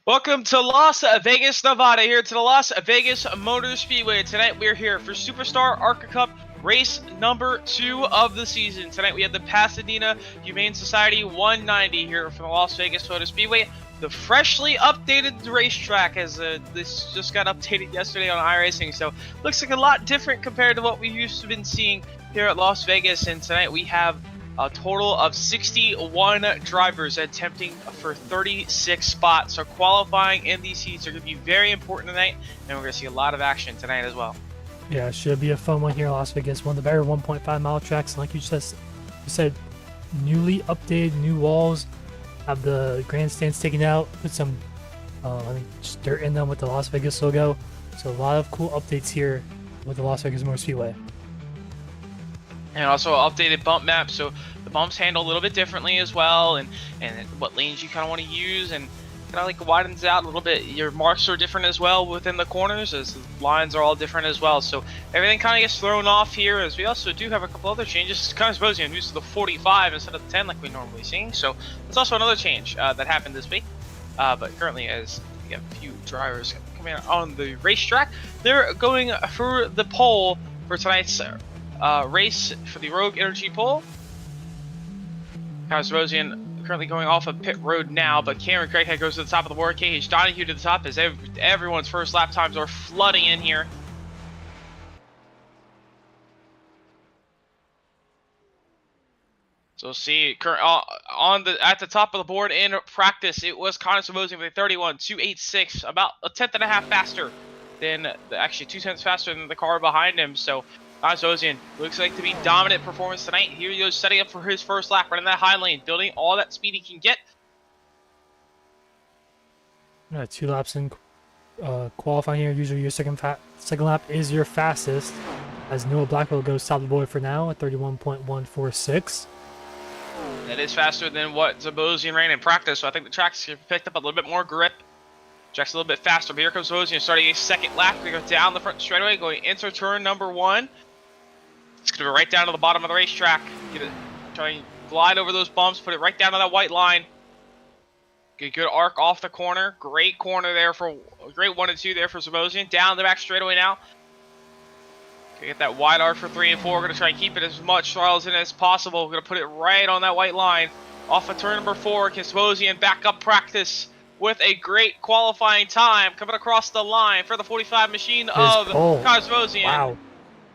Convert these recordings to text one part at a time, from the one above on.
Welcome to Las Vegas, Nevada, here to the Las Vegas Motor Speedway. Tonight we're here for SuperStar Arca Cup race number 2 of the season. Tonight we have the Pasadena Humane Society 190 here from the Las Vegas Motor Speedway. The freshly updated racetrack, as this just got updated yesterday on iRacing, so looks like a lot different compared to what we used to been seeing here at Las Vegas. And tonight we have a total of 61 drivers attempting for 36 spots. So qualifying in these heats are going to be very important tonight, and we're going to see a lot of action tonight as well. Yeah, it should be a fun one here in Las Vegas. One of the better 1.5 mile tracks. Like you said, newly updated, new walls, have the grandstands taken out, put some I think just dirt in them with the Las Vegas logo. So a lot of cool updates here with the Las Vegas Motor Speedway. And also updated bump map, so the bumps handle a little bit differently as well, and what lanes you kind of want to use, and kind of like widens out a little bit. Your marks are different as well within the corners, as the lines are all different as well. So everything kind of gets thrown off here, as we also do have a couple other changes. It's kind of supposed to use to the 45 instead of the 10 like we normally see. So it's also another change that happened this week. But currently, as we have a few drivers coming out on the racetrack, they're going for the pole for tonight's race for the Rogue Energy pole. Kyle Rosian currently going off of pit road now, but Cameron Craighead goes to the top of the board. KH Donahue to the top as everyone's first lap times are flooding in here. So see, at the top of the board in practice, it was Connor Rosian with a 31.286, about a tenth and a half faster than, actually 2 tenths faster than the car behind him. So Ozosian looks like to be dominant performance tonight. Here he goes, setting up for his first lap, running that high lane, building all that speed he can get. 2 laps in qualifying here. Usually your second lap is your fastest, as Noah Blackwell goes top of the board for now at 31.146. That is faster than what Zabosian ran in practice, so I think the track's picked up a little bit more grip. Track's a little bit faster, but here comes Zabosian starting a second lap. We go down the front straightaway, going into turn number 1. It's going to be right down to the bottom of the racetrack. Try and glide over those bumps, put it right down to that white line. Get a good arc off the corner. Great corner there for great 1 and 2 there for Zabosian. Down the back straightaway now. Gonna get that wide arc for 3 and 4. We're gonna try and keep it as much throttles in as possible. We're gonna put it right on that white line. Off of turn number 4, Zabosian back up practice with a great qualifying time coming across the line for the 45 machine of Zabosian. Wow.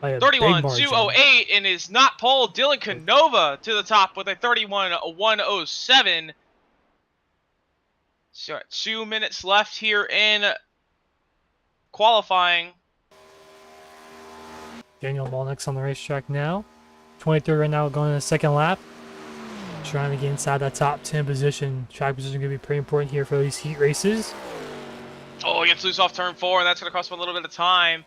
31.208 and is not pole. Dylan Canova to the top with a 31.107. So 2 minutes left here in qualifying. Daniel Malnick's on the racetrack now. 23rd right now, going in the second lap. Trying to get inside that top 10 position. Track position going to be pretty important here for these heat races. Oh, he gets loose off turn 4, and that's going to cost him a little bit of time.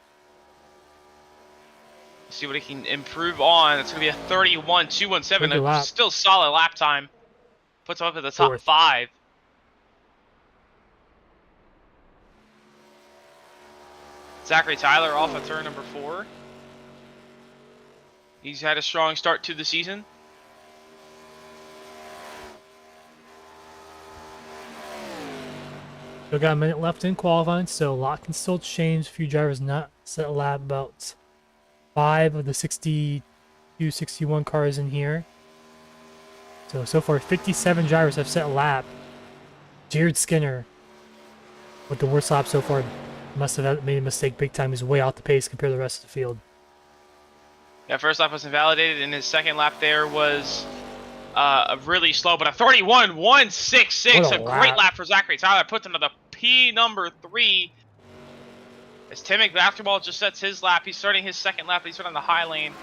See what he can improve on. It's going to be a 31.217. Still solid lap time. Puts him up at the top 5. Zachary Tyler off of turn number 4. He's had a strong start to the season. Still got a minute left in qualifying, so a lot can still change. A few drivers not set a lap. About 5 of the 62, 61 cars in here. So far, 57 drivers have set a lap. Jared Skinner, with the worst lap so far, must have made a mistake big time. He's way out the pace compared to the rest of the field. Yeah, first lap was invalidated, and his second lap there was really slow, but a 31.166, a great lap for Zachary Tyler. Puts him to the P number 3. As Tim Basketball just sets his lap, he's starting his second lap. He's on the high lane.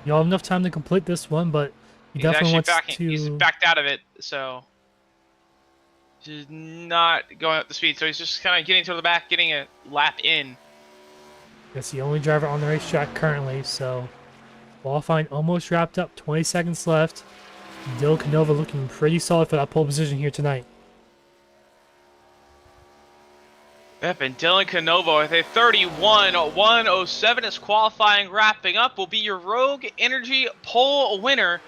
You'll have enough time to complete this one, but he definitely wants to. He's backed out of it, so he's not going up the speed. So he's just kind of getting to the back, getting a lap in. That's the only driver on the racetrack currently, so qualifying almost wrapped up. 20 seconds left. Dylan Canova looking pretty solid for that pole position here tonight. Yep, and Dylan Canova with a 31.107 is qualifying. Wrapping up will be your Rogue Energy pole winner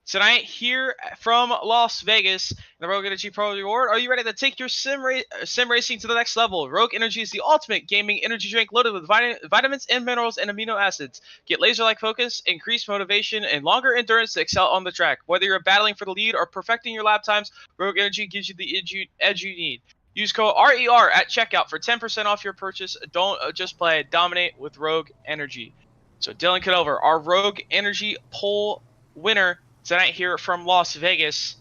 tonight here from Las Vegas, the Rogue Energy Pro Reward. Are you ready to take your sim racing to the next level? Rogue Energy is the ultimate gaming energy drink loaded with vitamins and minerals and amino acids. Get laser-like focus, increased motivation, and longer endurance to excel on the track. Whether you're battling for the lead or perfecting your lap times, Rogue Energy gives you the edge you need. Use code RER at checkout for 10% off your purchase. Don't just play, dominate with Rogue Energy. So Dylan Cadover, our Rogue Energy poll winner tonight here from Las Vegas,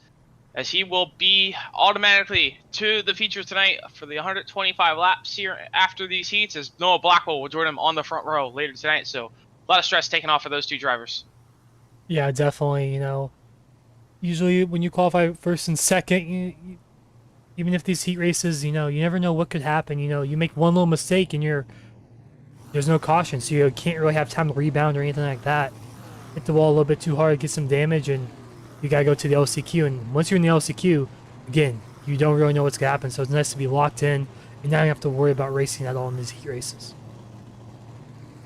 as he will be automatically to the feature tonight for the 125 laps here after these heats, as Noah Blackwell will join him on the front row later tonight. So a lot of stress taken off of those two drivers. Yeah, definitely. Usually when you qualify first and second, even if these heat races, you never know what could happen. You make one little mistake and there's no caution, so you can't really have time to rebound or anything like that. Hit the wall a little bit too hard, get some damage, and you gotta go to the LCQ. And once you're in the LCQ, again, you don't really know what's gonna happen. So it's nice to be locked in and not have to worry about racing at all in these heat races.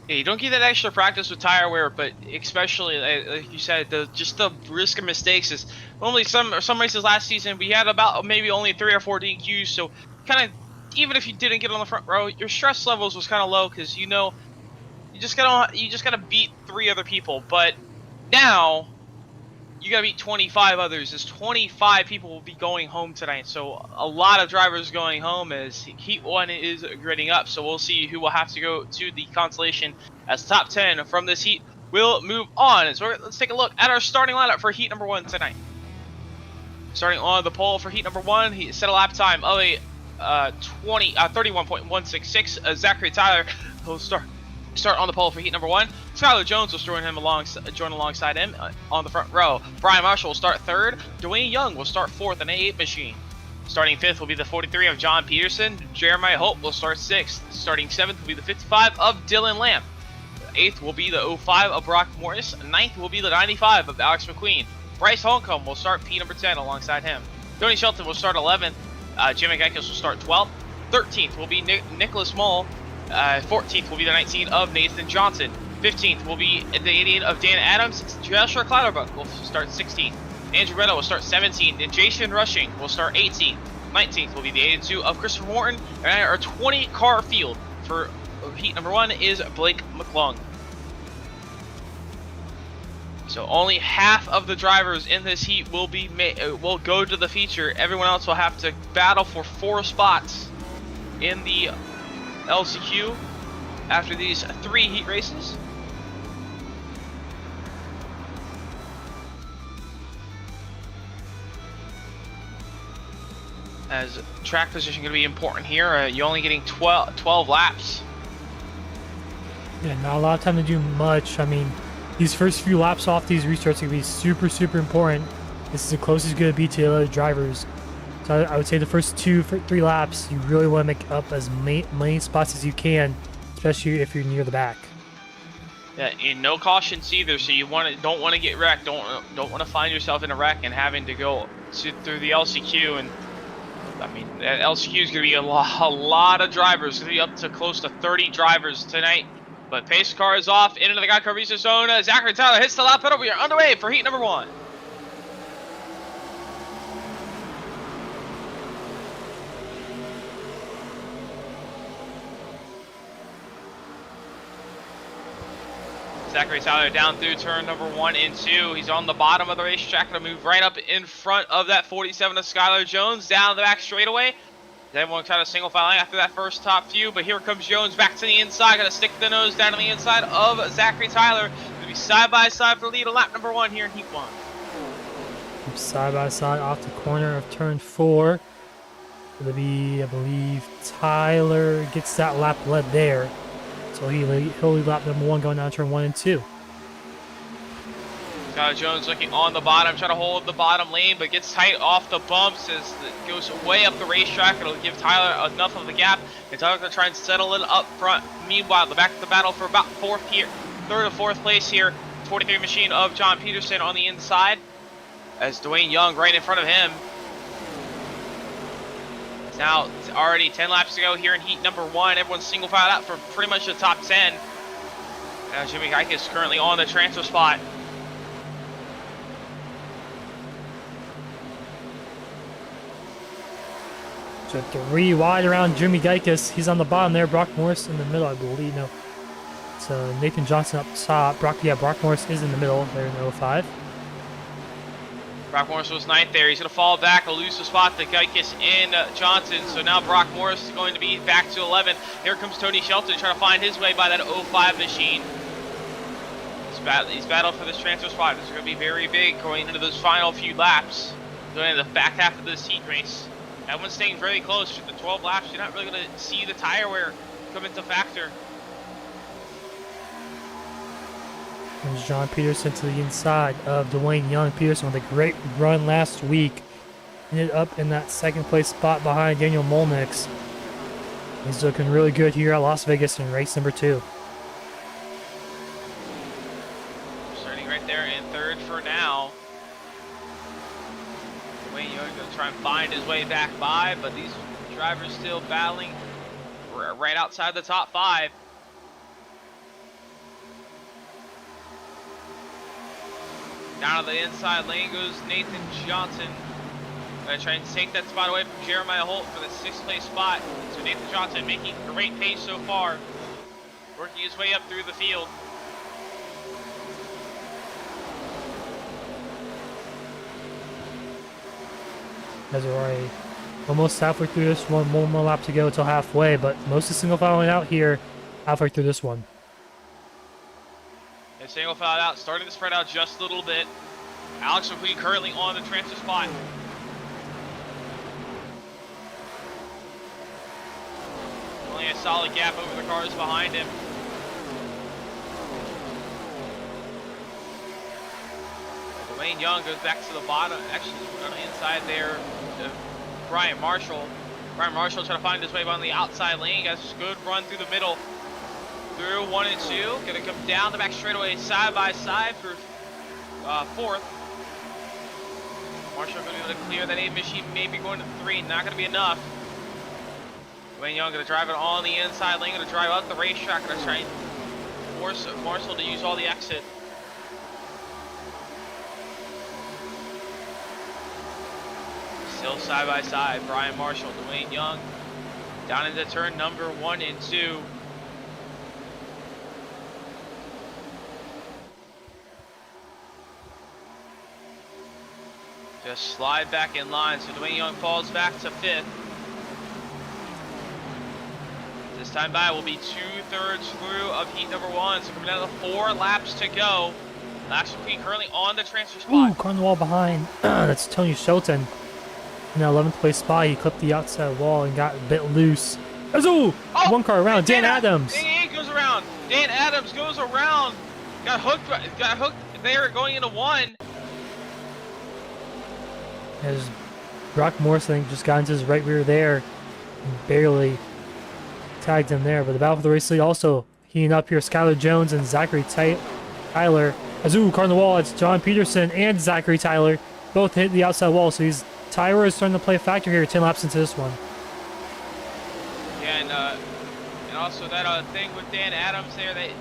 Yeah, you don't get that extra practice with tire wear, but especially like you said, just the risk of mistakes is normally some races last season we had about maybe only 3 or 4 DQs, so kind of even if you didn't get on the front row, your stress levels was kind of low because you just gotta beat 3 other people. But now you gotta beat 25 others. As 25 people will be going home tonight, so a lot of drivers going home as Heat 1 is grading up. So we'll see who will have to go to the consolation as top 10 from this heat will move on. So let's take a look at our starting lineup for Heat number 1 tonight. Starting on the pole for Heat number 1, he set a lap time of a 31.166. Zachary Tyler will start on the pole for Heat number 1. Skylar Jones will join alongside him on the front row. Brian Marshall will start 3rd. Dwayne Young will start 4th in an 8 machine. Starting 5th will be the 43 of John Peterson. Jeremiah Holt will start 6th. Starting 7th will be the 55 of Dylan Lamb. 8th will be the 05 of Brock Morris. 9th will be the 95 of Alex McQueen. Bryce Holcomb will start P number 10 alongside him. Tony Shelton will start 11th. Jimmy Geikos will start 12th. 13th will be Nicholas Mull. 14th will be the 19 of Nathan Johnson. 15th will be the 88 of Dan Adams. Joshua Clatterbuck will start 16th. Andrew Retta will start 17th. And Jason Rushing will start 18th. 19th will be the 82 of Christopher Morton. And our 20-car field for Heat number 1 is Blake McClung. So only half of the drivers in this heat will go to the feature. Everyone else will have to battle for 4 spots in the LCQ after these 3 heat races. As track position going to be important here. You're only getting 12 laps. Yeah, not a lot of time to do much. I mean, these first few laps off these restarts are going to be super, super important. This is the closest it's going to be to the other drivers. So I would say the first 3 laps, you really want to make up as many spots as you can, especially if you're near the back. Yeah, and no cautions either. So you don't want to get wrecked. Don't want to find yourself in a wreck and having to go through the LCQ. And I mean, that LCQ is going to be a lot of drivers. It's going to be up to close to 30 drivers tonight. But pace car is off into the Geico Research Zone. Zachary Tyler hits the lap pedal. We are underway for Heat number 1. Zachary Tyler down through turn number 1 and 2. He's on the bottom of the racetrack. Going to move right up in front of that 47 of Skylar Jones down the back straightaway. Everyone kind of single filing after that first top few, but here comes Jones back to the inside. Going to stick the nose down to the inside of Zachary Tyler. Going to be side by side for the lead of lap number 1 here in Heat 1. Side by side off the corner of turn 4. It'll be, I believe, Tyler gets that lap led there. So he'll lead lap number 1 going down turn 1 and 2. Skylar Jones looking on the bottom, trying to hold the bottom lane, but gets tight off the bumps as it goes way up the racetrack. It'll give Tyler enough of the gap, and Tyler's going to try and settle it up front. Meanwhile, the back of the battle for about 3rd or 4th place here. 43 machine of John Peterson on the inside, as Dwayne Young right in front of him. Now, it's already 10 laps to go here in Heat number 1. Everyone's single filed out for pretty much the top 10. Now, Jimmy Geikos is currently on the transfer spot. So 3 wide around Jimmy Geikus. He's on the bottom there. Brock Morris in the middle, I believe. No. So Nathan Johnson up top. Brock Morris is in the middle there in the 05. Brock Morris was 9th there. He's going to fall back, a lose spot to Geikus and Johnson. So now Brock Morris is going to be back to 11. Here comes Tony Shelton trying to find his way by that 05 machine. He's battled for this transfer spot. This is going to be very big going into those final few laps. Going into the back half of this heat race. Everyone's staying very close. For the 12 laps, you're not really going to see the tire wear come into factor. Comes John Peterson to the inside of Dwayne Young. Peterson with a great run last week. Ended up in that second place spot behind Daniel Molnix. He's looking really good here at Las Vegas in race number 2. Starting right there in 3rd for now. Dwayne Young going to try and find his way back by, but these drivers still battling right outside the top 5. Down to the inside lane goes Nathan Johnson. Gonna try and take that spot away from Jeremiah Holt for the 6th place spot. So Nathan Johnson making great pace so far. Working his way up through the field. As we're already almost halfway through this one, one more lap to go till halfway, but most of single filing out here halfway through this one. And single file out, starting to spread out just a little bit. Alex McQueen currently on the transfer spot. Only a solid gap over the cars behind him. Dwayne Young goes back to the bottom, actually on the inside there of Brian Marshall. Brian Marshall trying to find his way on the outside lane. Got a good run through the middle. Through 1 and 2. Gonna come down the back straightaway side by side for 4th. Marshall gonna be able to clear that 8 machine, maybe going to 3. Not gonna be enough. Dwayne Young gonna drive it on the inside lane. Gonna drive up the racetrack. Gonna try and force Marshall to use all the exit. Still side by side, Brian Marshall, Dwayne Young, down into turn number 1 and 2. Just slide back in line, so Dwayne Young falls back to 5th. This time by will be 2/3 through of heat number 1, so coming down to 4 laps to go. Laps McQueen currently on the transfer spot. Ooh, caught on the wall behind. That's Tony Shelton. In that 11th place spot, he clipped the outside wall and got a bit loose. Ooh, one car around. Dan Adams. Dan goes around. Dan Adams goes around. Got hooked there going into 1. As Brock Morris, I think, just got into his right rear there and barely tagged him there. But the battle for the race lead also heating up here. Skylar Jones and Zachary Tyler. Ooh, car on the wall. It's John Peterson and Zachary Tyler. Both hit the outside wall, so Tyler is starting to play a factor here 10 laps into this one. Yeah, and also that thing with Dan Adams there, they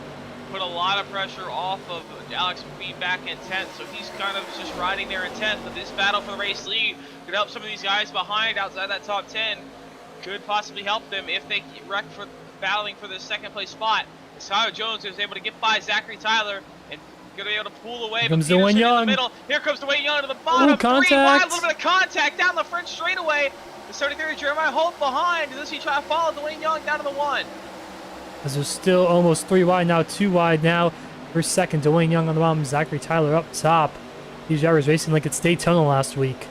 put a lot of pressure off of Alex McQueen back in 10th, so he's kind of just riding there in 10th. But this battle for the race lead could help some of these guys behind outside that top 10. Could possibly help them if they wreck for battling for the 2nd place spot. Skylar Jones was able to get by Zachary Tyler and gonna be able to pull away. Here comes Dwayne Young. In the middle. Here comes Dwayne Young to the bottom. Ooh, contact. 3 wide, a little bit of contact down the front straightaway. The 73 Jeremiah Holt behind. Does he try to follow Dwayne Young down to the 1? As there's still almost 3 wide now, 2 wide now. For 2nd, Dwayne Young on the bottom, Zachary Tyler up top. These drivers racing like it's Daytona last week.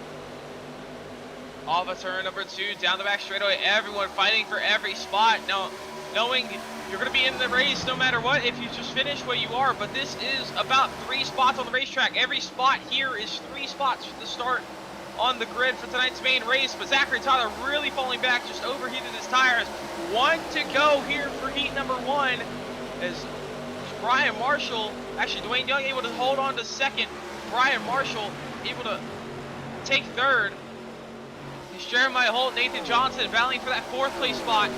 Off of turn number 2, down the back straightaway. Everyone fighting for every spot. Now, knowing you're going to be in the race no matter what if you just finish where you are, but this is about 3 spots on the racetrack. Every spot here is 3 spots for the start on the grid for tonight's main race, but Zachary Tyler really falling back, just overheated his tires. 1 to go here for heat number 1 as Brian Marshall, actually Dwayne Young able to hold on to 2nd. Brian Marshall able to take 3rd. It's Jeremiah Holt, Nathan Johnson battling for that 4th place spot.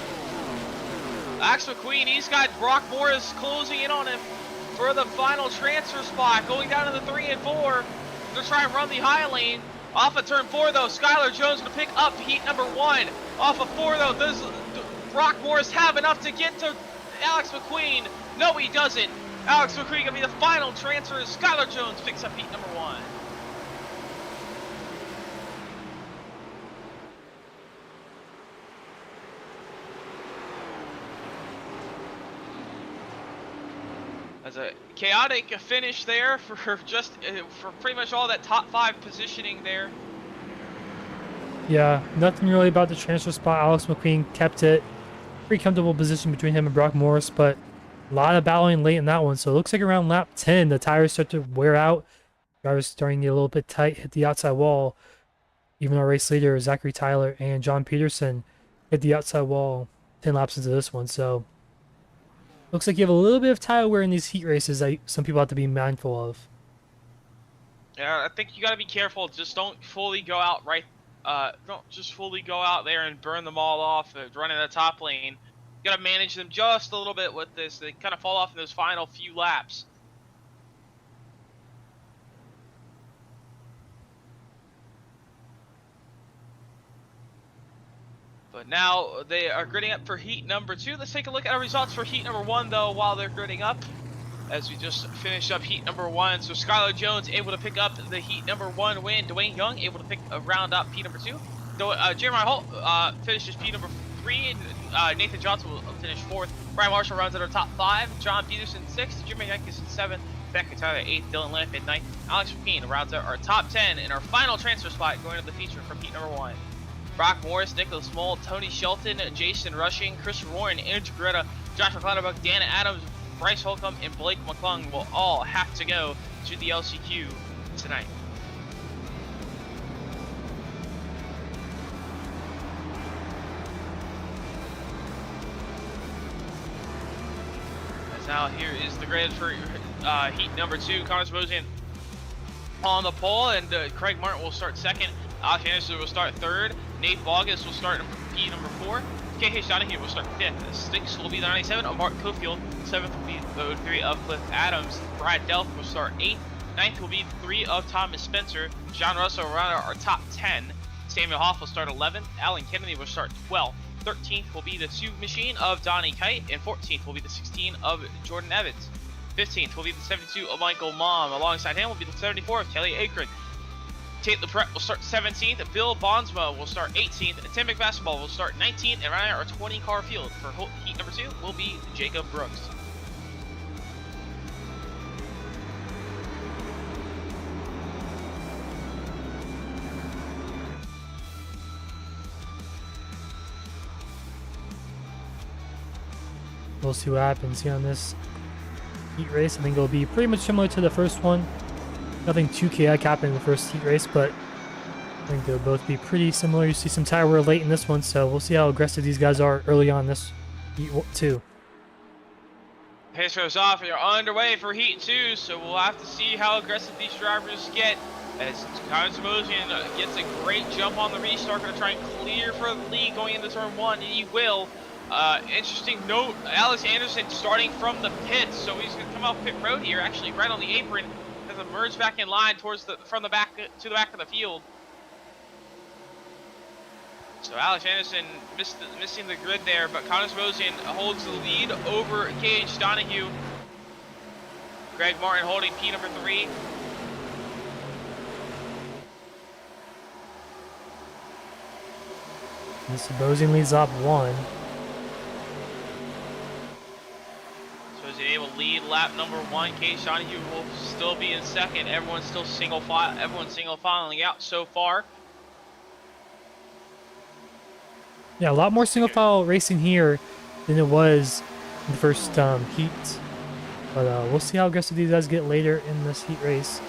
Alex McQueen, he's got Brock Morris closing in on him for the final transfer spot, going down to the 3 and 4 to try and run the high lane. Off of turn 4 though, Skylar Jones gonna pick up heat number 1. Off of 4 though, does Brock Morris have enough to get to Alex McQueen? No, he doesn't. Alex McQueen gonna be the final transfer as Skylar Jones picks up heat number 1. As a chaotic finish there for pretty much all that top 5 positioning there. Yeah, nothing really about the transfer spot. Alex McQueen kept it. Pretty comfortable position between him and Brock Morris, but a lot of battling late in that one. So it looks like around lap 10, the tires start to wear out. Drivers starting to get a little bit tight, hit the outside wall. Even our race leader, Zachary Tyler and John Peterson, hit the outside wall 10 laps into this one. So looks like you have a little bit of tire wear in these heat races that some people have to be mindful of. Yeah, I think you got to be careful. Just don't fully go out don't just fully go out there and burn them all off running the top lane. You got to manage them just a little bit with this. They kind of fall off in those final few laps. But now they are gridding up for heat number 2. Let's take a look at our results for heat number 1 though while they're gridding up. As we just finished up heat number 1. So Skylar Jones able to pick up the heat number 1 win. Dwayne Young able to pick a round up P number 2. Jeremiah Holt finishes P number 3. And Nathan Johnson will finish 4th. Brian Marshall runs at our top 5. John Peterson 6th. Jimmy Yankees in 7th. Becca Tyler 8th. Dylan Lamp in 9th. Alex McQueen rounds out our top 10 in our final transfer spot going to the feature from heat number 1. Brock Morris, Nicholas Moll, Tony Shelton, Jason Rushing, Christopher Warren, Andrew Greta, Joshua Clouderbuck, Dana Adams, Bryce Holcomb, and Blake McClung will all have to go to the LCQ tonight. As now here is the grid for heat number 2. Connor Sebastian on the pole, and Craig Martin will start 2nd. Alex Anderson will start 3rd. Nate Bogus will start P number 4. KH Donahue will start 5th. 6th will be the 97 of Mark Cofield. 7th will be the 03 of Cliff Adams. Brad Delph will start 8th. 9th will be the 3 of Thomas Spencer. John Russell will round out our top 10. Samuel Hoff will start 11th. Alan Kennedy will start 12th. 13th will be the 2 machine of Donnie Kite. And 14th will be the 16 of Jordan Evans. 15th will be the 72 of Michael Mom. Alongside him will be the 74 of Kelly Akron. Tate LaPrette will start 17th, Bill Bondsma will start 18th, and Tim McBasketball will start 19th, and rounding out our 20-car field for heat number 2 will be Jacob Brooks. We'll see what happens here on this heat race. I think it'll be pretty much similar to the first one. Nothing too chaotic happened in the first heat race, but I think they'll both be pretty similar. You see some tire wear late in this one, so we'll see how aggressive these guys are early on this heat 2. Pace goes off, and you're underway for heat 2, so we'll have to see how aggressive these drivers get. As Kyle Simosian gets a great jump on the restart, going to try and clear for the lead going into turn 1, and he will. Interesting note, Alex Anderson starting from the pits, so he's going to come off pit road here, actually right on the apron. To merge back in line towards from the back to the back of the field. So Alex Anderson missing the grid there, but Connor Sebastian holds the lead over KH Donahue. Greg Martin holding P number 3. And Sebastian leads up 1. Able to lead lap number 1. KH Donahue will still be in 2nd. Everyone's still single filing out so far. Yeah, a lot more single file racing here than it was in the first heat. But we'll see how aggressive these guys get later in this heat race.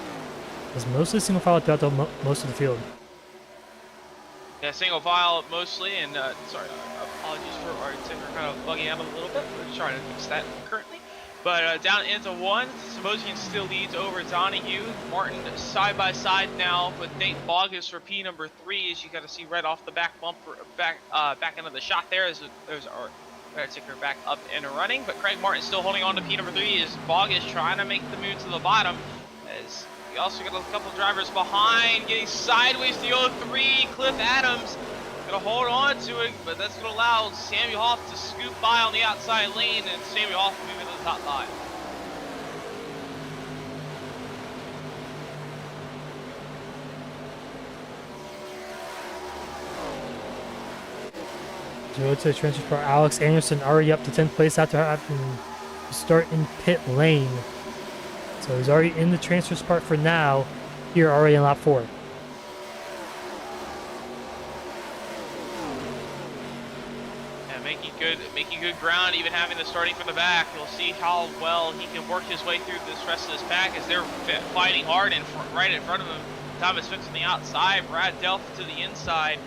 Because mostly single file throughout most of the field. Yeah, single file mostly, and sorry, apologies for our ticker kind of bugging out a little bit. We're trying to fix that currently. But down into 1, Sebastian still leads over Donahue. Martin side by side now with Nate Bogus for P number 3, as you got to see right off the back bumper, back into the shot there. As there's our ticker back up and running. But Craig Martin still holding on to P number 3 as Bogus trying to make the move to the bottom. As Evans. We also got a couple drivers behind, getting sideways to the 03. Cliff Adams gonna hold on to it, but that's gonna allow Samuel Hoff to scoop by on the outside lane, and Samuel Hoff moving to the top 5. Go to the transfer for Alex Anderson, already up to 10th place after having to start in pit lane. So he's already in the transfer spot for now, here already in lap 4. Yeah, making good ground, even having the starting from the back. You'll see how well he can work his way through this rest of this pack as they're fighting hard right in front of him. Thomas Fitz on the outside, Brad Delph to the inside.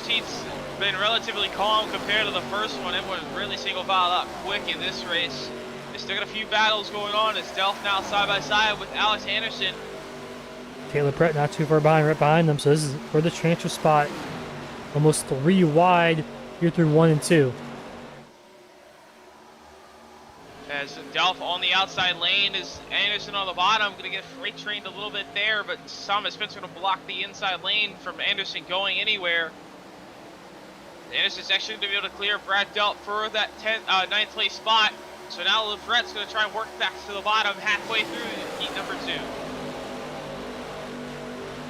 Heat's been relatively calm compared to the first one. Everyone really single file out quick in this race. They still got a few battles going on. It's Delph now side by side with Alex Anderson. Caleb Brett not too far behind, right behind them. So this is for the transfer spot. Almost 3 wide here through 1 and 2. As Delph on the outside lane is Anderson on the bottom. Going to get freight trained a little bit there, but Thomas Spencer going to block the inside lane from Anderson going anywhere. Anderson's actually going to be able to clear Brad Delp for that 9th place spot. So now LeVret's going to try and work back to the bottom halfway through heat number 2.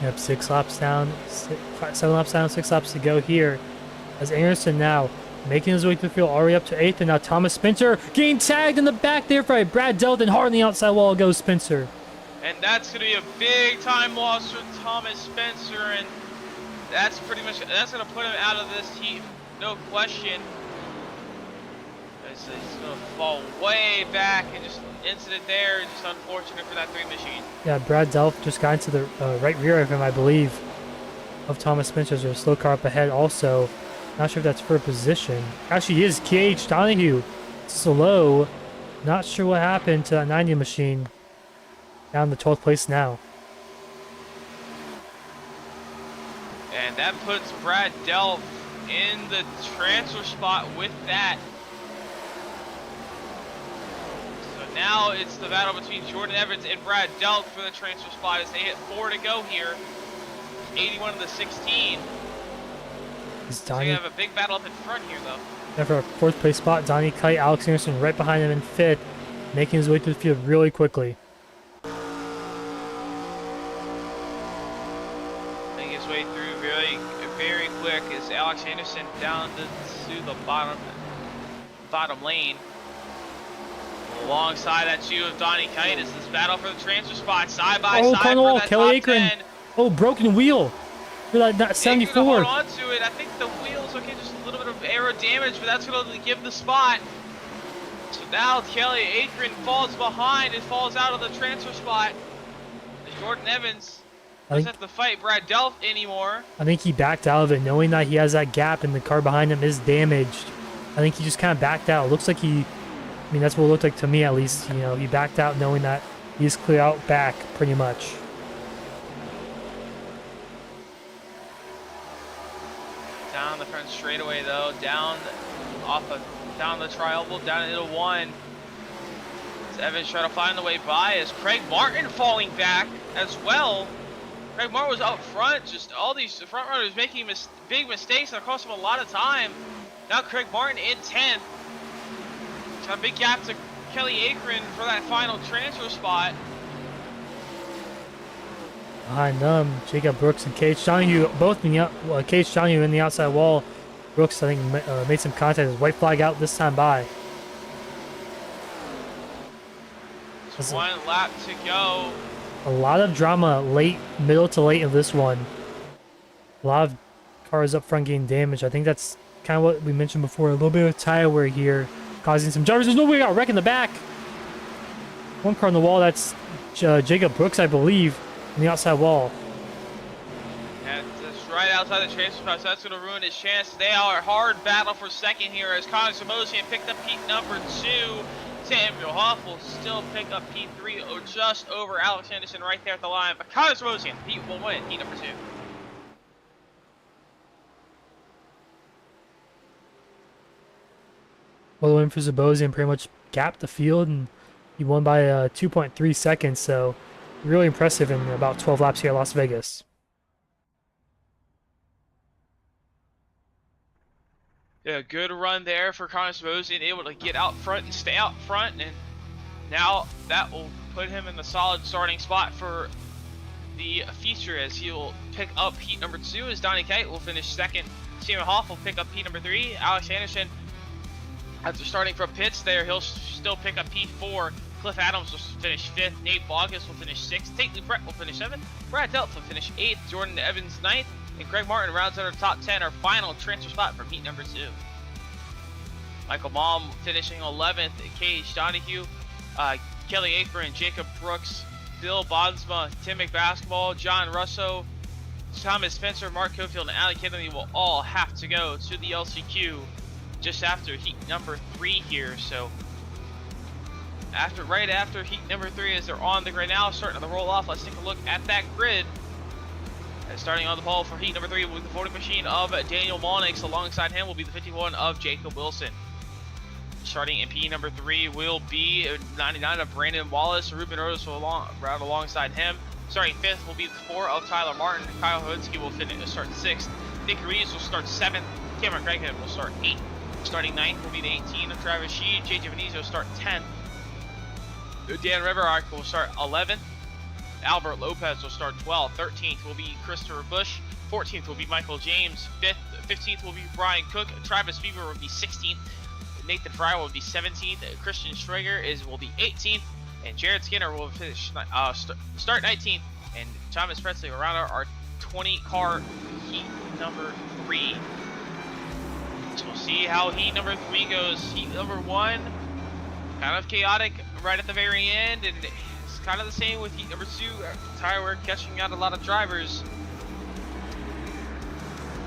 Yep, 6 laps down, 7 laps down, 6 laps to go here. As Anderson now making his way through the field, already up to 8th, and now Thomas Spencer getting tagged in the back there by Brad Delp, and hard on the outside wall goes Spencer. And that's going to be a big time loss for Thomas Spencer, and that's going to put him out of this heat, no question. He's going to fall way back, and just incident there, just unfortunate for that 3 machine. Yeah, Brad Delp just got into the right rear of him, I believe, of Thomas Spencer. There's a slow car up ahead also. Not sure if that's for a position. Actually, is KH Donahue slow. Not sure what happened to that 90 machine. Down to 12th place now. And that puts Brad Delp in the transfer spot with that. So now it's the battle between Jordan Evans and Brad Delp for the transfer spot as they hit 4 to go here. 81 of the 16. So you have a big battle up in front here, though. Yeah, for a 4th place spot, Donnie Kite, Alex Anderson right behind him in 5th, making his way through the field really quickly. Making his way through very, very quick is Alex Anderson down to the bottom lane. Alongside that shoe of Donnie Kite is this battle for the transfer spot, side by side for that Kelly top Akron. 10. Oh, broken wheel. That 74. Hold on to it. I think the wheels, okay, just a little bit of aero damage, but that's going to give the spot. So now Kelly Akron falls behind and falls out of the transfer spot. Jordan Evans doesn't have to fight Brad Delp anymore. I think he backed out of it, knowing that he has that gap and the car behind him is damaged. I think he just kind of backed out. It looks like I mean, that's what it looked like to me, at least. You know, he backed out knowing that he's clear out back, pretty much. Down the front straightaway though, down the tri-oval, down into 1. As Evans trying to find the way by, as Craig Martin falling back as well. Craig Martin was up front, just all these front runners making big mistakes that cost him a lot of time. Now Craig Martin in 10th. Got a big gap to Kelly Akron for that final transfer spot. Behind them, Jacob Brooks and KH Donahue, both in the KH Donahue in the outside wall. Brooks, I think, made some contact. His white flag out this time by. Just 1 lap to go. A lot of drama middle to late in this one. A lot of cars up front getting damaged. I think that's kind of what we mentioned before. A little bit of tire wear here, causing some drivers. There's nobody got wreck in the back. 1 car on the wall. That's Jacob Brooks, I believe. On the outside wall. And it's right outside the transfer spot, so that's going to ruin his chance. They are a hard battle for second here as Connor Samosian picked up heat number 2. Samuel Hoff will still pick up P3 just over Alex Anderson right there at the line. But Connor Rosian, he will win heat number 2. Well, the win for Zabosian pretty much gapped the field, and he won by 2.3 seconds, so really impressive in about 12 laps here at Las Vegas. Yeah, good run there for Connor Zabosian, able to get out front and stay out front, and now that will put him in the solid starting spot for the feature, as he will pick up heat number 2, as Donnie Kite will finish 2nd. Samuel Hoff will pick up heat number 3. Alex Anderson, after starting from pits there, he'll still pick up P4. Cliff Adams will finish 5th. Nate Bogus will finish 6th. Stately Brett will finish 7th. Brad Delp will finish 8th. Jordan Evans 9th. And Greg Martin rounds out our top 10, our final transfer spot from heat number 2. Michael Baum finishing 11th. Cage Donahue, Kelly Akron, Jacob Brooks, Bill Bonsma, Tim McBasketball, John Russo, Thomas Spencer, Mark Cofield, and Ali Kennedy will all have to go to the LCQ just after heat number 3 here. So right after heat number 3, as they're on the grid now, starting to roll off, let's take a look at that grid. And starting on the pole for heat number 3 with the 40 machine of Daniel Molnix. Alongside him will be the 51 of Jacob Wilson. Starting in P number 3 will be 99 of Brandon Wallace. Ruben Rhodes will ride alongside him. Starting 5th will be the 4 of Tyler Martin. Kyle Hodsky will start 6th. Nick Reeves will start 7th. Cameron Craighead will start 8th. Starting 9th will be the 18 of Travis Sheed. JJ Venizio will start 10th. Dan Riverark will start 11th. Albert Lopez will start 12th. 13th will be Christopher Bush. 14th will be Michael James. 15th will be Brian Cook. Travis Beaver will be 16th. Nathan Fry will be 17th. Christian Schrager will be 18th. And Jared Skinner will finish start 19th. And Thomas Presley will round out our 20-car heat number 3. So we'll see how heat number 3 goes. Heat number 1, kind of chaotic right at the very end, and it's kind of the same with heat number 2. Tire wear catching out a lot of drivers.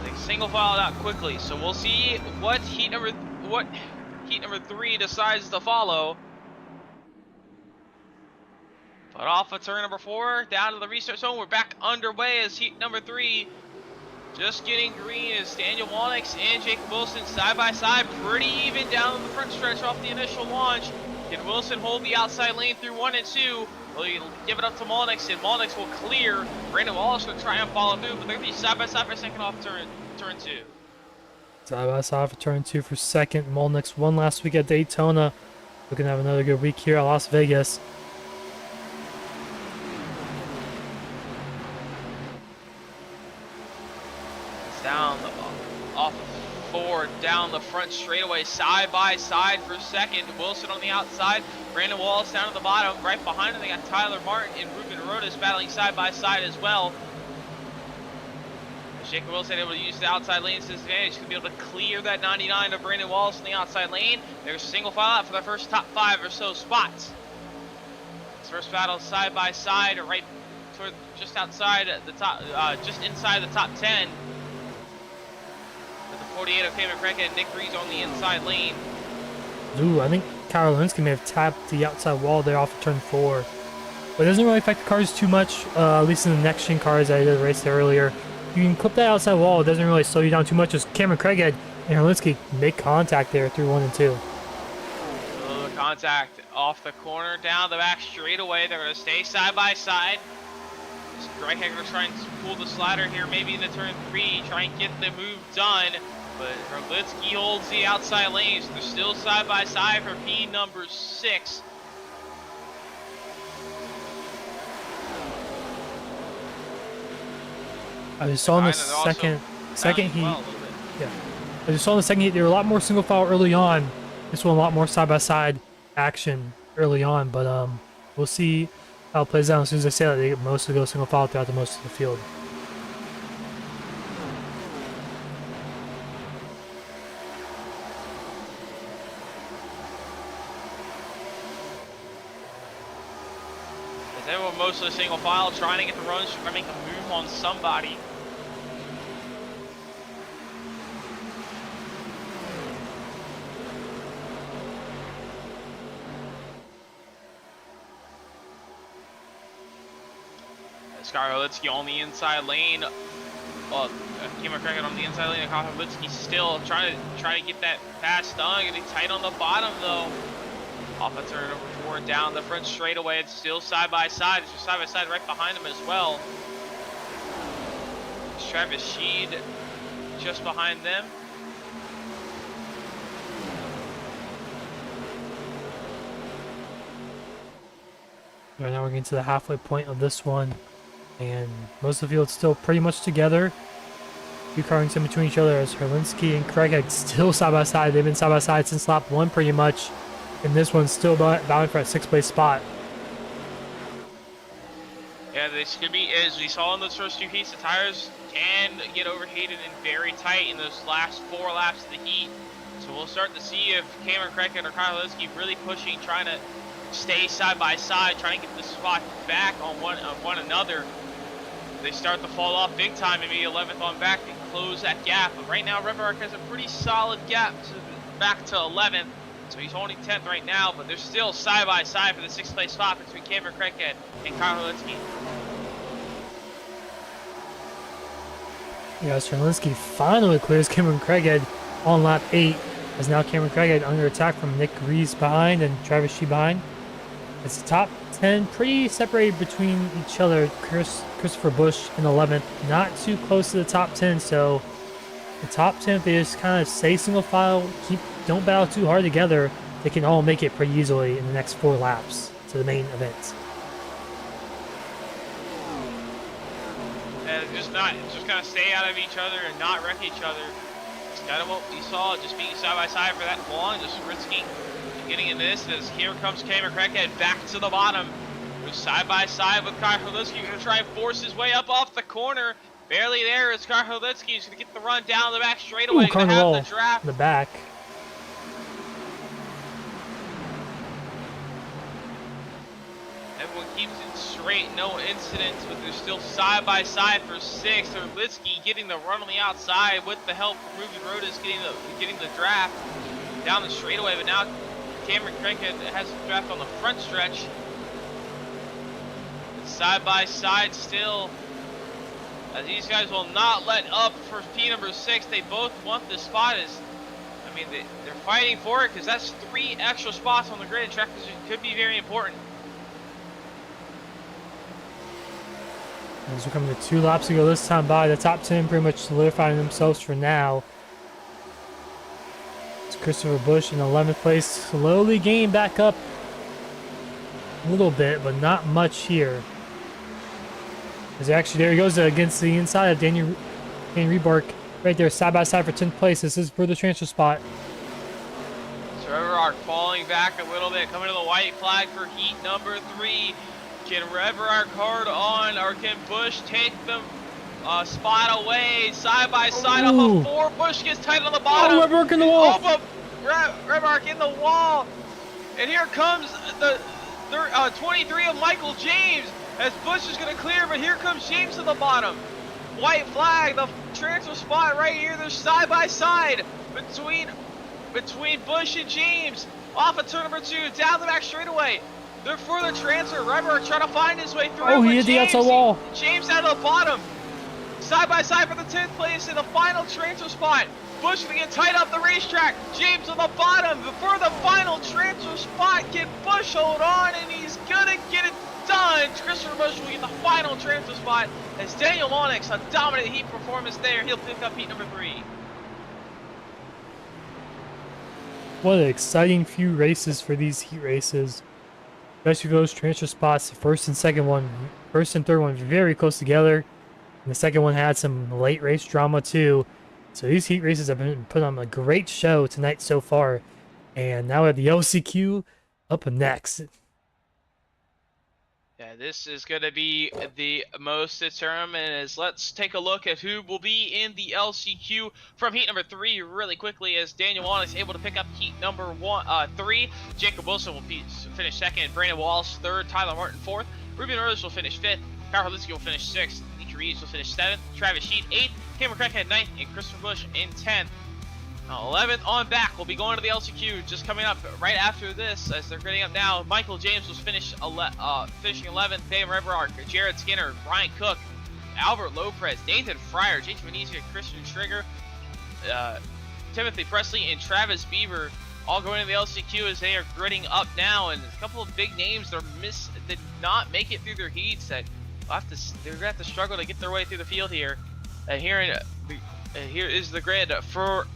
They single filed out quickly, so we'll see what heat number 3 decides to follow. But off of turn number 4, down to the restart zone, we're back underway as heat number 3 just getting green as Daniel Wallnix and Jacob Wilson side by side, pretty even down the front stretch off the initial launch. Can Wilson hold the outside lane through 1 and 2? Will he give it up to Wallnix, and Wallnix will clear. Brandon Wallace will try and follow through, but they're going to be side by side for second off turn 2. Side by side for turn 2 for second. Molnix won last week at Daytona. Looking to have another good week here at Las Vegas. Down off 4, down the front straightaway, side by side for second. Wilson on the outside, Brandon Wallace down at the bottom. Right behind him, they got Tyler Martin and Ruben Rodas battling side by side as well. Jacob Wilson able to use the outside lane to his advantage. He's going to be able to clear that 99 of Brandon Wallace in the outside lane. There's a single file out for the first top 5 or so spots. This first battle side by side, right toward just outside the top, just inside the top 10. 48 of Cameron Craig and Nick Reeves on the inside lane. Ooh, I think Kyle Linsky may have tapped the outside wall there off of turn 4. But it doesn't really affect the cars too much, at least in the next-gen cars I did race there earlier. You can clip that outside wall, it doesn't really slow you down too much, as Cameron Craighead and Herlinsky make contact there through 1 and 2. A little contact off the corner, down the back straightaway. They're going to stay side by side. Craighead going to try and pull the slider here, maybe into turn 3, try and get the move done. But Herlinsky holds the outside lanes. So they're still side by side for P number 6. I just saw in the second heat. Yeah, I just saw in the second heat they were a lot more single file early on. This one a lot more side by side action early on, but we'll see how it plays out. As soon as I say that, they mostly go single file throughout the most of the field. They were mostly single file, trying to get the runs, trying to make a move on somebody. Sky Holitsky on the inside lane. Well, Cameron Crackett on the inside lane. Kyle Holitsky still trying to get that pass done. Getting tight on the bottom though. Off a turn over 4 down the front straightaway. It's still side by side. It's just side by side right behind him as well. It's Travis Sheed just behind them. Right now we're getting to the halfway point of this one, and most of the field's still pretty much together. Few carvings in between each other as Herlinsky and Craig still side by side. They've been side by side since lap 1 pretty much, and this one's still battling for a 6th place spot. Yeah, this could be, as we saw in those first 2 heats, the tires can get overheated and very tight in those last 4 laps of the heat. So we'll start to see if Cameron Crackett or Kyle Holitsky really pushing, trying to stay side by side, trying to get the spot back on one another. They start to fall off big time, maybe 11th on back and close that gap. But right now, Arca has a pretty solid gap back to 11th. So he's holding 10th right now, but they're still side by side for the 6th place spot between Cameron Crackett and Kyle Holitsky. Yeah, Herlinsky finally clears Cameron Craighead on lap 8, as now Cameron Craighead under attack from Nick Rees behind and Travis Shee behind. It's the top 10 pretty separated between each other. Christopher Busch in 11th, not too close to the top 10, so the top 10, if they just kind of stay single file, don't battle too hard together, they can all make it pretty easily in the next 4 laps to the main event. And just kind of stay out of each other and not wreck each other. It's kind of what we saw, just being side by side for that long, just risking getting into this. As here comes Cameron Crackhead back to the bottom. Goes side by side with Kyle Holitsky. Going to try and force his way up off the corner. Barely there as Kyle Holitsky is going to get the run down the back straightaway. Going to have the draft. The back. Everyone keeps it straight, no incidents, but they're still side by side for 6th. Holitsky getting the run on the outside with the help from Ruben Rodas getting the draft down the straightaway, but now Cameron Crackhead has the draft on the front stretch. It's side by side still, as these guys will not let up for P number 6. They both want this spot. I mean, they're fighting for it because that's 3 extra spots on the grid. Track position could be very important. As we're coming to 2 laps to go this time by, the top 10 pretty much solidifying themselves for now. It's Christopher Busch in 11th place, slowly gaining back up a little bit, but not much here. As actually, there he goes against the inside of Danny Rebark, right there, side by side for 10th place. This is for the transfer spot. So Rebark falling back a little bit, coming to the white flag for heat number 3. Can Rebark hard on, or can Busch take the spot away? Side by side off of 4. Busch gets tight on the bottom. Oh, Rebark in the wall. Rebark in the wall. And here comes the 23 of Michael James, as Busch is going to clear, but here comes James to the bottom. White flag, the transfer spot right here. They're side by side between Busch and James. Off of turn number 2, down the back straightaway. They're for the transfer. Rebark trying to find his way through. Oh, he hit the outside wall. James out of the bottom. Side by side for the 10th place in the final transfer spot. Busch going to get tight up the racetrack. James on the bottom for the final transfer spot. Can Busch hold on? And he's going to get it done. Christopher Busch will get the final transfer spot as Daniel Monix, a dominant heat performance there. He'll pick up heat number 3. What an exciting few races for these heat races. Especially for those transfer spots. The first and third one very close together. And the second one had some late race drama too. So these heat races have been put on a great show tonight so far. And now we have the LCQ up next. Yeah, this is going to be the most determined. As let's take a look at who will be in the LCQ from heat number 3 really quickly, as Daniel Wan is able to pick up heat number 3. Jacob Wilson will finish 2nd. Brandon Wallace 3rd. Tyler Martin 4th. Ruben Rose will finish 5th. Kyle Holitsky will finish 6th. Nicky Reeves will finish 7th. Travis Sheet 8th. Cameron Crackhead 9th. And Christopher Busch in 10th. 11th on back. We'll be going to the LCQ just coming up right after this as they're getting up now. Michael James was finishing 11th. Dave Reberark, Jared Skinner, Brian Cook, Albert Lopez, Nathan Fryer, James Venezia, Christian Trigger, Timothy Presley, and Travis Bieber all going to the LCQ as they are gritting up now. And a couple of big names did not make it through their heats that they're going to have to struggle to get their way through the field here. Here is the grid for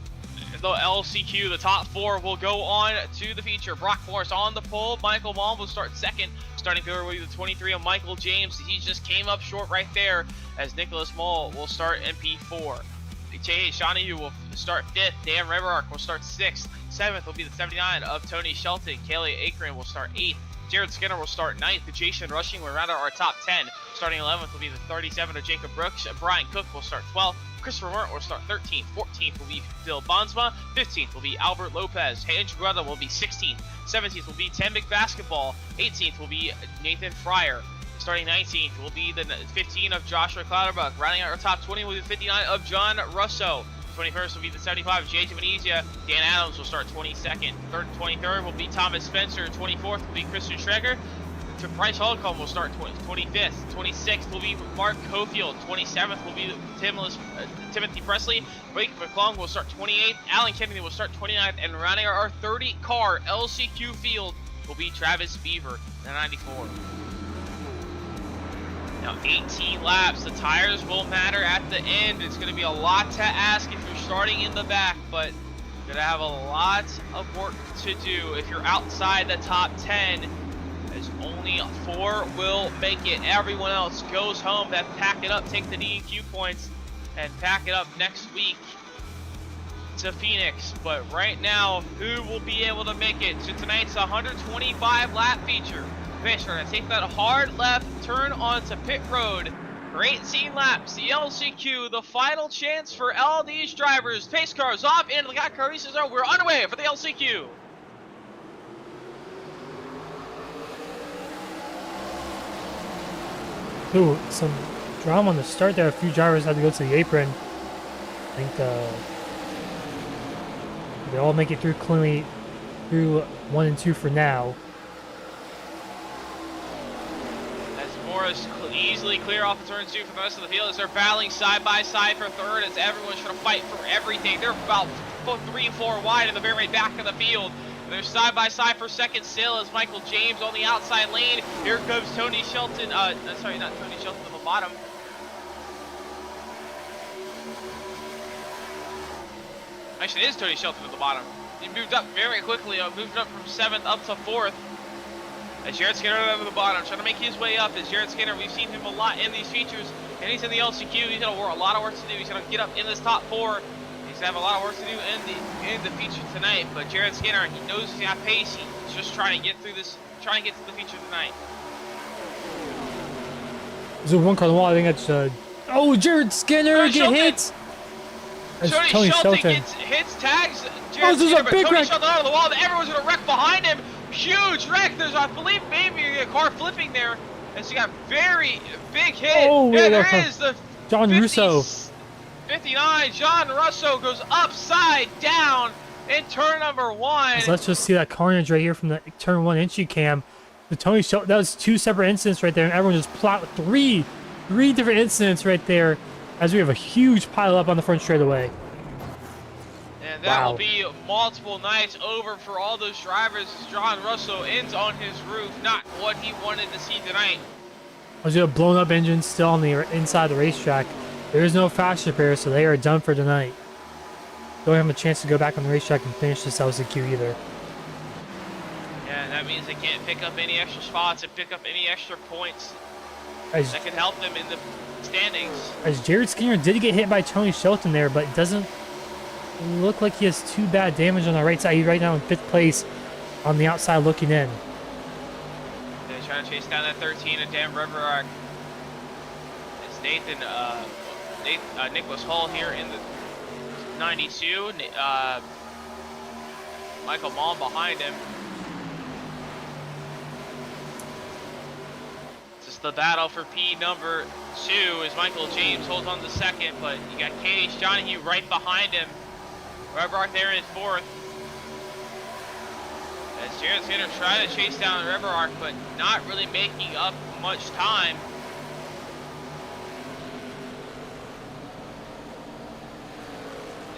the LCQ. The top 4 will go on to the feature. Brock Morris on the pole. Michael Malm will start second. Starting third will be the 23 of Michael James. He just came up short right there as Nicholas Moll will start in P4. J.H. Shawnee will start 5th. Dan Reberark will start 6th. 7th will be the 79 of Tony Shelton. Kaylee Akron will start 8th. Jared Skinner will start 9th. Jason Rushing will round out our top 10. Starting 11th will be the 37 of Jacob Brooks. Brian Cook will start 12th. Christopher Mertz will start 13th. 14th will be Bill Bonsma. 15th will be Albert Lopez. Andrew Grutta will be 16th. 17th will be Tenbic Basketball. 18th will be Nathan Fryer. Starting 19th will be the 15 of Joshua Clouderbuck. Rounding out our top 20 will be the 59 of John Russo. 21st will be the 75 of J.J. Venezia. Dan Adams will start 22nd. 23rd will be Thomas Spencer. 24th will be Christian Schreger. Bryce Holcomb will start 25th. 26th will be Mark Cofield. 27th will be Timothy Presley. Blake McClung will start 28th. Alan Kennedy will start 29th. And rounding our 30-car LCQ field will be Travis Beaver, the 94. Now 18 laps. The tires will matter at the end. It's going to be a lot to ask if you're starting in the back, but you're going to have a lot of work to do if you're outside the top 10. As only 4 will make it. Everyone else goes home. That pack it up, take the DEQ points, and pack it up next week to Phoenix. But right now, who will be able to make it to tonight's 125 lap feature? Fish are going to take that hard left turn onto pit road. For 18 laps, the LCQ, the final chance for all these drivers. Pace cars off into the car races. We're underway for the LCQ. Ooh, some drama on the start there. A few drivers had to go to the apron. I think they all make it through cleanly through 1 and 2 for now. As Morris easily clear off the turn 2 for the rest of the field as they're battling side by side for third as everyone's trying to fight for everything. They're about 3 and 4 wide in the very back of the field. They're side by side for second still as Michael James on the outside lane. Here comes Tony Shelton. Sorry, not Tony Shelton on the bottom. Actually, it is Tony Shelton at the bottom. He moved up very quickly. Moved up from 7th up to 4th. As Jared Skinner over the bottom, trying to make his way up. As Jared Skinner, we've seen him a lot in these features, and he's in the LCQ. He's got a lot of work to do. He's going to get up in this top 4. He's going to have a lot of work to do in the feature tonight. But Jared Skinner, he knows he's got pace. He's just trying to get through this, trying to get to the feature tonight. There's one car on the wall. I think that's oh, Jared Skinner get hit. Tony Shelton hits tags Jared Skinner, but Tony Shelton out of the wall. Everyone's going to wreck behind him. Huge wreck. There's, I believe, maybe a car flipping there. And so you got very big hit. Oh, yeah, there is the John Russo. 59. John Russo goes upside down in turn number 1. So let's just see that carnage right here from the turn 1 entry cam. The Tony Shelton, that was 2 separate incidents right there, and everyone just plowed three different incidents right there as we have a huge pile up on the front straightaway. And that will be multiple nights over for all those drivers as John Russo ends on his roof. Not what he wanted to see tonight. As we have blown up engines still on the inside the racetrack. There is no fast repair, so they are done for tonight. Don't have a chance to go back on the racetrack and finish this LCQ either. Yeah, that means they can't pick up any extra spots and pick up any extra points that could help them in the standings. As Jared Skinner did get hit by Tony Shelton there, but it doesn't look like he has too bad damage on the right side. He's right now in 5th place on the outside looking in. They're trying to chase down that 13 and Dan Reberark. It's Nicholas Hull here in the 92. Michael Malm behind him. This is the battle for P number 2 as Michael James holds on to 2nd, but you got Katie Donahue right behind him. Rebrock there in 4th. As Jared Skinner trying to chase down Rebrock, but not really making up much time.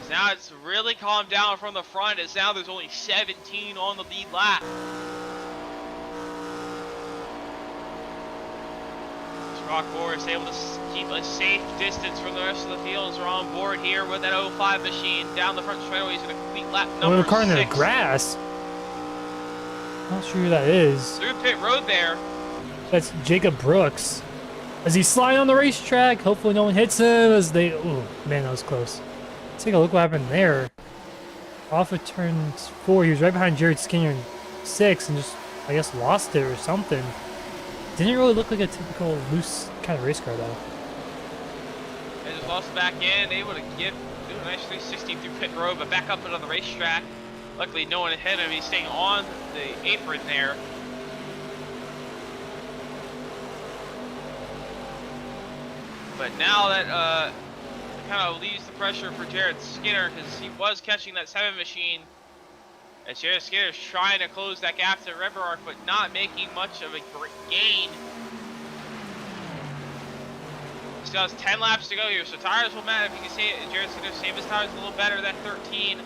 As now it's really calmed down from the front, as now there's only 17 on the lead lap. Rockmore is able to keep a safe distance from the rest of the field as we're on board here with that 05 machine down the front straightaway. He's going to complete lap number 6. car in the grass. Not sure who that is. Through pit road there. That's Jacob Brooks. As he's sliding on the racetrack, hopefully no one hits him as they... Oh, man, that was close. Let's take a look what happened there. Off of turn 4, he was right behind Jared Skinner in 6 and just, I guess, lost it or something. Didn't really look like a typical loose kind of race car, though. They just lost it back in, able to do a nice 360 through pit road, but back up into the racetrack. Luckily, no one hit him. He's staying on the apron there. But now that kind of leaves the pressure for Jared Skinner, because he was catching that 7 machine. As Jared Skinner is trying to close that gap to Rebrock, but not making much of a great gain. Still has 10 laps to go here, so tires will matter. If you can see it, Jared Skinner saved his tires a little better than 13.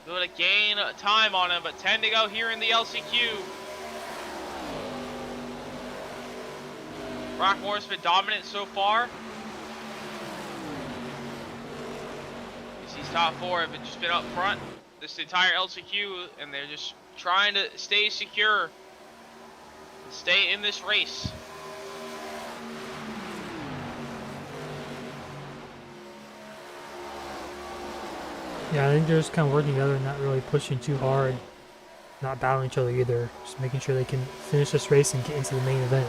Able to gain time on him, but 10 to go here in the LCQ. Rockmore's been dominant so far. These top 4 have just been up front this entire LCQ, and they're just trying to stay secure and stay in this race. Yeah, I think they're just kind of working together, not really pushing too hard, not battling each other either. Just making sure they can finish this race and get into the main event.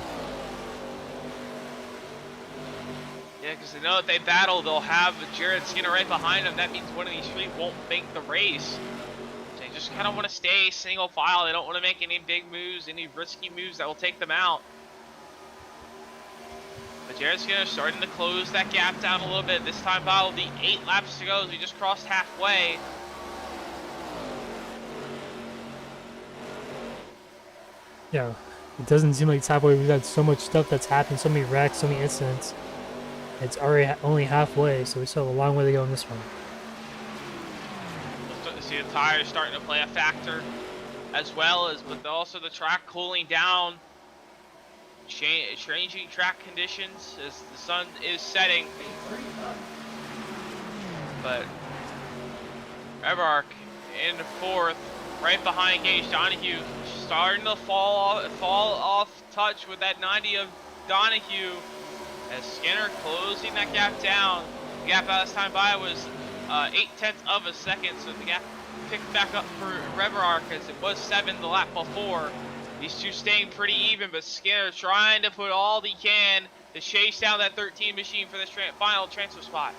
Yeah, because they know if they battle, they'll have Jared Skinner right behind them. That means one of these 3 won't make the race. So they just kind of want to stay single file. They don't want to make any big moves, any risky moves that will take them out. But Jared Skinner starting to close that gap down a little bit. This time by will be 8 laps to go as we just crossed halfway. Yeah, it doesn't seem like it's halfway. We've had so much stuff that's happened, so many wrecks, so many incidents. It's already only halfway, so we still have a long way to go in this one. We'll start to see the tires starting to play a factor, as well as, but also the track cooling down. Changing track conditions as the sun is setting. But Rebrock in 4th, right behind Gage Donahue, starting to fall off touch with that 90 of Donahue. As Skinner closing that gap down. The gap last time by was 0.8 of a second, so the gap picked back up for Rebrock as it was 7 the lap before. These two staying pretty even, but Skinner trying to put all he can to chase down that 13 machine for this final transfer spot.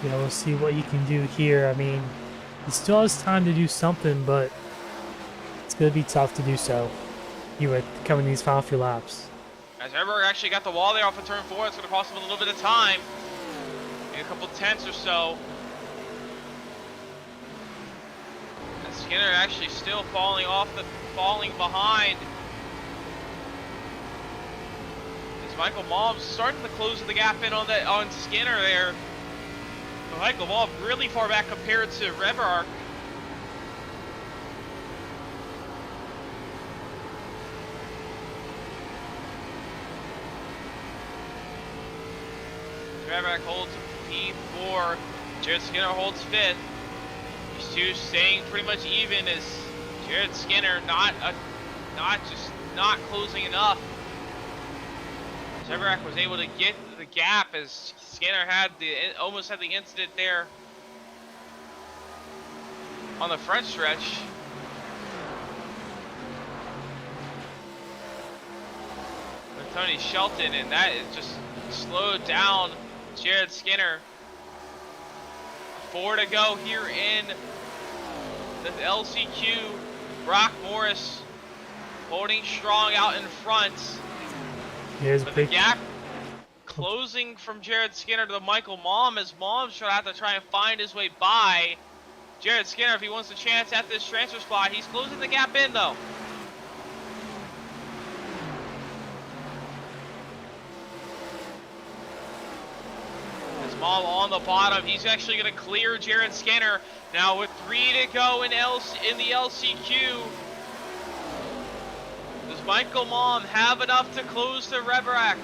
Yeah, we'll see what he can do here. I mean, he still has time to do something, but it's going to be tough to do so. You would come in these final few laps. As Rebrock actually got the wall there off of turn 4, it's going to cost him a little bit of time. Maybe a couple tenths or so. Skinner actually still falling behind. As Michael Malm's starting to close the gap in on Skinner there. But Michael Malm really far back compared to Rebrock. Rebrock holds P4. Jared Skinner holds 5th. These two staying pretty much even as Jared Skinner not closing enough. Rebrock was able to get the gap as Skinner had almost had the incident there on the front stretch. With Tony Shelton, and that is just slowed down Jared Skinner. 4 to go here in the LCQ. Brock Morris holding strong out in front. Here's but the gap closing from Jared Skinner to the Michael Mom, as Mom's should have to try and find his way by Jared Skinner if he wants a chance at this transfer spot. He's closing the gap in though. As Mom on the bottom, he's actually going to clear Jared Skinner. Now with 3 to go in the LCQ. Does Michael Mom have enough to close the rev rack?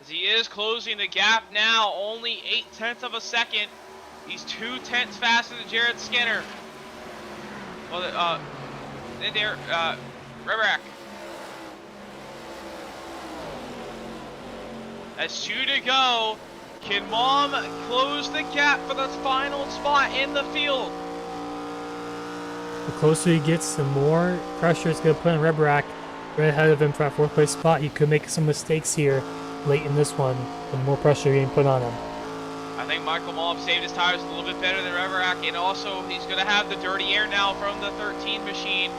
As he is closing the gap now, only 0.8 of a second. He's 0.2 faster than Jared Skinner. Well, in there, rev rack. That's 2 to go. Can Mom close the gap for the final spot in the field? The closer he gets, the more pressure it's going to put on Red Rack right ahead of him for that 4th place spot. He could make some mistakes here late in this one, the more pressure being put on him. I think Michael Mom saved his tires a little bit better than Red Rack, and also he's going to have the dirty air now from the 13 machine.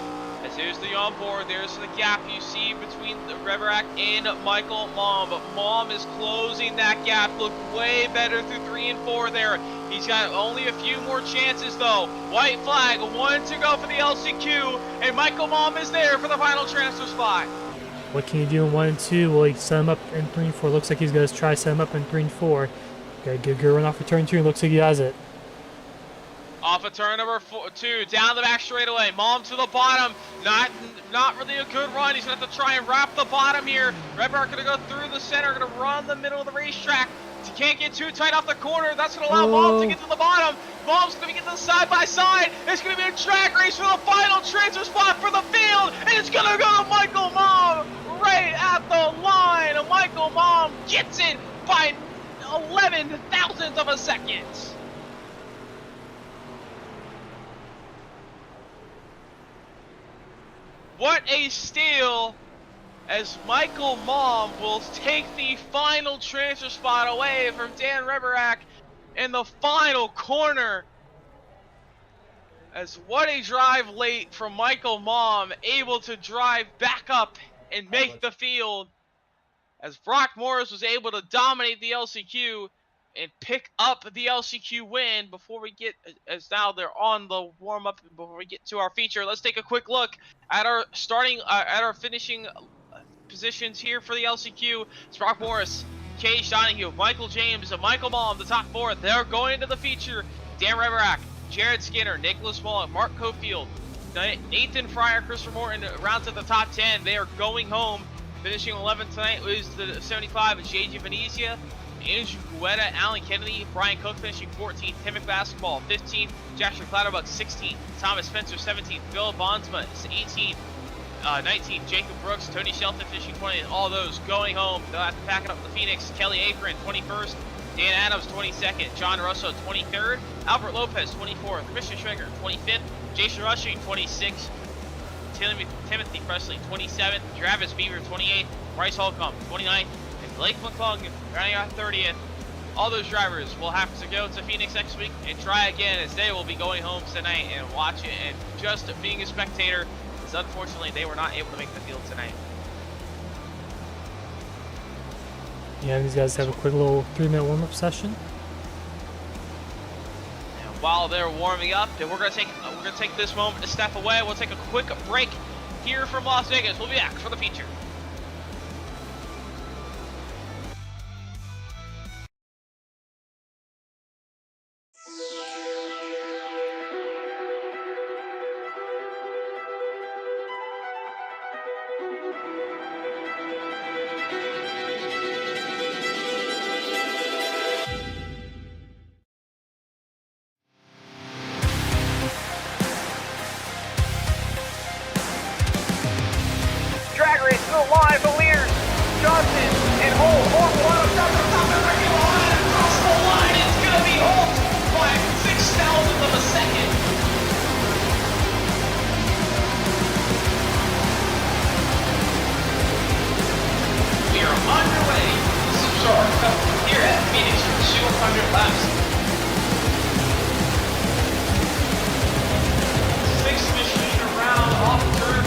As there's the onboard, there's the gap you see between the Red Rack and Michael Mom. But Mom is closing that gap. Look way better through 3 and 4 there. He's got only a few more chances though. White flag, 1 to go for the LCQ, and Michael Mom is there for the final transfer spot. What can you do in 1 and 2? Will he set him up in 3 and 4? Looks like he's going to try to set him up in 3 and 4. Got a good run off of turn 2. Looks like he has it. Off of turn number 2, down the back straightaway. Mom to the bottom. Not really a good run. He's going to have to try and wrap the bottom here. Redbar going to go through the center, going to run the middle of the racetrack. He can't get too tight off the corner. That's going to allow Mom to get to the bottom. Mom's going to get to the side-by-side. It's going to be a drag race for the final transfer spot for the field. And it's going to go to Michael Mom right at the line. And Michael Mom gets it by 11 thousandths of a second. What a steal, as Michael Mom will take the final transfer spot away from Dan Reberak in the final corner. As what a drive late from Michael Mom, able to drive back up and make the field. As Brock Morris was able to dominate the LCQ and pick up the LCQ win before we get, as now they're on the warm-up, before we get to our feature. Let's take a quick look at our finishing positions here for the LCQ. It's Brock Morris, Cage Donahue, Michael James, and Michael Mom, the top 4. They're going into the feature. Dan Reberak, Jared Skinner, Nicholas Smollett, Mark Cofield, Nathan Fryer, Christopher Morton rounds at the top 10. They are going home. Finishing 11th tonight was the 75 of J.J. Venezia, Andrew Guetta, Alan Kennedy, Brian Cook finishing 14th, Timmick Basketball 15th, Jasper Clatterbuck 16th, Thomas Spencer 17th, Bill Bondsma 18th, 19th, Jacob Brooks, Tony Shelton finishing 20th, all those going home. They'll have to pack it up the Phoenix. Kelly Apron 21st, Dan Adams 22nd, John Russo 23rd, Albert Lopez 24th, Christian Schweger 25th, Jason Rushing 26th, Timothy Presley 27th, Travis Beaver 28th, Bryce Holcomb 29th, and Blake McClung running out 30th. All those drivers will have to go to Phoenix next week and try again, as they will be going home tonight and watch it. And just being a spectator, because unfortunately they were not able to make the field tonight. Yeah, these guys have a quick little 3-minute warm-up session. While they're warming up, and we're gonna take this moment to step away. We'll take a quick break here from Las Vegas. We'll be back for the feature. Drag race to the line for leaders. Johnson and Holt. Holt will out top of the regular line. Across the line, it's going to be Holt by 0.006 of a second. We are underway. SuperStar Cup here at Phoenix for 200 laps. Sixth machine around off turn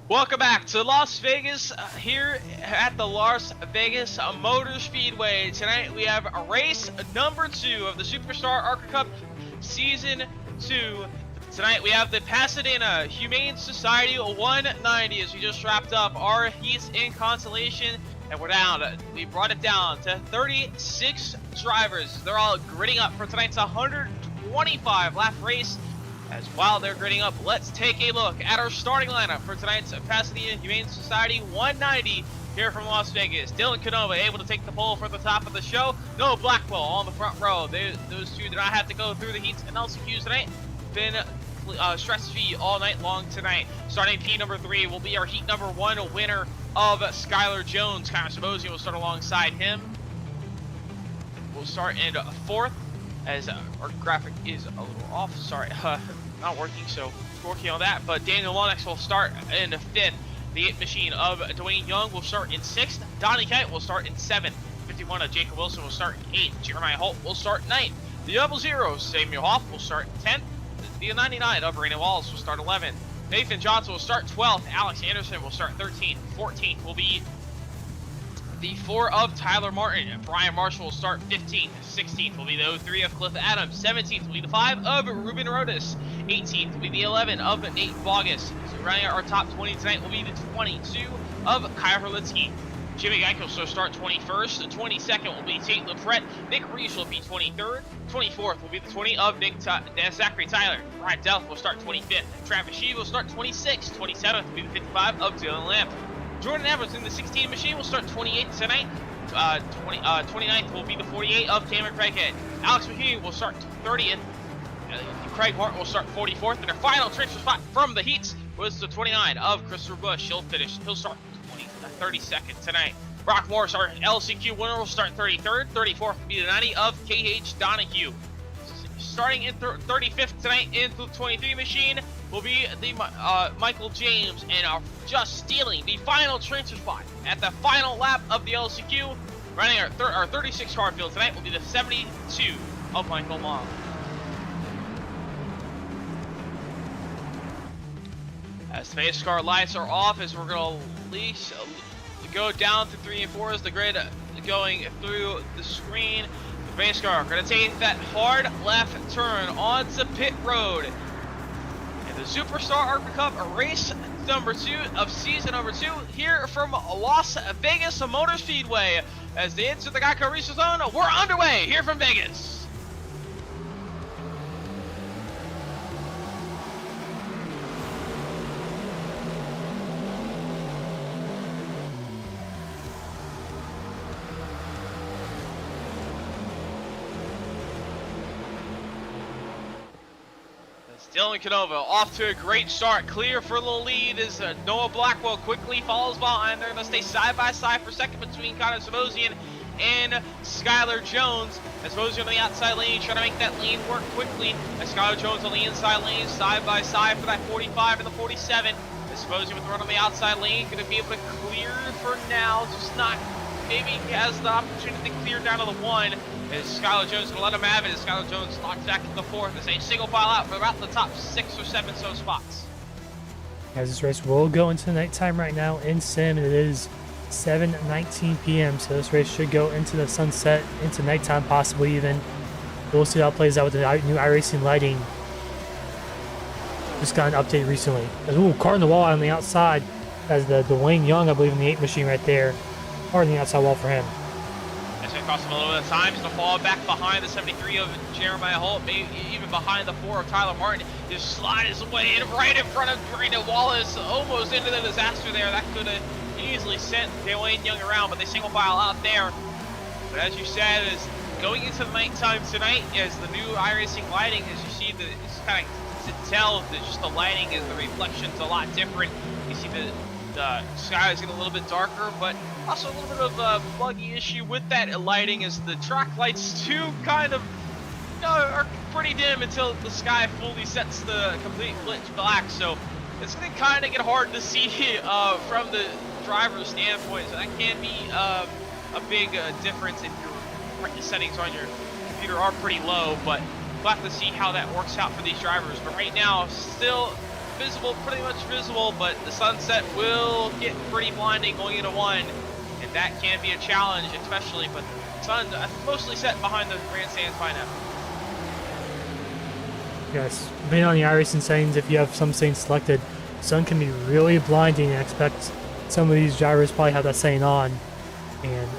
Welcome back to Las Vegas, here at the Las Vegas Motor Speedway. Tonight we have race number 2 of the SuperStar Arca Cup Season 2. Tonight we have the Pasadena Humane Society 190 as we just wrapped up our heats in consolation, and we're down. We brought it down to 36 drivers. They're all gritting up for tonight's 125 lap race. As while they're grading up, let's take a look at our starting lineup for tonight's Pasadena Humane Society 190 here from Las Vegas. Dylan Canova able to take the pole for the top of the show. Noah Blackwell on the front row. Those two do not have to go through the heats and LCQs tonight. Been stress-free all night long tonight. Starting P number 3 will be our heat number 1 winner of Skylar Jones. Connor Sabosi will start alongside him. We'll start in 4th. As our graphic is a little off, sorry, not working, so working on that. But Daniel Lonex will start in 5th. The 8 machine of Dwayne Young will start in 6th. Donnie Kite will start in 7th. 51 of Jacob Wilson will start in 8th. Jeremiah Holt will start 9th. The 00 Samuel Hoff will start 10th. The 99 of Raina Wallace will start 11th. Nathan Johnson will start 12th. Alex Anderson will start 13th. 14th will be the 4 of Tyler Martin. Brian Marshall will start 15th. 16th will be the 03 of Cliff Adams. 17th will be the 5 of Ruben Rodas. 18th will be the 11 of Nate Bogus. So running our top 20 tonight will be the 22 of Kyle Herlitsky. Jimmy Geico will start 21st. The 22nd will be Tate LaPrette. Nick Reese will be 23rd. 24th will be the 20 of Zachary Tyler. Ryan Delph will start 25th. Travis Shee will start 26th. 27th will be the 55 of Dylan Lamp. Jordan Evans in the 16 machine will start 28th tonight. 29th will be the 48 of Cameron Craighead. Alex McKee will start 30th. Craig Martin will start 44th. And their final transfer spot from the heats was the 29 of Christopher Bush. He'll start 32nd tonight. Brock Morris, our LCQ winner, will start 33rd. 34th will be the 90 of KH Donahue. Starting in 35th tonight in the 23 machine will be the Michael James, and just stealing the final transfer spot at the final lap of the LCQ. Running our 36 car field tonight will be the 72 of Michael Long. As the face car lights are off, as we're going to go down to 3 and 4 as the grid going through the screen. The race car going to take that hard left turn onto pit road. And the SuperStar Arca Cup race number 2 of season number 2 here from Las Vegas Motor Speedway. As they enter the Geico Research Zone, we're underway here from Vegas. Dylan Canova off to a great start, clear for the lead as Noah Blackwell quickly follows behind. They're going to stay side by side for second between Connor Samosian and Skylar Jones. As Samosian on the outside lane, trying to make that lane work quickly. As Skylar Jones on the inside lane, side by side for that 45 and the 47. As Samosian with the run on the outside lane, going to be able to clear for now, just not, maybe he has the opportunity to clear down to the 1. As Skylar Jones gonna let him have it, as Skylar Jones knocks back to the 4th as a single file out for about the top 6 or 7 so spots. As this race will go into nighttime right now in sim, and it is 7:19 p.m. So this race should go into the sunset, into nighttime possibly even. We'll see how it plays out with the new iRacing lighting. Just got an update recently. Ooh, car on the wall on the outside as the Dwayne Young, I believe, in the 8 machine right there. Car on the outside wall for him. It's going to cost him a little bit of time. He's going to fall back behind the 73 of Jeremiah Holt, maybe even behind the 4 of Tyler Martin. Just slide his way in right in front of Brandon Wallace, almost into the disaster there. That could have easily sent Dwayne Young around, but they single file out there. But as you said, is going into the nighttime tonight, as the new iRacing lighting, as you see, it's kind of to tell that just the lighting is the reflections a lot different. You see the sky is getting a little bit darker, but also a little bit of a buggy issue with that lighting as the track lights too kind of are pretty dim until the sky fully sets the complete pitch black. So it's going to kind of get hard to see from the driver's standpoint. So that can be a big difference if your settings on your computer are pretty low, but we'll have to see how that works out for these drivers. But right now, still visible, pretty much visible, but the sunset will get pretty blinding going into one, and that can be a challenge, especially, but the sun mostly set behind the grandstands by now. Yes, depending on the iRacing settings, if you have some settings selected, sun can be really blinding, and I expect some of these drivers probably have that setting on. And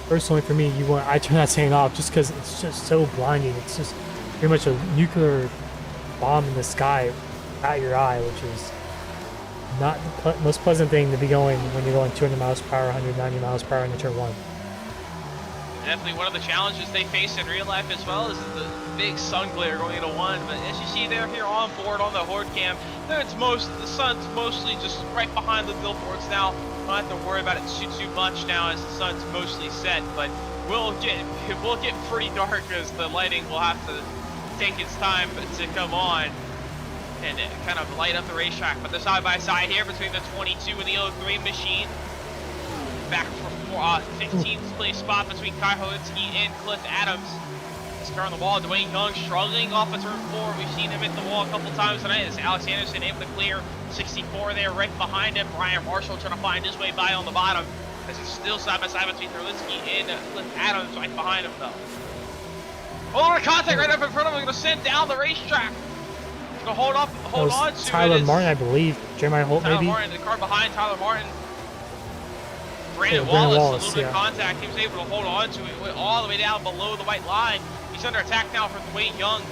personally for me, I turn that setting off just because it's just so blinding. It's just pretty much a nuclear bomb in the sky at your eye, which is not the most pleasant thing to be going when you're going 200 miles per hour, 190 miles per hour into turn one. Definitely one of the challenges they face in real life as well is the big sun glare going into one. But as you see there here on board on the horde cam, the sun's mostly just right behind the billboards now. Don't have to worry about it too much now as the sun's mostly set. But it will get pretty dark as the lighting will have to take its time to come on and kind of light up the racetrack. But the side by side here between the 22 and the 03 machine. Back for 15th place spot between Kai Holinski and Cliff Adams. This car on the wall, Dwayne Young struggling off of turn 4. We've seen him hit the wall a couple times tonight as Alex Anderson able to clear 64 there right behind him. Brian Marshall trying to find his way by on the bottom as he's still side by side between Holinski and Cliff Adams right behind him though. Oh, contact right up in front of him, going to send down the racetrack. Going to hold on to Tyler Martin, I believe. Jeremiah Holt, Tyler maybe? Martin, the car behind Tyler Martin. Brandon Wallace, Wallace, a little bit of yeah. contact. He was able to hold on to it, went all the way down below the white line. He's under attack now from Dwayne Young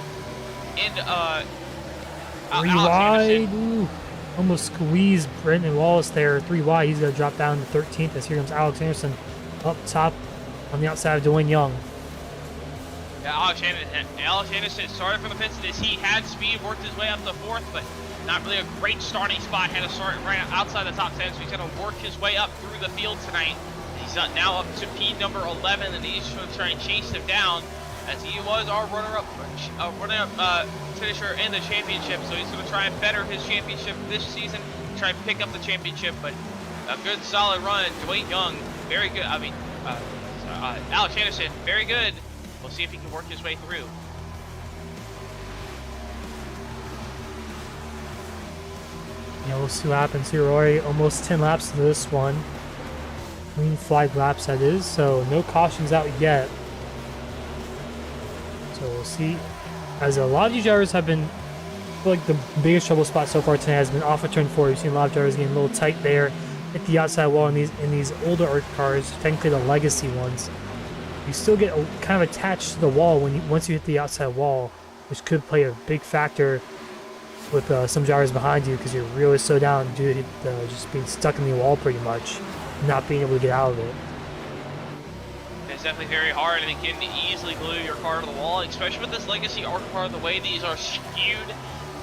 and Three Alex wide. Anderson. Ooh, almost squeezed Brandon Wallace there. 3 wide. He's going to drop down to 13th as here comes Alex Anderson up top on the outside of Dwayne Young. Yeah, Alex Anderson started from the pits as he had speed, worked his way up to 4th, but not really a great starting spot. Had to start right outside the top 10, so he's going to work his way up through the field tonight. He's now up to P number 11, and he's going to try and chase him down as he was our runner-up finisher in the championship. So he's going to try and better his championship this season, try and pick up the championship. But a good, solid run. Dwayne Young, very good. Alex Anderson, very good. We'll see if he can work his way through. Yeah, we'll see what happens here. We're already almost 10 laps into this one. Clean flag laps, that is. So no cautions out yet. So we'll see. As a lot of these drivers have been, I feel like the biggest trouble spot so far tonight has been off of turn 4. You've seen a lot of drivers getting a little tight there. Hit the outside wall in these older Arca cars, technically the legacy ones. You still get kind of attached to the wall once you hit the outside wall, which could play a big factor with some drivers behind you because you're really slowed down due to just being stuck in the wall pretty much, not being able to get out of it. It's definitely very hard, and it can easily glue your car to the wall, especially with this legacy Arca car, the way these are skewed,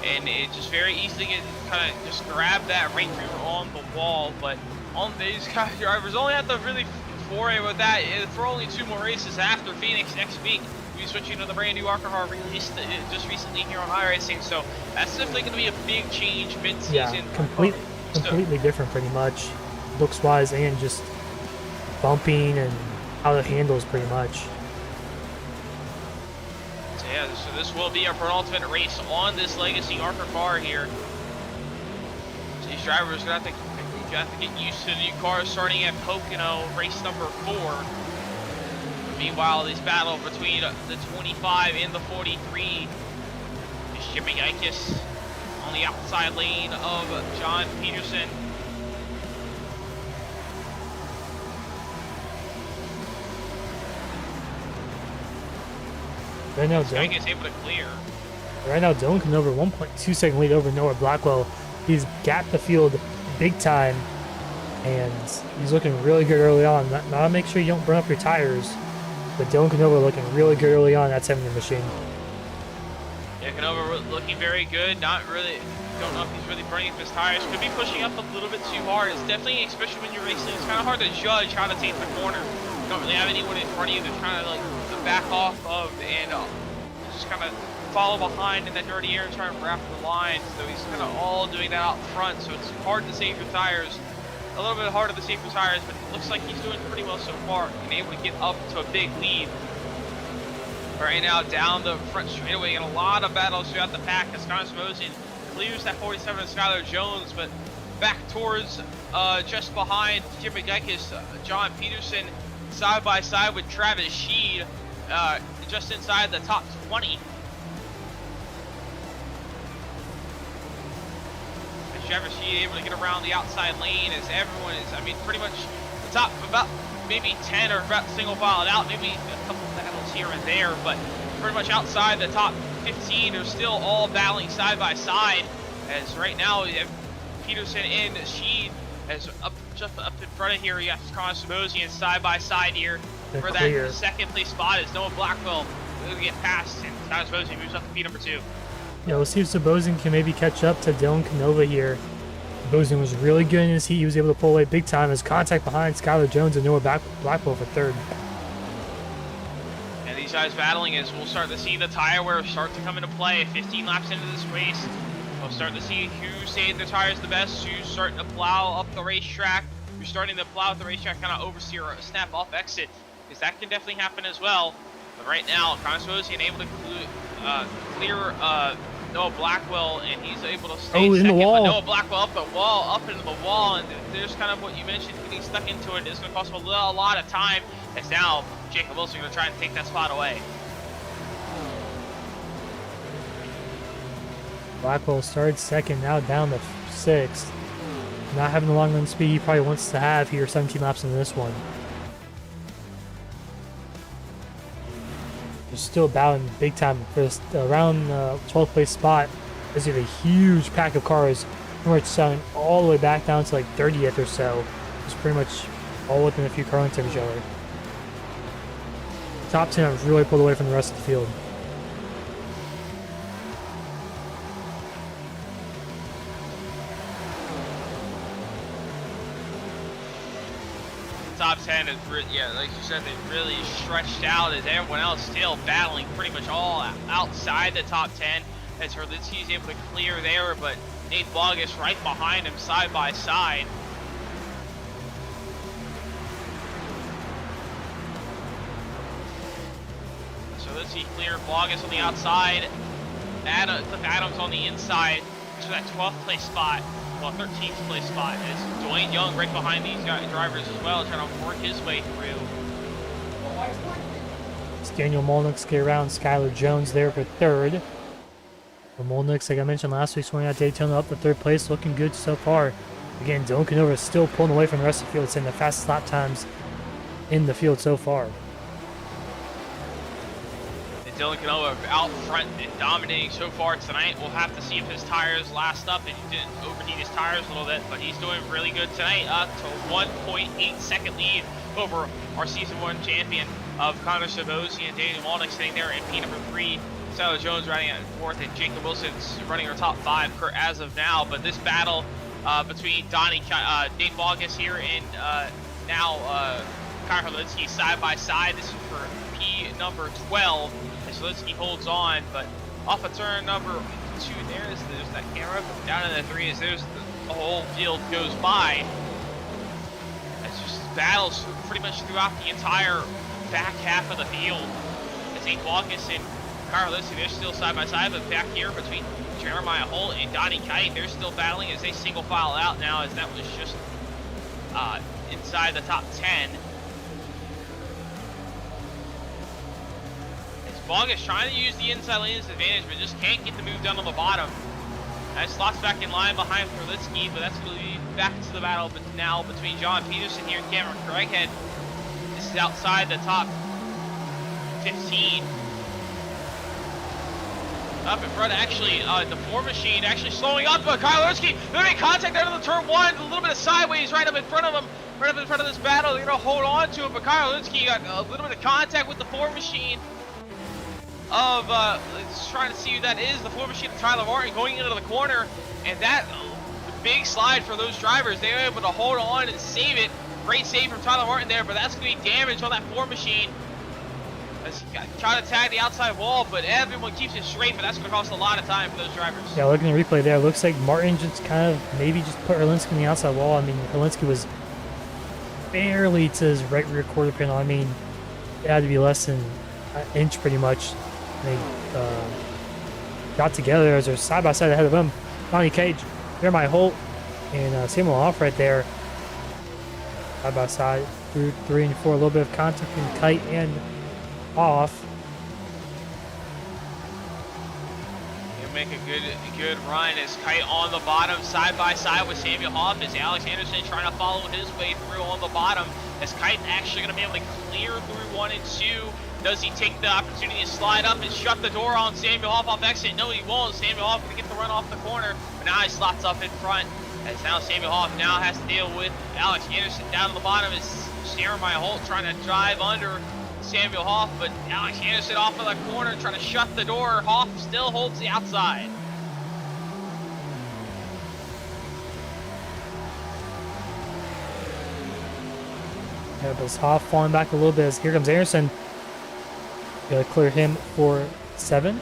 and it's just very easy to kind of just grab that right through on the wall. But on these kind of drivers only have to really foray with that for only 2 more races after Phoenix next week. We'll be switching to the brand new Arca car released just recently here on iRacing, so that's definitely going to be a big change mid-season. Yeah, completely different pretty much, looks-wise and just bumping and how it handles pretty much. So yeah, so this will be our penultimate race on this legacy Arca car here. So these drivers are going to have to get used to the new cars starting at Pocono, race number 4. Meanwhile, this battle between the 25 and the 43 is Jimmy Ickes on the outside lane of John Peterson. Right now, Ickes able to clear. Right now, Dylan coming over 1.2 second lead over Noah Blackwell. He's gapped the field big time, and he's looking really good early on. Now make sure you don't burn up your tires, but Dylan Canova looking really good early on that 70 machine. Yeah, Canova looking very good. Not really, don't know if he's really burning up his tires. Could be pushing up a little bit too hard. It's definitely, especially when you're racing, it's kind of hard to judge how to take the corner. You don't really have anyone in front of you to kind of like to back off of and just kind of follow behind in that dirty air and try and wrap the line. So he's kind of all doing that out front, so it's hard to save your tires. A little bit harder to save your tires, but it looks like he's doing pretty well so far and able to get up to a big lead. Right now, down the front straightaway, and a lot of battles throughout the pack as Connor Samosian clears that 47 of Skylar Jones, but back towards just behind Jim McGuickis, John Peterson side by side with Travis Sheed, just inside the top 20. As Travis Sheed able to get around the outside lane, as everyone is, I mean, pretty much the top about maybe 10 or about single filed out, maybe a couple battles here and there, but pretty much outside the top 15 are still all battling side by side. As right now we have Peterson and Sheed as just up in front of here. You got Connor Samosian side by side here for that second place spot as Noah Blackwell will get past, and Connor Samosian moves up to P number 2. Yeah, we'll see if Sabosian can maybe catch up to Dylan Canova here. Sabosian was really good in his heat. He was able to pull away big time as contact behind Skylar Jones and Noah Blackwell for third. And these guys battling as we'll start to see the tire wear start to come into play. 15 laps into this race, we'll start to see who saved their tires the best, who's starting to plow up the racetrack, who's starting to plow up the racetrack, kind of oversteer or snap off exit, because that can definitely happen as well. But right now, Connor Samosian able to clear Noah Blackwell, and he's able to stay in second, the wall. but Noah Blackwell up the wall, up into the wall, and there's kind of what you mentioned, getting stuck into it is going to cost him a lot of time, as now Jacob Wilson going to try and take that spot away. Blackwell started second, now down to sixth. Not having the long run speed he probably wants to have here 17 laps into this one. They're still battling big time for this around 12th place spot. There's a huge pack of cars, pretty much selling all the way back down to like 30th or so. It's pretty much all within a few car lengths of each other. Top 10 have really pulled away from the rest of the field. Top 10 is, yeah, like you said, they really stretched out as everyone else still battling pretty much all outside the top 10. As Herlitzky's able to clear there, but Nate Bogus right behind him side by side. So let's see, clear Bogus on the outside. Cliff Adams on the inside to that 12th place spot. Well, 13th place spot is Dwayne Young right behind these drivers as well, trying to work his way through. It's Daniel Molnix get around Skylar Jones there for third. For Molnix, like I mentioned last week, swinging out Daytona up to third place, looking good so far. Again, Dylan Canova is still pulling away from the rest of the field, saying the fastest lap times in the field so far. Dylan Canova out front and dominating so far tonight. We'll have to see if his tires last up, and he didn't overheat his tires a little bit, but he's doing really good tonight, up to 1.8 second lead over our season 1 champion of Connor Samosian and Daniel Molnix sitting there in P number 3. Skylar Jones riding at 4th, and Jacob Wilson's running our top 5 as of now. But this battle between Dane Bogus here and now Kyle Herlitzky side by side. This is for P number 12. Herlitzky holds on, but off of turn number 2 there's that camera, but down in the 3 is the whole field goes by. It's just battles pretty much throughout the entire back half of the field. As Nate Bogus and Kyle Herlitzky, they're still side by side, but back here between Jeremiah Holt and Donnie Kite, they're still battling as they single file out now, as that was just inside the top 10. Bogus trying to use the inside lane as advantage, but just can't get the move done on the bottom. That slots back in line behind Herlitzky, but that's going to lead back to the battle but now between John Peterson here and Cameron Craighead. This is outside the top 15. Up in front, actually, the Ford machine actually slowing up, but Kyle Herlitzky, they're making contact out of the turn 1, a little bit of sideways right up in front of him, right up in front of this battle. They're going to hold on to it, but Kyle Herlitzky got a little bit of contact with the Ford machine. Trying to see who that is, the Ford machine of Tyler Martin going into the corner, and that big slide for those drivers. They were able to hold on and save it. Great save from Tyler Martin there, but that's going to be damage on that Ford machine. As he trying to tag the outside wall, but everyone keeps it straight, but that's going to cost a lot of time for those drivers. Yeah, looking at the replay there, it looks like Martin just kind of maybe just put Herlitzky on the outside wall. I mean, Herlitzky was barely to his right rear quarter panel. I mean, it had to be less than an inch pretty much. They got together as they're side by side ahead of him. Donnie Cage, Jeremiah Holt, and Samuel Hoff right there. Side by side through 3 and 4. A little bit of contact between Kite and Hoff. Make a good run as Kite on the bottom side by side with Samuel Hoff as Alex Anderson trying to follow his way through on the bottom as Kite actually going to be able to clear through 1 and 2. Does he take the opportunity to slide up and shut the door on Samuel Hoff off exit? No, he won't. Samuel Hoff going to get the run off the corner, but now he slots up in front as now Samuel Hoff now has to deal with Alex Anderson down at the bottom as Jeremiah Holt trying to drive under Samuel Hoff, but Alex Anderson off of the corner trying to shut the door. Hoff still holds the outside. Yeah, but Hoff falling back a little bit as here comes Anderson. Gotta clear him for 7.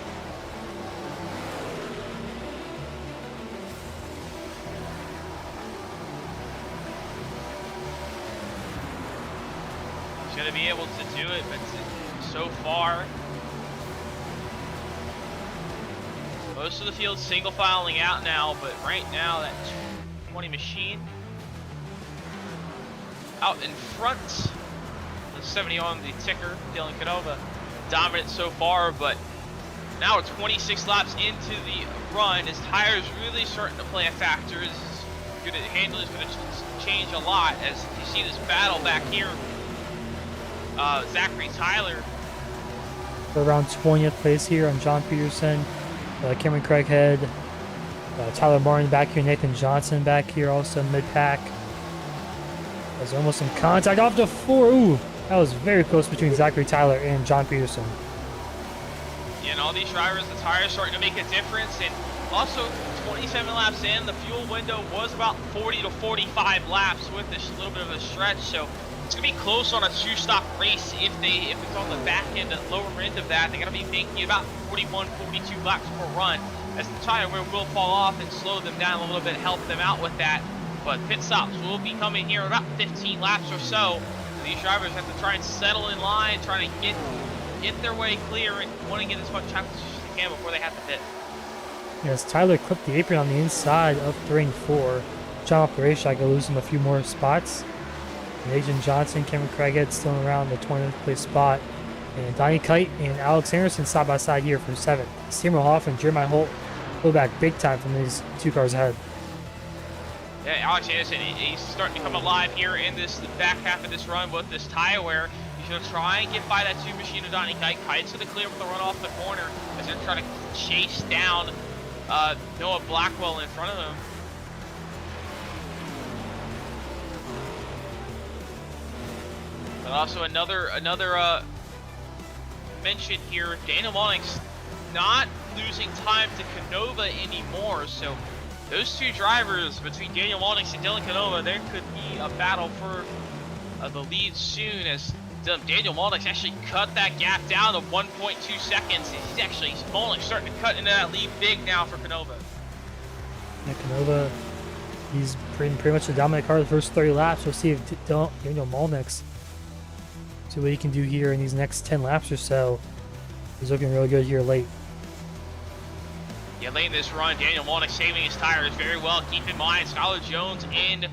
Going to be able to do it, but so far most of the field's single filing out now, but right now that 20 machine out in front, the 70 on the ticker, Dylan Canova dominant so far, but now we're 26 laps into the run. His tires really starting to play a factor. His handling is going to change a lot as you see this battle back here. Zachary Tyler. We're around 20th place here on John Peterson, Cameron Craighead, Tyler Martin back here, Nathan Johnson back here also mid-pack. Was almost in contact off the 4. Ooh, that was very close between Zachary Tyler and John Peterson. Yeah, and all these drivers, the tires starting to make a difference, and also 27 laps in, the fuel window was about 40 to 45 laps with this little bit of a stretch, so it's gonna be close on a 2-stop race if it's on the back end, the lower end of that. They're gonna be making about 41, 42 laps per run as the tire will fall off and slow them down a little bit, help them out with that. But pit stops will be coming here about 15 laps or so. These drivers have to try and settle in line, trying to get their way clear and want to get as much time as they can before they have to pit. Yes, Tyler clipped the apron on the inside of 3 and 4. John off the racetrack, gonna lose him a few more spots. Nathan Johnson, Cameron Craighead still around the 20th place spot. And Donnie Kite and Alex Anderson side by side here for 7th. Samuel Hoff and Jeremiah Holt go back big time from these 2 cars ahead. Yeah, Alex Anderson, he's starting to come alive here in the back half of this run with this tire wear. He's going to try and get by that 2 machine of Donnie Kite. Kite's going to clear with the run off the corner as they're trying to chase down Noah Blackwell in front of him. But also another mention here, Daniel Monix not losing time to Canova anymore, so those 2 drivers between Daniel Monix and Dylan Canova, there could be a battle for the lead soon as Daniel Monix actually cut that gap down to 1.2 seconds. Monix starting to cut into that lead big now for Canova. Yeah, Canova, he's pretty much the dominant car the first 30 laps. We'll see if Daniel Monix, see what he can do here in these next 10 laps or so. He's looking really good here late. Yeah, late in this run, Daniel Monix saving his tires very well. Keep in mind, Skylar Jones and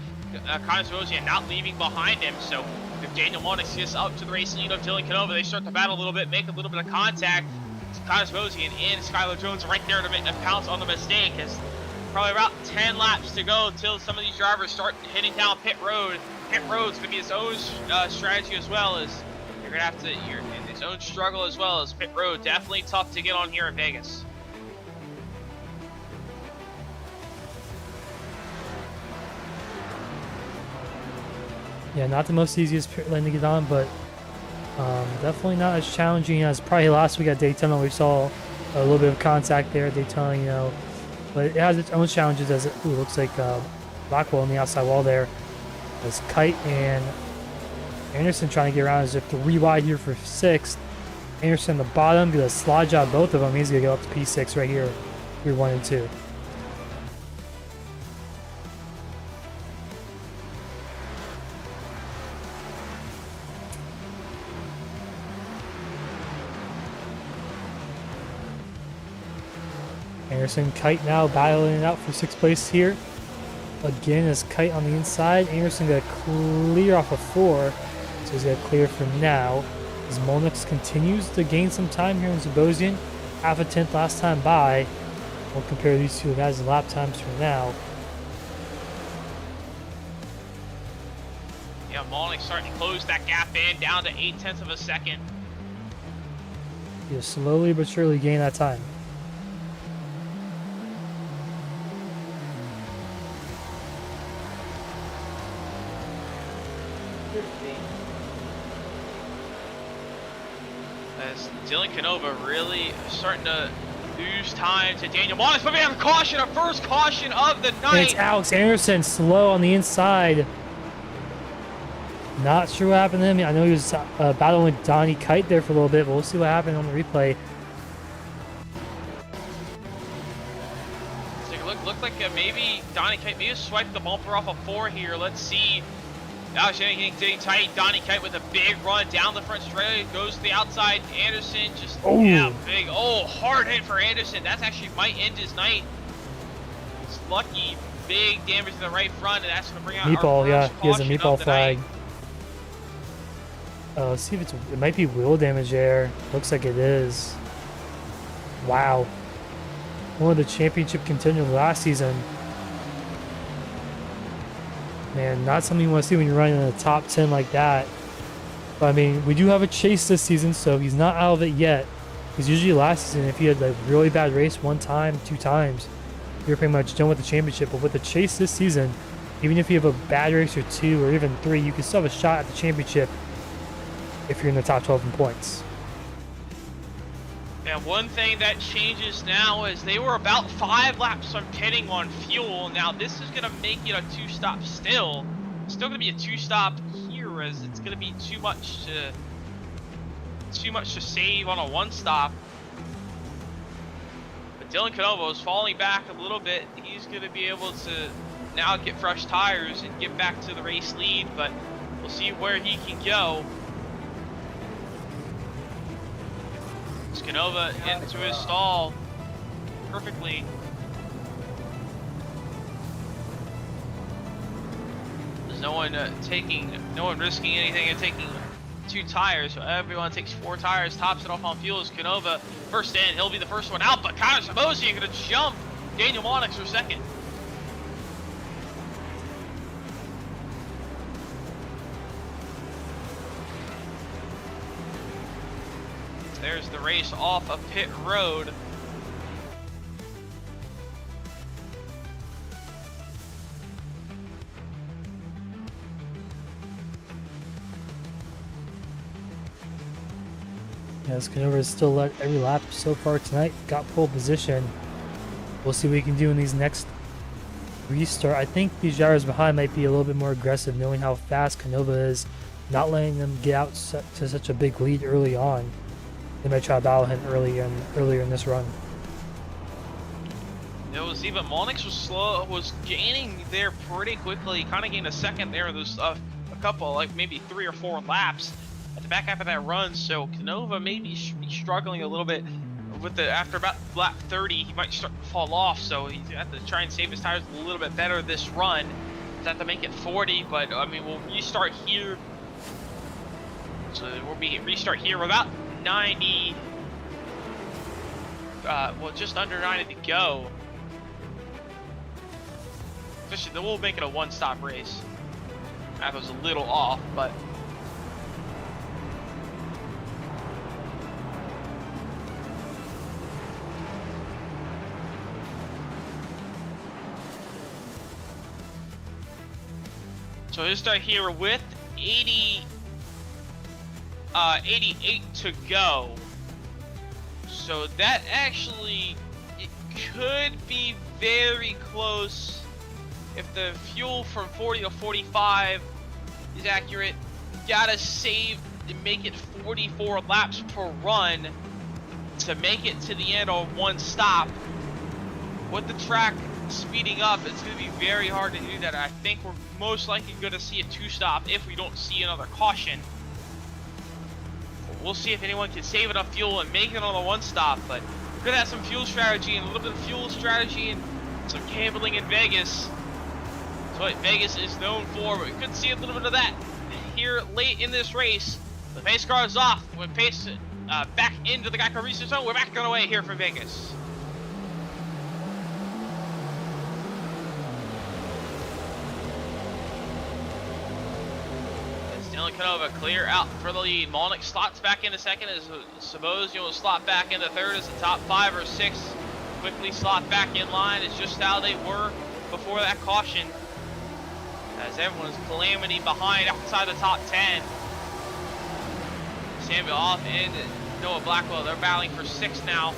Connor Sosian not leaving behind him. So if Daniel Monix gets up to the race lead of Dylan Canova, they start to battle a little bit, make a little bit of contact. Connor Sosian and Skylar Jones right there to pounce on the mistake. As probably about 10 laps to go until some of these drivers start heading down pit road. Pit road's gonna be its own strategy as well, as you're gonna have to, you're in its own struggle as well as pit road. Definitely tough to get on here in Vegas. Yeah, not the most easiest pit lane to get on, but definitely not as challenging as probably last week at Daytona. We saw a little bit of contact there at Daytona, you know, but it has its own challenges as it looks like Blackwell on the outside wall there. As Kite and Anderson trying to get around as they're 3 wide here for 6th. Anderson on the bottom, gonna slide job both of them. He's gonna go up to P6 right here, 3, 1, and 2. Anderson, Kite now battling it out for 6th place here. Again, is Kite on the inside. Anderson got clear off of 4, so he's got clear for now. As Molnix continues to gain some time here in Zabosian, half a tenth last time by. We'll compare these two guys' lap times for now. Yeah, Molnix starting to close that gap in down to 0.8 of a second. He'll slowly but surely gain that time. As Dylan Canova really starting to lose time to Daniel Molnix, but we have a caution, our first caution of the night. And it's Alex Anderson slow on the inside. Not sure what happened to him. I know he was battling with Donnie Kite there for a little bit, but we'll see what happened on the replay. Let's take a look. Looked like maybe Donnie Kite may have swiped the bumper off a 4 here. Let's see. Alex Anderson getting tight. Donnie Kite with a big run down the front straight. Goes to the outside. Anderson just, yeah, big. Oh, hard hit for Anderson. That's actually might end his night. It's lucky. Big damage to the right front, and that's going to bring out meatball, our yeah. first He has a caution meatball of the flag. night. Let's see if it might be wheel damage there. Looks like it is. Wow. One of the championship contenders last season. Man, not something you want to see when you're running in the top 10 like that. But I mean, we do have a chase this season, so he's not out of it yet. Because usually last season, if he had a really bad race 1 time, 2 times, you're pretty much done with the championship. But with the chase this season, even if you have a bad race or 2 or even 3, you can still have a shot at the championship if you're in the top 12 in points. And one thing that changes now is they were about 5 laps from pitting on fuel. Now this is going to make it a 2-stop still. It's still going to be a 2-stop here, as it's going to be too much to save on a 1-stop. But Dylan Canova is falling back a little bit. He's going to be able to now get fresh tires and get back to the race lead, but we'll see where he can go. Canova into his stall perfectly. There's no one risking anything and taking 2 tires. So everyone takes 4 tires, tops it off on fuel. As Canova first in, he'll be the first one out, but Connor Sabosian gonna jump Daniel Molnix for second. There's the race off of pit road. Yes, Canova has still led every lap so far tonight. Got pole position. We'll see what we can do in these next restart. I think these drivers behind might be a little bit more aggressive, knowing how fast Canova is, not letting them get out to such a big lead early on. They might try to battle him earlier in this run. It was even Molnix was gaining there pretty quickly. Kind of gained a second there. There's a couple, like maybe 3 or 4 laps at the back half of that run. So Canova may be struggling a little bit with after about lap 30. He might start to fall off. So he's got to try and save his tires a little bit better this run. He's have to make it 40, but I mean we'll restart here. So we'll restart here. We're about 90, well, just under 90 to go. We'll make it a 1-stop race. That was a little off, but so we'll start here with 88 to go. So that actually, it could be very close if the fuel from 40 to 45 is accurate. You gotta save and make it 44 laps per run to make it to the end on 1 stop. With the track speeding up, it's gonna be very hard to do that. I think we're most likely gonna see a 2-stop if we don't see another caution. We'll see if anyone can save enough fuel and make it on a 1-stop, but could have some fuel strategy and a little bit of fuel strategy and some gambling in Vegas. That's what Vegas is known for, but we could see a little bit of that here late in this race. The pace car is off. When pace back into the Geico research zone, we're back on the way here from Vegas. Canova clear out for the lead. Molnick slots back into second as Sabozio will slot back into third as the top 5 or 6 quickly slot back in line. It's just how they were before that caution. As everyone's calamity behind outside the top 10. Samuel off and Noah Blackwell, they're battling for 6 now.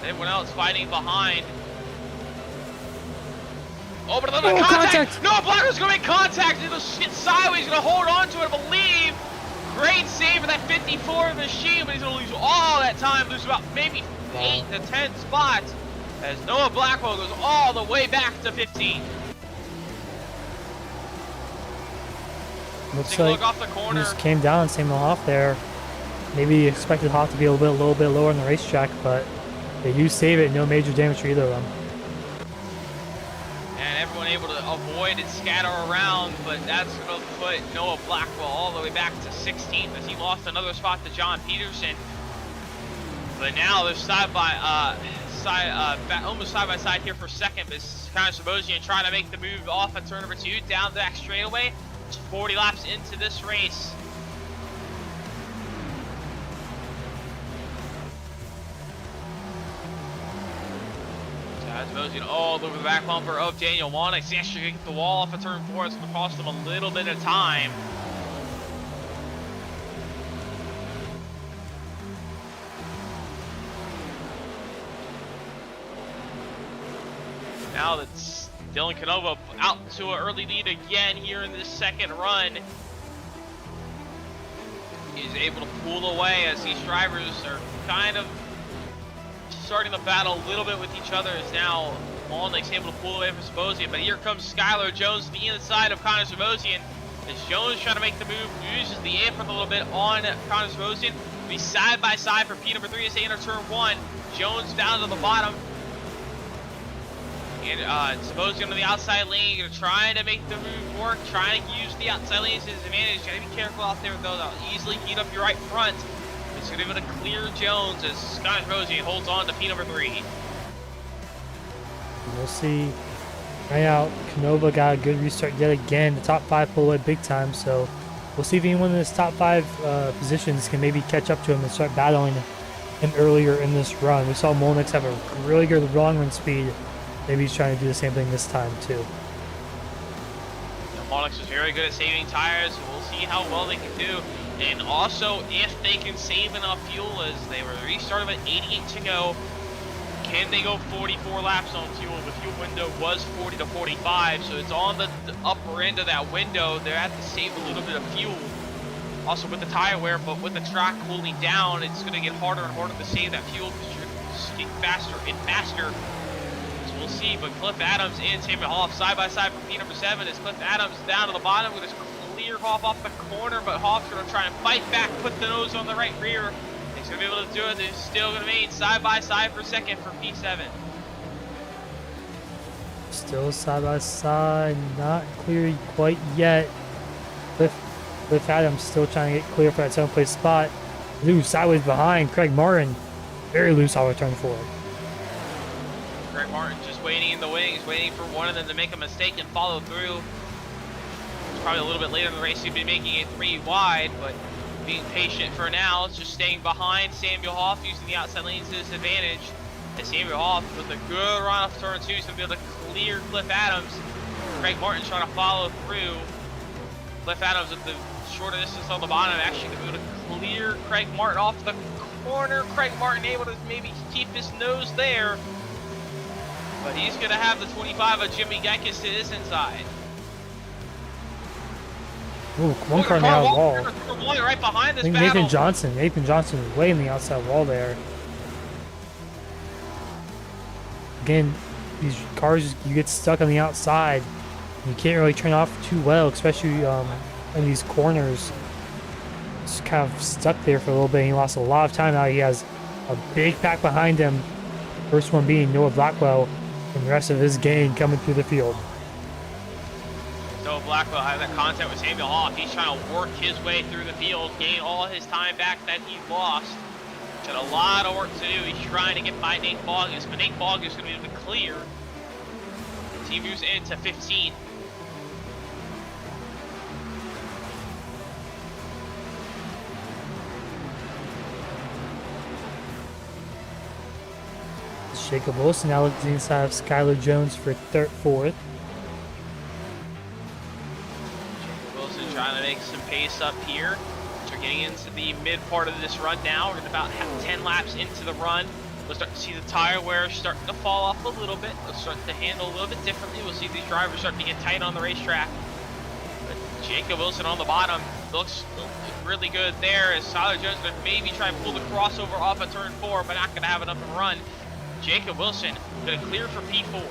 Everyone else fighting behind. Over to the contact! No, Blackwell's going to make contact. It'll shit sideways. He's going to hold on to it, I believe. Great save for that 54 machine, but he's going to lose all that time. Lose about maybe 8 to 10 spots as Noah Blackwell goes all the way back to 15. Looks Take a like look off the corner. He just came down and Samuel Hoff there. Maybe expected Hoff to be a little bit lower on the racetrack, but they do save it. No major damage for either of them. And everyone able to avoid and scatter around, but that's going to put Noah Blackwell all the way back to 16th as he lost another spot to John Peterson. But now they're almost side by side here for second. But Connor Sabosian trying to make the move off of turn number 2 down the back straightaway. It's 40 laps into this race. Sabosian all over the back bumper of Daniel Molnick. He actually get the wall off of turn 4. It's going to cost him a little bit of time. Now that's Dylan Canova out to an early lead again here in this second run. He's able to pull away as these drivers are kind of starting to battle a little bit with each other. As now Molnick's able to pull away from Sabosian, but here comes Skylar Jones to the inside of Connor Sabosian. As Jones trying to make the move, uses the apron a little bit on Connor Sabosian. Be side by side for P number 3 as they enter turn 1. Jones down to the bottom. And Sabosian on the outside lane, trying to make the move work, trying to use the outside lane to his advantage. Gotta be careful out there though, they'll easily heat up your right front. It's gonna be able to clear Jones as Scott Sabosian holds on to P number 3. We'll see. Right out, Canova got a good restart yet again. The top 5 pull away big time, so we'll see if anyone in this top 5 positions can maybe catch up to him and start battling him earlier in this run. We saw Molnix have a really good long run speed. Maybe he's trying to do the same thing this time too. Molnix is very good at saving tires, so we'll see how well they can do. And also, if they can save enough fuel, as they were restarted at 88 to go, can they go 44 laps on fuel? The fuel window was 40 to 45, so it's on the upper end of that window. They have to save a little bit of fuel. Also with the tire wear, but with the track cooling down, it's going to get harder and harder to save that fuel because you're skiing faster and faster. So we'll see, but Cliff Adams and Samuel Hoff side by side for P number 7 as Cliff Adams down to the bottom with his clear Hoff off the corner, but Hoff's going to try and fight back, put the nose on the right rear. He's going to be able to do it. They're still going to remain side by side for second for P7. Still side by side, not clear quite yet. Cliff Adams still trying to get clear for that 7th place spot. Loose sideways behind Craig Martin. Very loose all return forward. Craig Martin just waiting in the wings, waiting for one of them to make a mistake and follow through. It's probably a little bit later in the race he'd be making it 3 wide, but being patient for now, it's just staying behind Samuel Hoff, using the outside lanes to his advantage. And Samuel Hoff with a good run off turn 2, he's going to be able to clear Cliff Adams. Craig Martin trying to follow through. Cliff Adams at the shorter distance on the bottom, actually going to be able to clear Craig Martin off the corner. Craig Martin able to maybe keep his nose there. But he's going to have the 25 of Jimmy Gekas to his inside. Ooh, one car now wall. Right behind this I think battle. Nathan Johnson is way in the outside wall there. Again, these cars, you get stuck on the outside. You can't really turn off too well, especially in these corners. Just kind of stuck there for a little bit. He lost a lot of time. Now he has A big pack behind him. First one being Noah Blackwell, and the rest of his gang coming through the field. So Blackwell has that contact with Samuel Hoff. He's trying to work his way through the field, gain all his time back that he lost. He's got a lot of work to do. He's trying to get by Nate Bogus, but Nate Bogus is going to be able to clear. As he moves into 15. Jacob Wilson now looks inside of Skylar Jones for fourth. Jacob Wilson trying to make some pace up here. So we're getting into the mid part of this run now. We're about 10 laps into the run. We'll start to see the tire wear starting to fall off a little bit. We'll start to handle a little bit differently. We'll see these drivers starting to get tight on the racetrack. But Jacob Wilson on the bottom looks really good there, as Skylar Jones going to maybe try and pull the crossover off at turn 4, but not going to have enough to run. Jacob Wilson going to clear for P4.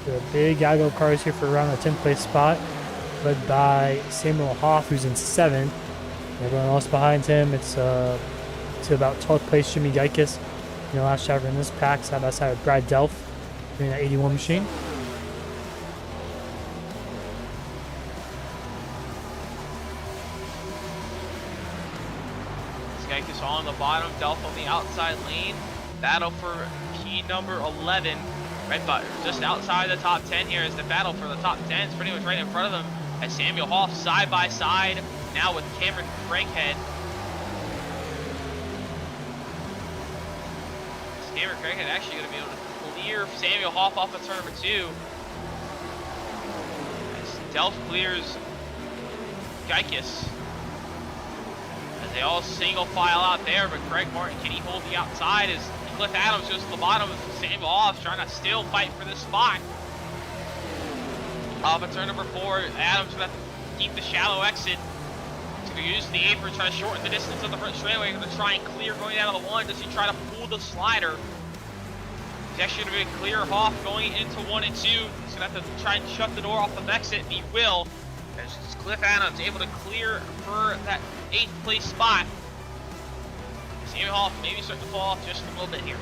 The big Yago cars here for around the 10th place spot, led by Samuel Hoff, who's in 7th. Everyone else behind him, it's to about 12th place Jimmy Geikis. The last driver in this pack, side by side with Brad Delph, in that 81 machine. Geikis on the bottom, Delph on the outside lane. Battle for key number 11, right, but just outside the top 10 here is the battle for the top 10. It's pretty much right in front of them as Samuel Hoff side by side now with Cameron Craighead. Cameron Craighead actually going to be able to clear Samuel Hoff off of turn number 2. As Delph clears Geikis. As they all single file out there, but Craig Martin, can he hold the outside as Cliff Adams goes to the bottom of Samuel Hoff, trying to still fight for this spot. Off of turn number 4, Adams going to keep the shallow exit. He's going to use the apron, try to shorten the distance of the front straightaway. He's going to try and clear going down to the 1. Does he try to pull the slider? He's actually going to be clear Hoff going into 1 and 2. He's going to have to try and shut the door off of exit, and he will. As Cliff Adams able to clear for that 8th place spot. Samuel Hoff maybe starting to fall off just a little bit here.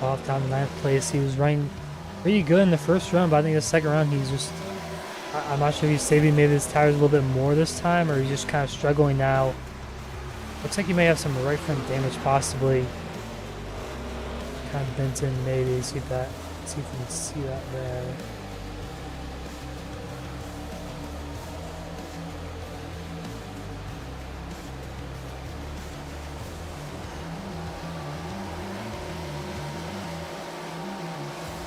Hoff down to 9th place. He was running pretty good in the first run, but I think the second run he's just, I'm not sure if he's saving maybe his tires a little bit more this time, or he's just kind of struggling now. Looks like he may have some right front damage possibly. Kind of bent in maybe. See if you can see that there.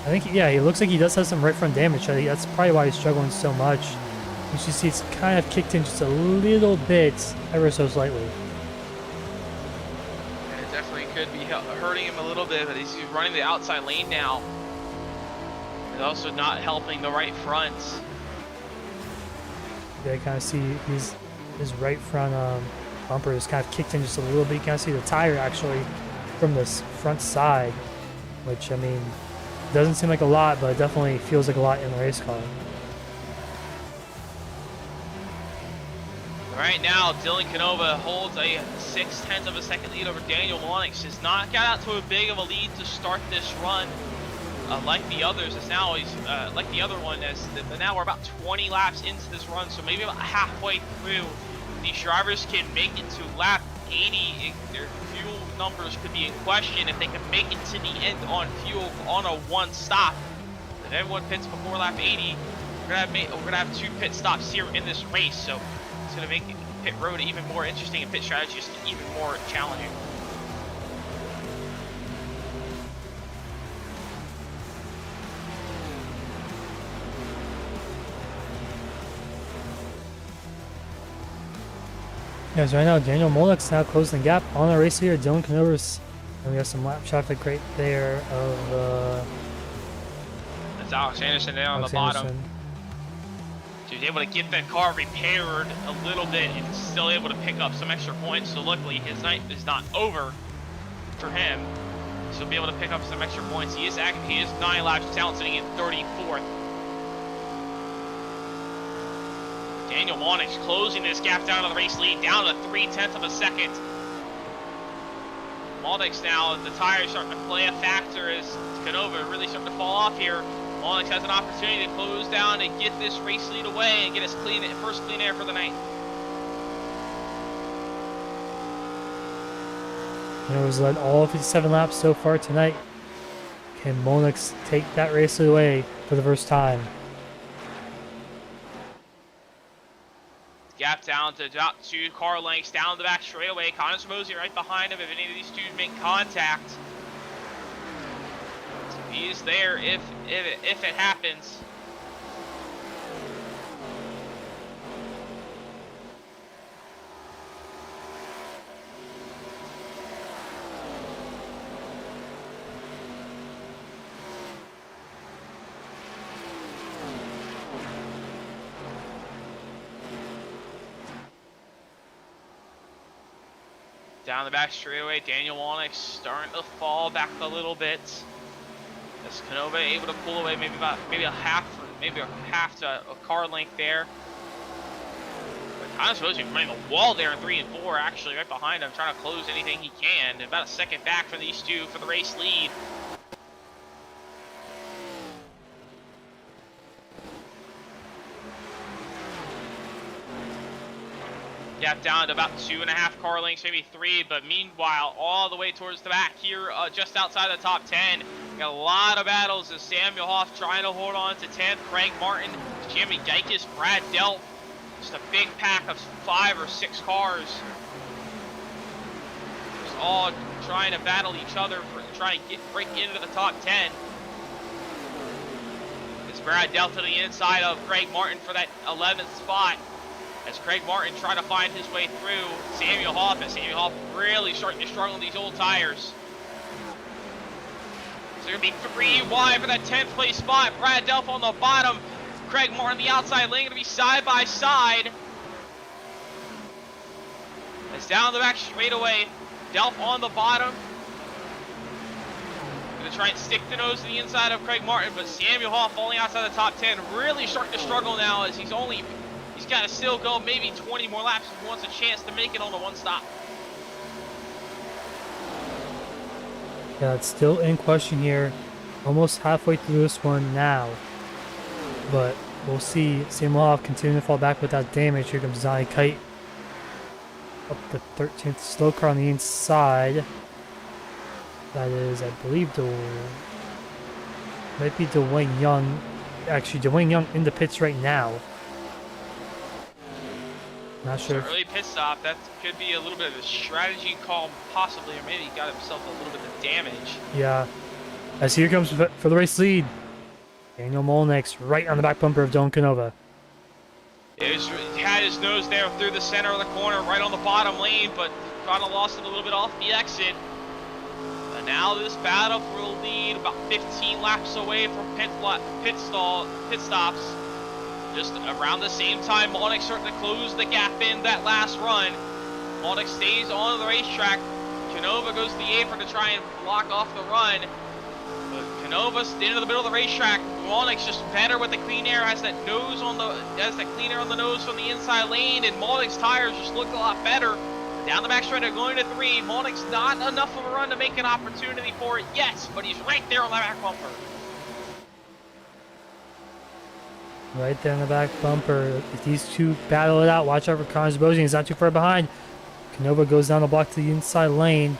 I think, yeah, he looks like he does have some right front damage. I think that's probably why he's struggling so much. You should see it's kind of kicked in just a little bit, ever so slightly. And it definitely could be hurting him a little bit, but he's running the outside lane now. It's also not helping the right front. Yeah, you kind of see his right front bumper is kind of kicked in just a little bit. You kind of see the tire actually from this front side, which, I mean, doesn't seem like a lot, but it definitely feels like a lot in the race car. Right now, Dylan Canova holds a 0.6 of a second lead over Daniel Monix. Has not got out to a big of a lead to start this run, like the others. As now he's like the other one. But now we're about 20 laps into this run, so maybe about halfway through. These drivers can make it to lap 80. Their fuel numbers could be in question if they can make it to the end on fuel on a 1 stop. If everyone pits before lap 80, we're gonna have 2 pit stops here in this race. So it's going to make pit road even more interesting and pit strategy just even more challenging. Yes, right now Daniel Molek's now closing the gap on the race here. Dylan Canova's, and we have some lap traffic right there of That's Alex Anderson there on the bottom. So he's able to get that car repaired a little bit and still able to pick up some extra points. So luckily his night is not over for him. So he'll be able to pick up some extra points. He is 9 laps down, sitting in 34th. Daniel Monix closing this gap down to the race lead, down to 0.3 of a second. Monix now, the tires starting to play a factor as Canova really starting to fall off here. Monix has an opportunity to close down and get this race lead away and get his first clean air for the night. Canova's led all 57 laps so far tonight. Can Monix take that race away for the first time? Gap down to about 2 car lengths down the back straightaway. Connor Mosey right behind him if any of these two make contact. He is there if it happens. Down the back straightaway, Daniel Monix starting to fall back a little bit. As Canova able to pull away maybe a half to a car length there. But kind of supposed to be running the wall there in 3 and 4, actually right behind him, trying to close anything he can. About a second back from these two for the race lead. Gap down to about 2.5 car lengths, maybe 3, but meanwhile, all the way towards the back here, just outside the top 10. Got a lot of battles as Samuel Hoff trying to hold on to 10th, Craig Martin, Jimmy Dykes, Brad Delp. Just a big pack of 5 or 6 cars. Just all trying to battle each other for trying to break into the top 10. It's Brad Delp to the inside of Craig Martin for that 11th spot. As Craig Martin trying to find his way through Samuel Hoff, and Samuel Hoff really starting to struggle in these old tires. So they're going to be 3 wide for that 10th place spot. Brad Delp on the bottom, Craig Martin the outside lane, going to be side by side. As down the back straightaway, Delp on the bottom. Going to try and stick the nose to the inside of Craig Martin, but Samuel Hoff falling outside the top 10, really starting to struggle now as he's got to still go maybe 20 more laps if he wants a chance to make it on the one stop. Yeah, it's still in question here. Almost halfway through this one now. But we'll see. Samuel Hoff continuing to fall back without damage. Here comes Zai Kite. Up the 13th slow car on the inside. That is, I believe, might be Dwayne Young. Actually, Dwayne Young in the pits right now. Not sure. It's an early pit stop. That could be a little bit of a strategy call, possibly, or maybe he got himself a little bit of damage. Yeah. As here comes for the race lead, Daniel Monix right on the back bumper of Dylan Canova. He had his nose there through the center of the corner, right on the bottom lane, but kind of lost it a little bit off the exit. And now this battle will lead about 15 laps away from pit stops. Just around the same time, Monix starting to close the gap in that last run. Monix stays on the racetrack. Canova goes to the apron to try and block off the run. But Canova's into the middle of the racetrack. Monix just better with the clean air, has that clean air on the nose from the inside lane, and Monix tires just look a lot better. Down the back straight, going to 3. Monix not enough of a run to make an opportunity for it yet, but he's right there on the back bumper. Right there on the back bumper. If these two battle it out, watch out for Connor Zbozian. He's not too far behind. Canova goes down the block to the inside lane,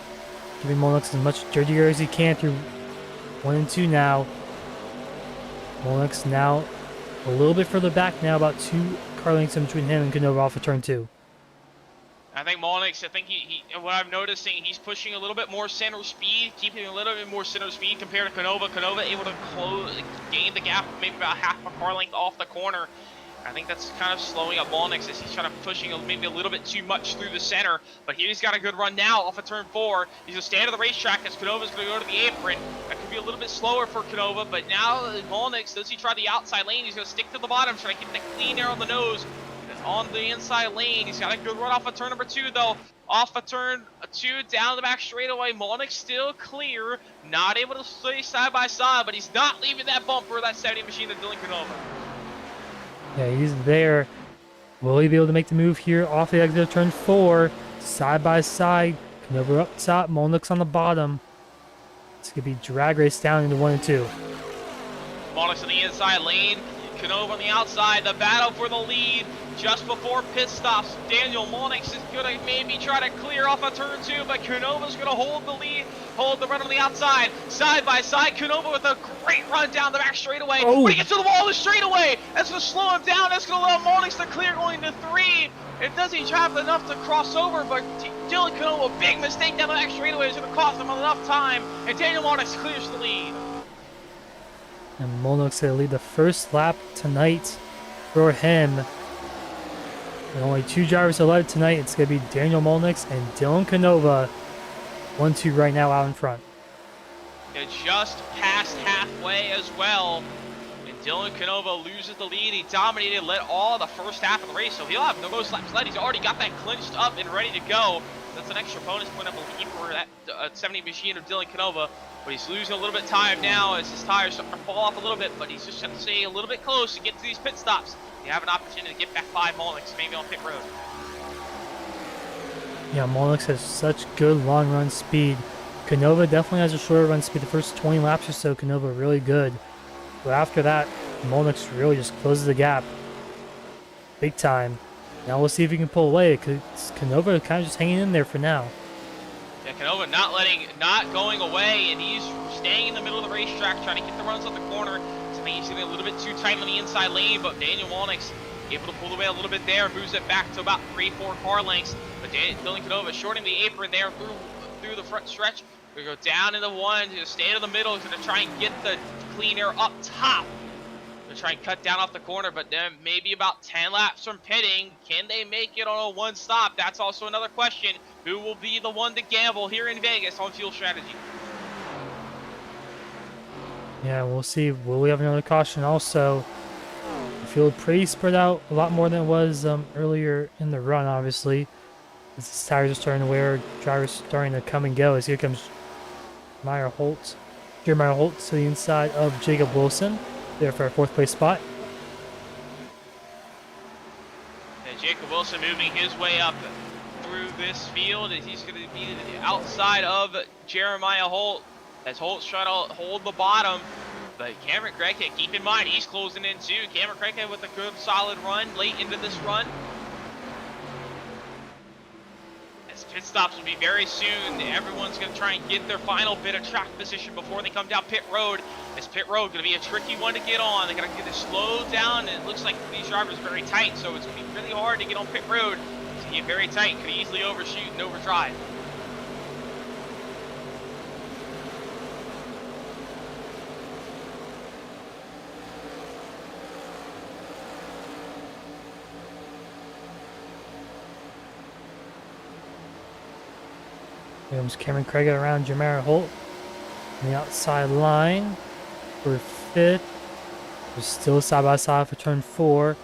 giving Monix as much dirty air as he can through 1 and 2 now. Monix now a little bit further back now, about 2 car lengths in between him and Canova off of turn 2. I think Monix, what I'm noticing, he's pushing a little bit more center speed, keeping a little bit more center speed compared to Canova. Canova able to gain the gap maybe about half a car length off the corner. I think that's kind of slowing up Monix as he's trying to pushing maybe a little bit too much through the center. But here he's got a good run now off of turn 4. He's going to stand at the racetrack as Canova's going to go to the apron. That could be a little bit slower for Canova, but now Monix, does he try the outside lane? He's going to stick to the bottom, trying to keep the clean air on the nose. On the inside lane, he's got a good run off of turn number 2 though. Off of turn 2, down the back straightaway, Monix still clear, not able to stay side by side, but he's not leaving that bumper, that 70 machine to Dylan Canova. Yeah, he's there. Will he be able to make the move here off the exit of turn 4? Side by side. Canova up top, Molnick's on the bottom. It's going to be drag race down into 1 and 2. Monix on the inside lane, Canova on the outside, the battle for the lead just before pit stops. Daniel Monix is going to maybe try to clear off a turn 2, but Canova's going to hold the lead, hold the run on the outside, side by side. Canova with a great run down the back straightaway. Oh. When he gets to the wall of the straightaway, that's going to slow him down. That's going to allow Monix to clear going to 3. It doesn't have enough to cross over, but Dylan Canova, big mistake down the back straightaway, is going to cost him enough time, and Daniel Monix clears the lead. And Molnick's going to lead the first lap tonight for him. With only 2 drivers alive tonight, it's going to be Daniel Molnick and Dylan Canova. 1-2 right now out in front. It just passed halfway as well. And Dylan Canova loses the lead. He dominated, led all the first half of the race, so he'll have the most laps led. He's already got that clinched up and ready to go. That's an extra bonus point, I believe, for that 70 machine of Dylan Canova. But he's losing a little bit of time now as his tires starting to fall off a little bit, but he's just going to stay a little bit close to get to these pit stops. You have an opportunity to get back 5 Molnick, maybe on pit road. Yeah, Molnick has such good long run speed. Canova definitely has a shorter run speed. The first 20 laps or so, Canova really good. But after that, Molnick really just closes the gap. Big time. Now we'll see if he can pull away, because Canova kind of just hanging in there for now. Yeah, Canova not going away, and he's staying in the middle of the racetrack, trying to get the runs off the corner. So I think he's getting a little bit too tight on the inside lane, but Daniel Molnick able to pull away a little bit there, moves it back to about 3-4 car lengths. But Dylan Canova shortening the apron there through the front stretch. We go down into 1, to stay in the middle, to try and get the clean air up top. To try and cut down off the corner, but then maybe about 10 laps from pitting. Can they make it on a 1 stop? That's also another question. Who will be the one to gamble here in Vegas on fuel strategy? Yeah, we'll see. Will we have another caution also? The field pretty spread out, a lot more than it was earlier in the run, obviously. As the tires are starting to wear, drivers starting to come and go. As here comes Jeremiah Holt to the inside of Jacob Wilson, there for our 4th place spot. And Jacob Wilson moving his way up through this field, and he's going to be outside of Jeremiah Holt, as Holt's trying to hold the bottom. But Cameron Craighead, keep in mind, he's closing in too. Cameron Craighead with a good solid run late into this run. As pit stops will be very soon, everyone's going to try and get their final bit of track position before they come down pit road. This pit road going to be a tricky one to get on. They're going to get it slowed down, and it looks like these drivers are very tight, so it's going to be really hard to get on pit road. To get very tight, could easily overshoot and overdrive. Here comes Cameron Craighead around Jeremiah Holt on the outside line for 5th. We're still side by side for turn 4.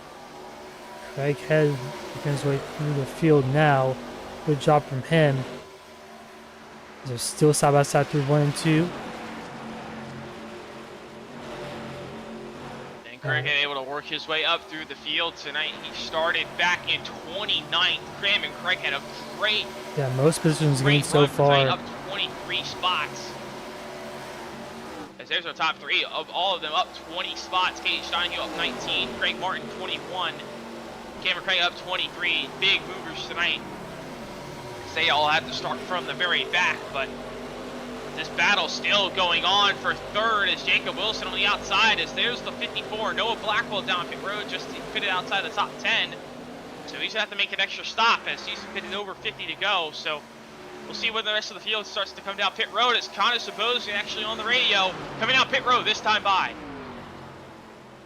Craighead making his way through the field now. Good job from him. They're still side by side through 1 and 2. And Craighead able to work his way up through the field tonight. He started back in 29th. Cameron Craighead a great. Yeah, most positions gained so far. Up 23 spots. As there's our top 3 of all of them up 20 spots. Katie Steinhill up 19. Craig Martin 21. Cameron Craig up 23. Big movers tonight. They all have to start from the very back, but this battle still going on for 3rd as Jacob Wilson on the outside, as there's the 54. Noah Blackwell down pit road just to fit it outside the top 10. So he's going to have to make an extra stop as he's pitted over 50 to go. So we'll see when the rest of the field starts to come down pit road. It's Connor Sabosian actually on the radio coming out pit road this time by.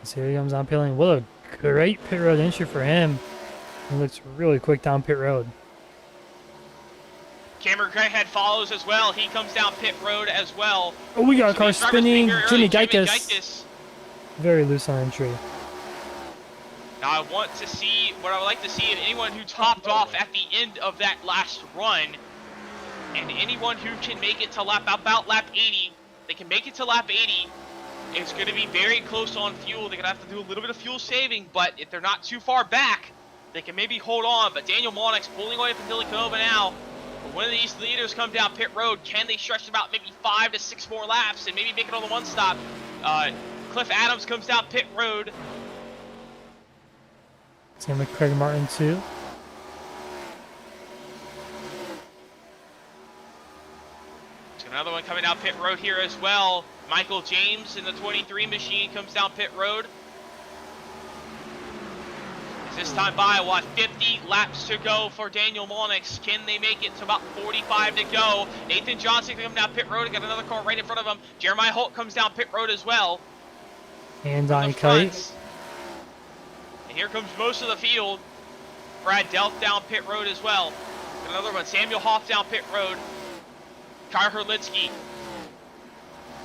So here he comes on pit lane. What a great pit road entry for him. He looks really quick down pit road. Cameron Craighead follows as well. He comes down pit road as well. Oh, we got a car spinning. Jimmy Geikus. Very loose on entry. Now I want to see, what I would like to see, is anyone who topped off at the end of that last run, and anyone who can make it to about lap 80, they can make it to lap 80. It's going to be very close on fuel. They're going to have to do a little bit of fuel saving, but if they're not too far back, they can maybe hold on, but Daniel Monix pulling away from Dylan Canova now. But when these leaders come down pit road, can they stretch about maybe 5 to 6 more laps and maybe make it on the one stop? Cliff Adams comes down pit road. Same with Craig Martin too. There's another one coming down pit road here as well. Michael James in the 23 machine comes down pit road. This time by, what, 50 laps to go for Daniel Monix. Can they make it to about 45 to go? Nathan Johnson comes down pit road. Got another car right in front of him. Jeremiah Holt comes down pit road as well. And Donnie Kite. And here comes most of the field. Brad Delp down pit road as well. Got another one. Samuel Hoff down pit road. Kyle Herlitsky.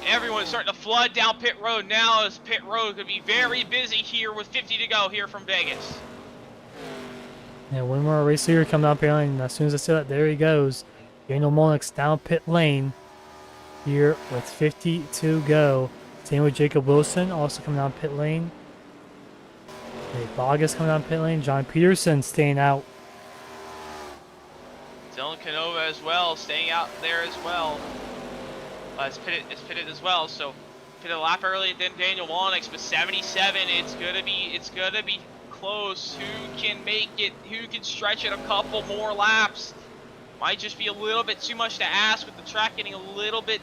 Everyone's starting to flood down pit road now, as pit road could be very busy here with 50 to go here from Vegas. Yeah, one more race leader coming down pit lane, and as soon as I say that, there he goes. Daniel Monix down pit lane here with 50 to go. Same with Jacob Wilson, also coming down pit lane. Dave Bogus coming down pit lane. John Peterson staying out. Dylan Canova as well, staying out there as well. It's pitted as well, so pitted a lap earlier than Daniel Monix, but 77. It's gonna be close. Who can make it? Who can stretch it a couple more laps? Might just be a little bit too much to ask with the track getting a little bit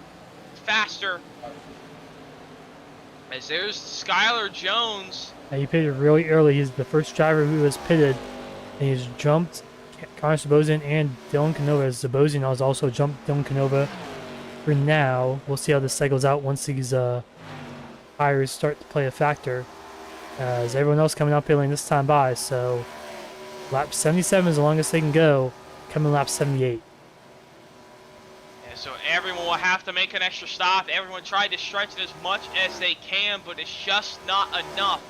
faster. As there's Skylar Jones. Now he pitted really early. He's the first driver who was pitted, and he's jumped Connor Sabosian and Dylan Canova. Sabosian has also jumped Dylan Canova. For now, we'll see how this cycles out once these tires start to play a factor. As everyone else coming out pit lane this time by, so lap 77 is the longest they can go. Coming lap 78. Yeah, so everyone will have to make an extra stop. Everyone tried to stretch it as much as they can, but it's just not enough.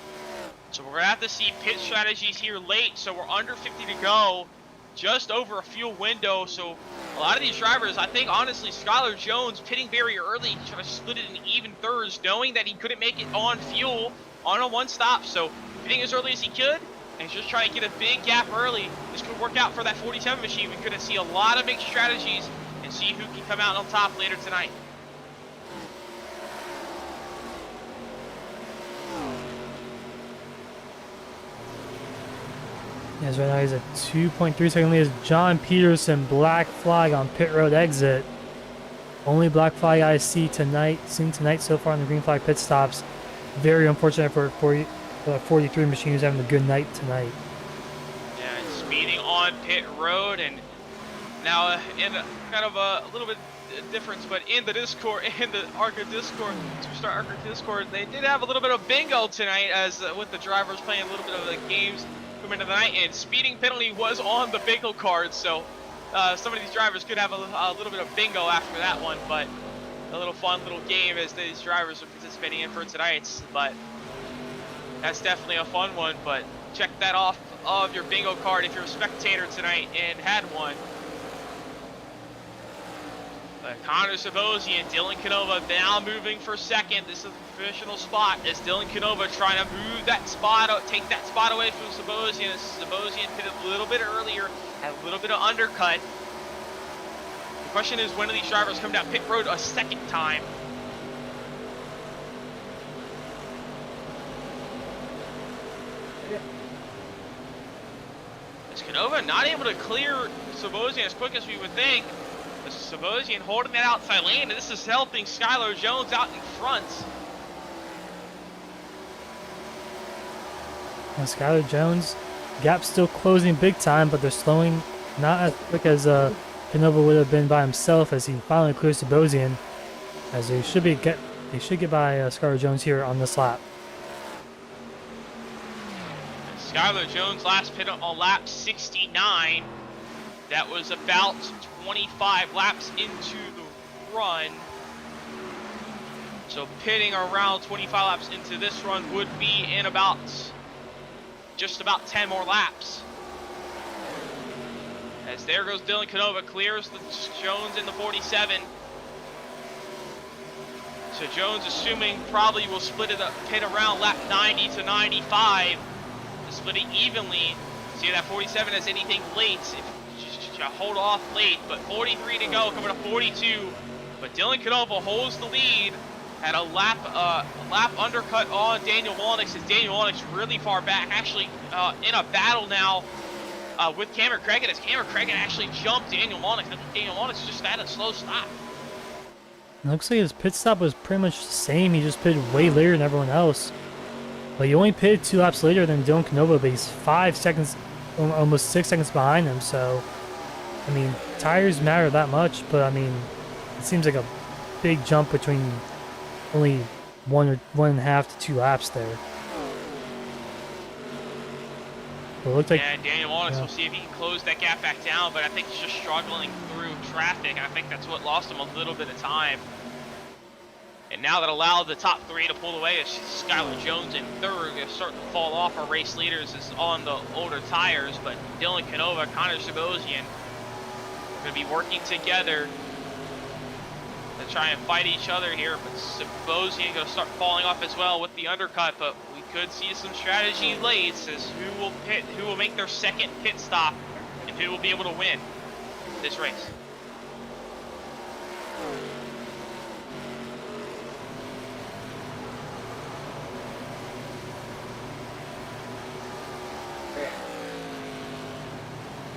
So we're gonna have to see pit strategies here late. So we're under 50 to go, just over a fuel window. So a lot of these drivers, I think honestly, Skylar Jones pitting very early, trying to split it in even thirds, knowing that he couldn't make it on fuel on a one stop. So pitting as early as he could, and he's just trying to get a big gap early. This could work out for that 47 machine. We could see a lot of mixed strategies and see who can come out on top later tonight. Yes, right now he's a 2.3 second lead. John Peterson, black flag on pit road exit. Only black flag I see tonight, seen tonight so far on the green flag pit stops. Very unfortunate for the 43 machine who's having a good night tonight. Yeah, and speeding on pit road, and now in kind of a little bit difference, but in the Discord, in the Arca Discord, SuperStar Arca Discord, they did have a little bit of bingo tonight, as with the drivers playing a little bit of the games coming into the night, and speeding penalty was on the bingo card, so some of these drivers could have a little bit of bingo after that one, but a little fun little game as these drivers are participating in for tonight's. But that's definitely a fun one, but check that off of your bingo card if you're a spectator tonight and had one. But Connor Sabosian, Dylan Canova now moving for second. This is a professional spot as Dylan Canova trying to move that spot, take that spot away from Sabosian. Sabosian pitted a little bit earlier, had a little bit of undercut. The question is, when do these drivers come down pit road a second time? Is Canova not able to clear Sabosian as quick as we would think? Sabosian holding that outside lane, and this is helping Skylar Jones out in front. And Skylar Jones, gap still closing big time, but they're slowing not as quick as Canova would have been by himself, as he finally clears Sabosian. As they should get by Skylar Jones here on this lap. Skylar Jones last pit on lap 69. That was about 25 laps into the run. So pitting around 25 laps into this run would be in about just about 10 more laps. As there goes Dylan Canova, clears the Jones in the 47. So Jones, assuming probably will split it up, pit around lap 90 to 95. To split it evenly. See that 47 as anything late. If just hold off late, but 43 to go, coming to 42. But Dylan Canova holds the lead. Had a lap undercut on Daniel Walnix, as Daniel Walnix really far back, actually in a battle now with Cameron Cregan, as Cameron Cregan actually jumped Daniel Walnix. Daniel Walnix just had a slow stop. It looks like his pit stop was pretty much the same. He just pitted way later than everyone else. But he only pitted 2 laps later than Dylan Canova, but he's 5 seconds, almost 6 seconds behind him. So, I mean, tires matter that much, but I mean, it seems like a big jump between only 1.5 to 2 laps there. It looked like, yeah, Daniel Walnix, we'll see if he can close that gap back down, but I think he's just struggling through traffic, and I think that's what lost him a little bit of time. And now that allowed the top 3 to pull away, as Skylar Jones in third is starting to fall off. Our race leaders is on the older tires, but Dylan Canova, Connor Sabosian are going to be working together to try and fight each other here. But Sabosian going to start falling off as well with the undercut, but we could see some strategy late as who will make their second pit stop and who will be able to win this race.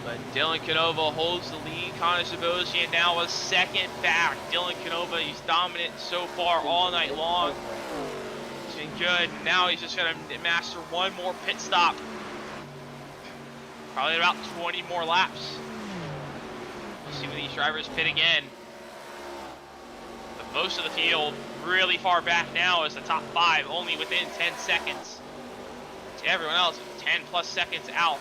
But Dylan Canova holds the lead. Connor Sabosian now a second back. Dylan Canova, he's dominant so far all night long. He's been good. Now he's just going to master one more pit stop. Probably about 20 more laps. We'll see when these drivers pit again. But most of the field really far back now is the top 5, only within 10 seconds. To everyone else, 10 plus seconds out.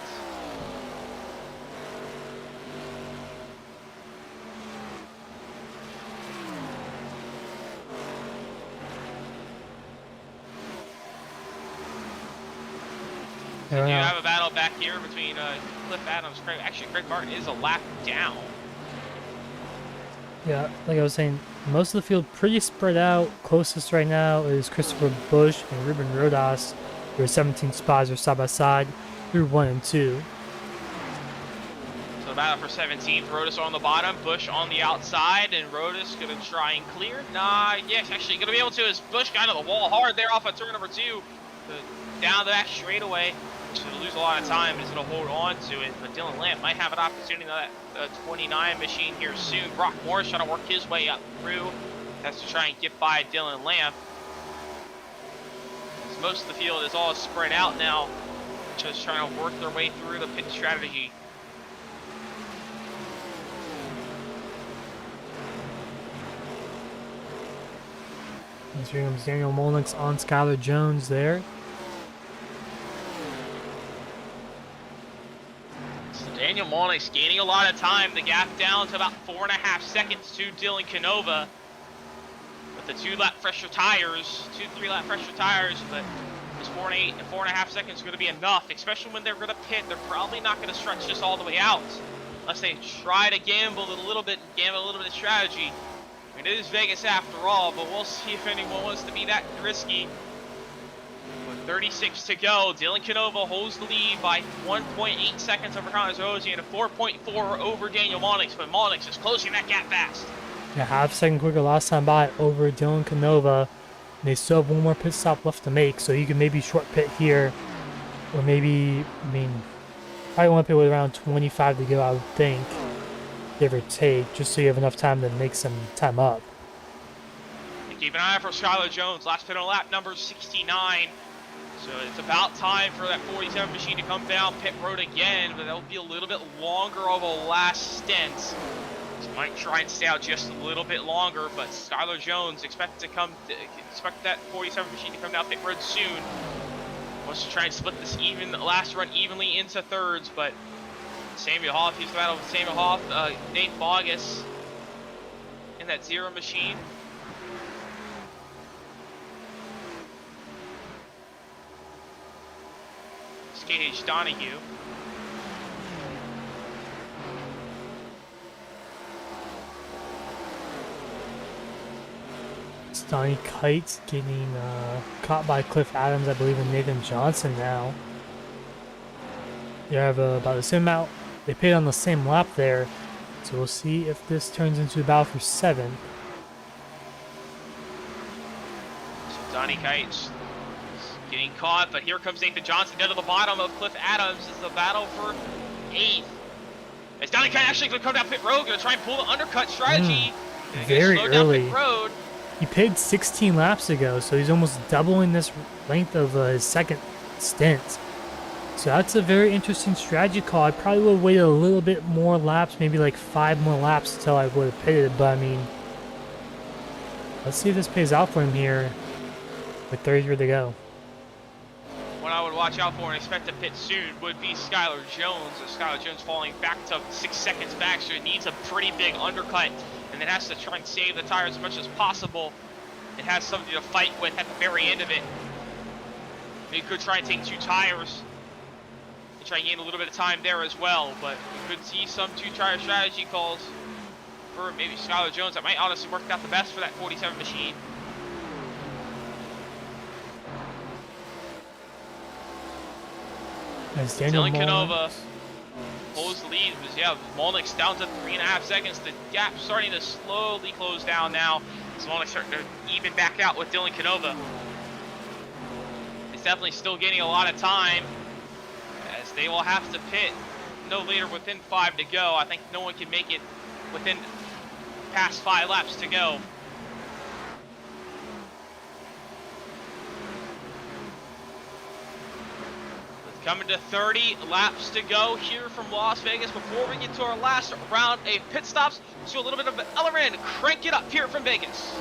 So you have a battle back here between Cliff Adams, Craig Martin is a lap down. yeah, like I was saying, most of the field pretty spread out. Closest right now is Christopher Busch and Ruben Rodas. Their 17 spots are side by side through 1 and 2. So the battle for 17th, Rodas on the bottom, Busch on the outside, and Rodas gonna try and clear. Nah, yes, actually gonna be able to, as Busch got into the wall hard there off of turn number 2. Down the back straightaway. He's going to lose a lot of time, but he's going to hold on to it. But Dylan Lamp might have an opportunity on that 29 machine here soon. Brock Morris trying to work his way up through. That's to try and get by Dylan Lamp. As most of the field is all spread out now, just trying to work their way through the pit strategy. Here comes Daniel Molnix on Skylar Jones there. Daniel Molnix gaining a lot of time. The gap down to about 4.5 seconds to Dylan Canova. With the 3 lap fresher tires, but this 4.5 seconds is going to be enough, especially when they're going to pit. They're probably not going to stretch this all the way out, unless they try to gamble a little bit of strategy. I mean, it is Vegas after all, but we'll see if anyone wants to be that risky. With 36 to go, Dylan Canova holds the lead by 1.8 seconds over Connor Sabosian and 4.4 over Daniel Molnix, but Molnix is closing that gap fast. Yeah, half second quicker last time by over Dylan Canova. And they still have one more pit stop left to make, so you can maybe short pit here. Or maybe, I mean, probably want to pit with around 25 to go, I would think. Give or take, just so you have enough time to make some time up. And keep an eye out for Skylar Jones, last pit on lap number 69. So it's about time for that 47 machine to come down pit road again, but that'll be a little bit longer of a last stint. So might try and stay out just a little bit longer, but Skylar Jones expect that 47 machine to come down pit road soon. Wants to try and split this last run evenly into thirds, but Samuel Hoff, he's the battle with Samuel Hoff, Nate Bogus in that 0 machine. KH Donahue. It's Donnie Kite getting caught by Cliff Adams, I believe, and Nathan Johnson now. You have about the same amount. They pitted on the same lap there. So we'll see if this turns into a battle for 7th. So Donnie Kites getting caught, but here comes Nathan Johnson down to the bottom of Cliff Adams. It's the battle for 8th. As Donnie Kite actually going to come down pit road, going to try and pull the undercut strategy. Very early. Pit road. He pitted 16 laps ago, so he's almost doubling this length of his second stint. So that's a very interesting strategy call. I probably would have waited a little bit more laps, maybe like 5 more laps until I would have pitted. But I mean, let's see if this pays out for him here with 33 to go. What I would watch out for and expect to pit soon would be Skylar Jones. As Skylar Jones falling back to 6 seconds back, so it needs a pretty big undercut, and then has to try and save the tire as much as possible. It has something to fight with at the very end of it. They could try and take 2 tires and try and gain a little bit of time there as well, but we could see some 2-tire strategy calls for maybe Skylar Jones. That might honestly work out the best for that 47 machine. As Dylan Canova holds the lead. Molnick's down to 3.5 seconds. The gap starting to slowly close down now. So Molnick's starting to even back out with Dylan Canova. It's definitely still getting a lot of time, as they will have to pit no later within 5 to go. I think no one can make it within past 5 laps to go. Coming to 30 laps to go here from Las Vegas before we get to our last round of pit stops. Let's do a little bit of Ellerin. Crank it up here from Vegas.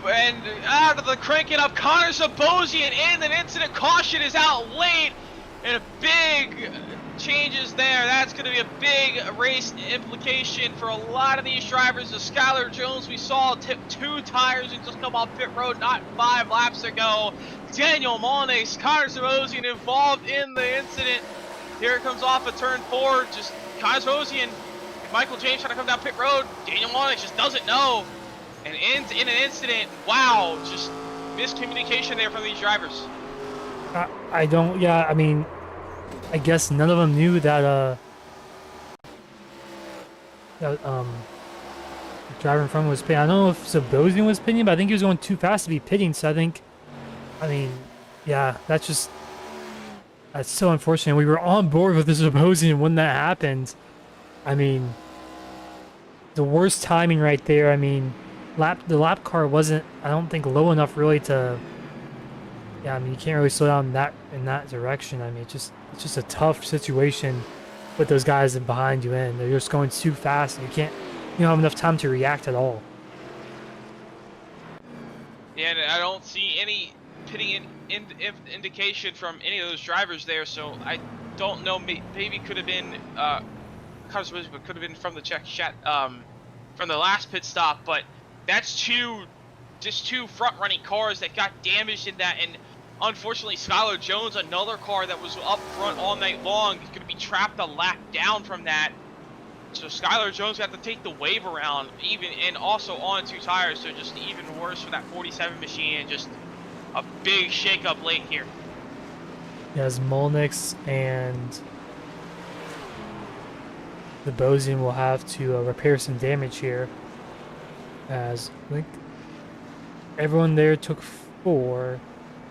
And out of the cranking up, Connor Sabosian in an incident. Caution is out late, and a big changes there. That's going to be a big race implication for a lot of these drivers. The Skylar Jones we saw tip 2 tires and just come off pit road not 5 laps ago. Daniel Molnix, Connor Sabosian involved in the incident. Here it comes off of turn 4. Just Connor Sabosian and Michael James trying to come down pit road. Daniel Molnix just doesn't know, and ends in an incident. Wow, just miscommunication there from these drivers. I don't, yeah, I mean, I guess none of them knew that, the driver in front was pitting. I don't know if Sabosian was pitting, but I think he was going too fast to be pitting, so I mean, yeah, that's so unfortunate. We were on board with the Sabosian when that happened. I mean, the worst timing right there. I mean, the lap car wasn't, I don't think, low enough really to. Yeah, I mean, you can't really slow down in that direction. I mean, it's just a tough situation with those guys behind you in. They're just going too fast, and you don't have enough time to react at all. Yeah, and I don't see any pitting indication from any of those drivers there, so I don't know. Maybe could have been could have been from the from the last pit stop, but that's just two front running cars that got damaged in that. And unfortunately, Skylar Jones, another car that was up front all night long, is going to be trapped a lap down from that. So Skylar Jones got to take the wave around, and also on 2 tires, so just even worse for that 47 machine, and just a big shakeup late here. As Molnix and the Bosian will have to repair some damage here, as I think everyone there took 4,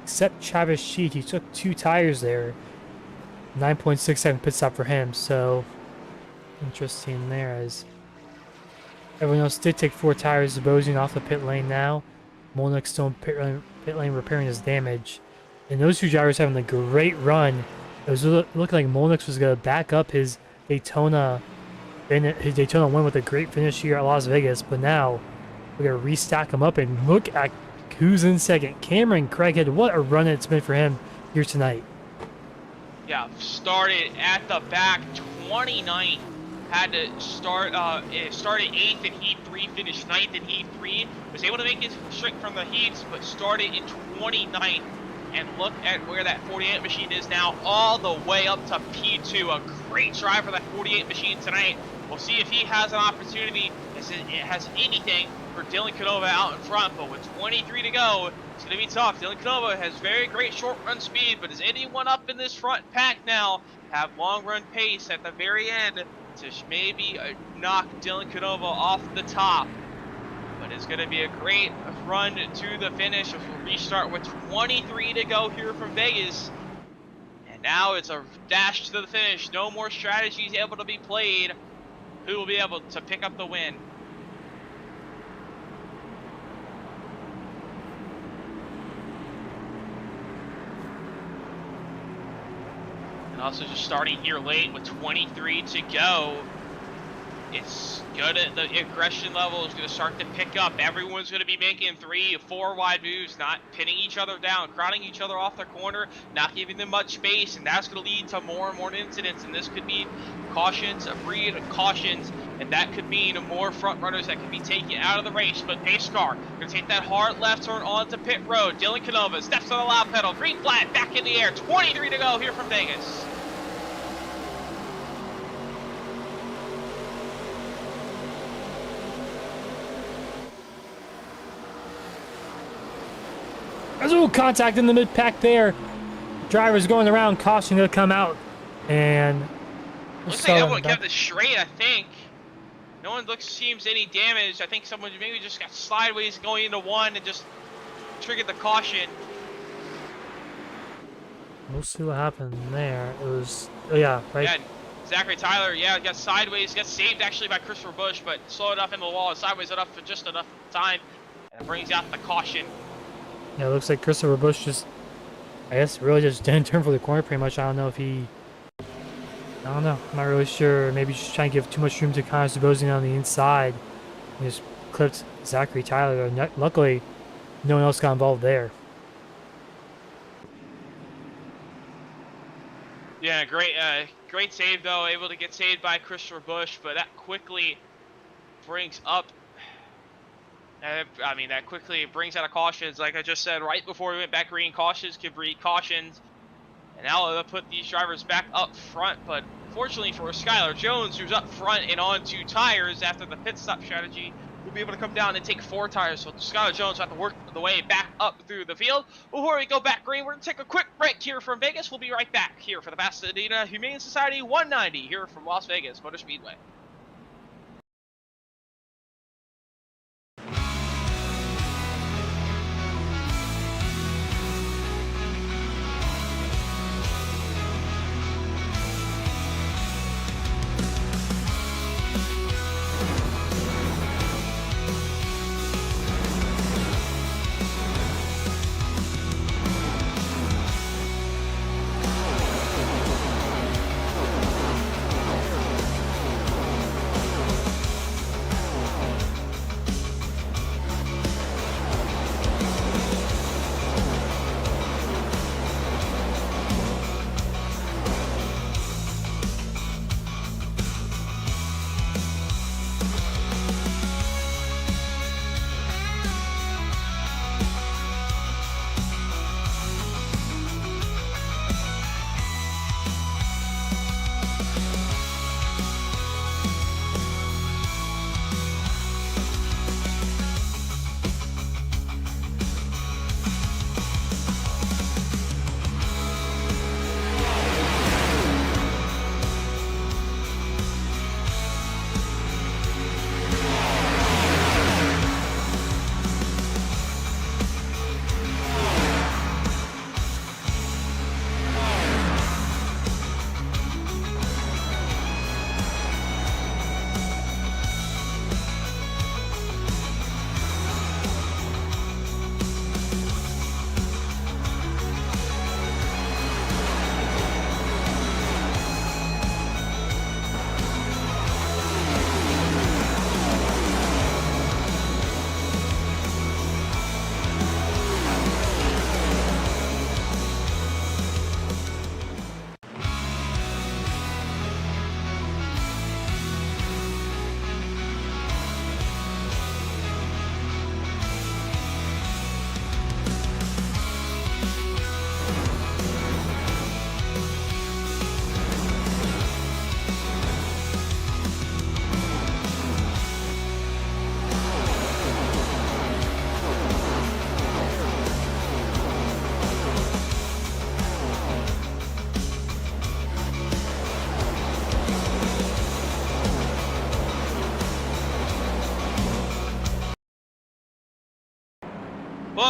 except Travis Sheet. He took 2 tires there. 9.6-second pit stop for him, so interesting there, as everyone else did take 4 tires. Bosian off the pit lane now. Molnix still in pit lane repairing his damage. And those 2 drivers having a great run. It was looking like Molnix was going to back up his Daytona win with a great finish here at Las Vegas, but now we're going to restack him up, and look at who's in second. Cameron Craighead, what a run it's been for him here tonight. Yeah, started at the back, 29th. Had to started 8th in Heat 3, finished 9th in Heat 3. Was able to make his streak from the heats, but started in 29th. And look at where that 48 machine is now, all the way up to P2. A great drive for that 48 machine tonight. We'll see if he has an opportunity, it has anything for Dylan Canova out in front, but with 23 to go, it's going to be tough. Dylan Canova has very great short run speed, but does anyone up in this front pack now have long run pace at the very end to maybe knock Dylan Canova off the top? But it's going to be a great run to the finish. We'll restart with 23 to go here from Vegas. And now it's a dash to the finish. No more strategies able to be played. Who will be able to pick up the win? And also just starting here late with 23 to go. It's good. The aggression level is going to start to pick up. Everyone's going to be making 3 or 4 wide moves, not pinning each other down, crowding each other off their corner, not giving them much space, and that's going to lead to more and more incidents. And this could mean cautions, a breed of cautions, and that could mean more front runners that can be taken out of the race. But pace car going to take that hard left turn onto pit road. Dylan Canova steps on the loud pedal, green flag, back in the air. 23 to go here from Vegas. There's a little contact in the mid-pack there. Drivers going around, caution to come out. And looks like everyone kept it straight, I think. No one seems any damage. I think someone maybe just got sideways going into one and just triggered the caution. We'll see what happened there. It was, oh yeah, right. Yeah, Zachary Tyler, yeah, got sideways, got saved actually by Christopher Busch, but slowed up into the wall and sideways enough for just enough time. And it brings out the caution. Yeah, it looks like Christopher Busch just, I guess, really just didn't turn for the corner pretty much. I don't know if he, I don't know. I'm not really sure. Maybe just trying to give too much room to Connor Sabosian on the inside. He just clipped Zachary Tyler. Luckily, no one else got involved there. Yeah, great save though. Able to get saved by Christopher Busch, but that quickly brings up. I mean, that quickly brings out of cautions. Like I just said, right before we went back green, cautions could breed cautions. And now they'll put these drivers back up front. But fortunately for Skylar Jones, who's up front and on 2 tires after the pit stop strategy, will be able to come down and take 4 tires. So Skylar Jones will have to work the way back up through the field. Before we go back green, we're going to take a quick break here from Vegas. We'll be right back here for the Pasadena Humane Society 190 here from Las Vegas Motor Speedway.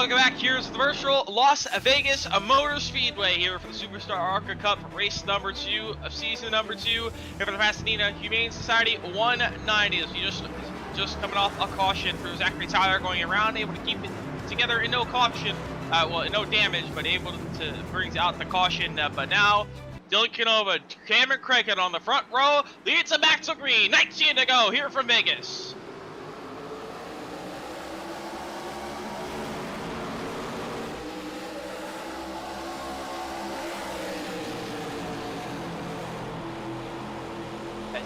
welcome back. Here's the virtual Las Vegas Motor Speedway here for the SuperStar Arca Cup, race number 2 of season number 2 here for the Pasadena Humane Society 190. So you just coming off a caution for Zachary Tyler, going around, able to keep it together in no caution, well, no damage, but able to bring out the caution. But now Dylan Canova, Cameron Craig on the front row, leads them back to green. 19 to go here from Vegas.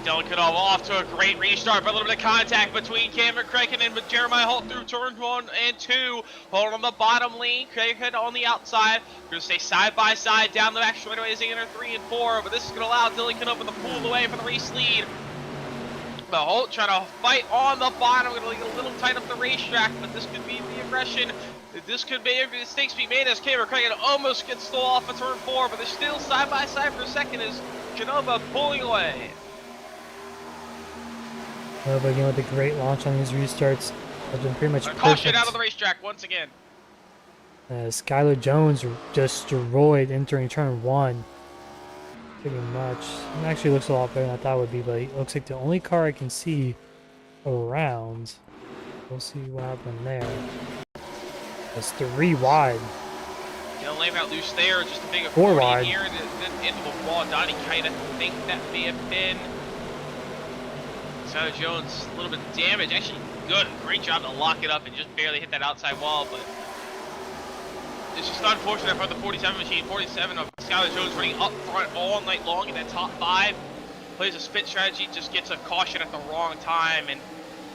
Dylan Canova off to a great restart, but a little bit of contact between Cameron Craig and Jeremiah Holt through turns 1 and 2. Holt on the bottom lane, Craig on the outside. We're going to stay side by side down the back straightaways in 3 and 4, but this is going to allow Dylan Canova to pull away for the race lead. But Holt trying to fight on the bottom, going to get a little tight up the racetrack, but this could be the aggression. This could be mistakes be made as Cameron Craig almost gets stole off of turn 4, but they're still side by side for a second as Canova pulling away. But again, with a great launch on these restarts, has been pretty much perfect. Caution out of the racetrack once again. Skylar Jones just destroyed entering turn 1. Pretty much. It actually looks a lot better than I thought it would be, but it looks like the only car I can see around. We'll see what happened there. That's 3 wide. Dylan Lame out loose there, just a big 4 wide here into the wall. Donnie kind of think that may have been. Skylar Jones, a little bit of damage. Actually, good. Great job to lock it up and just barely hit that outside wall, but it's just unfortunate for the 47 machine. 47 of Skylar Jones running up front all night long in that top 5. Plays a spit strategy, just gets a caution at the wrong time, and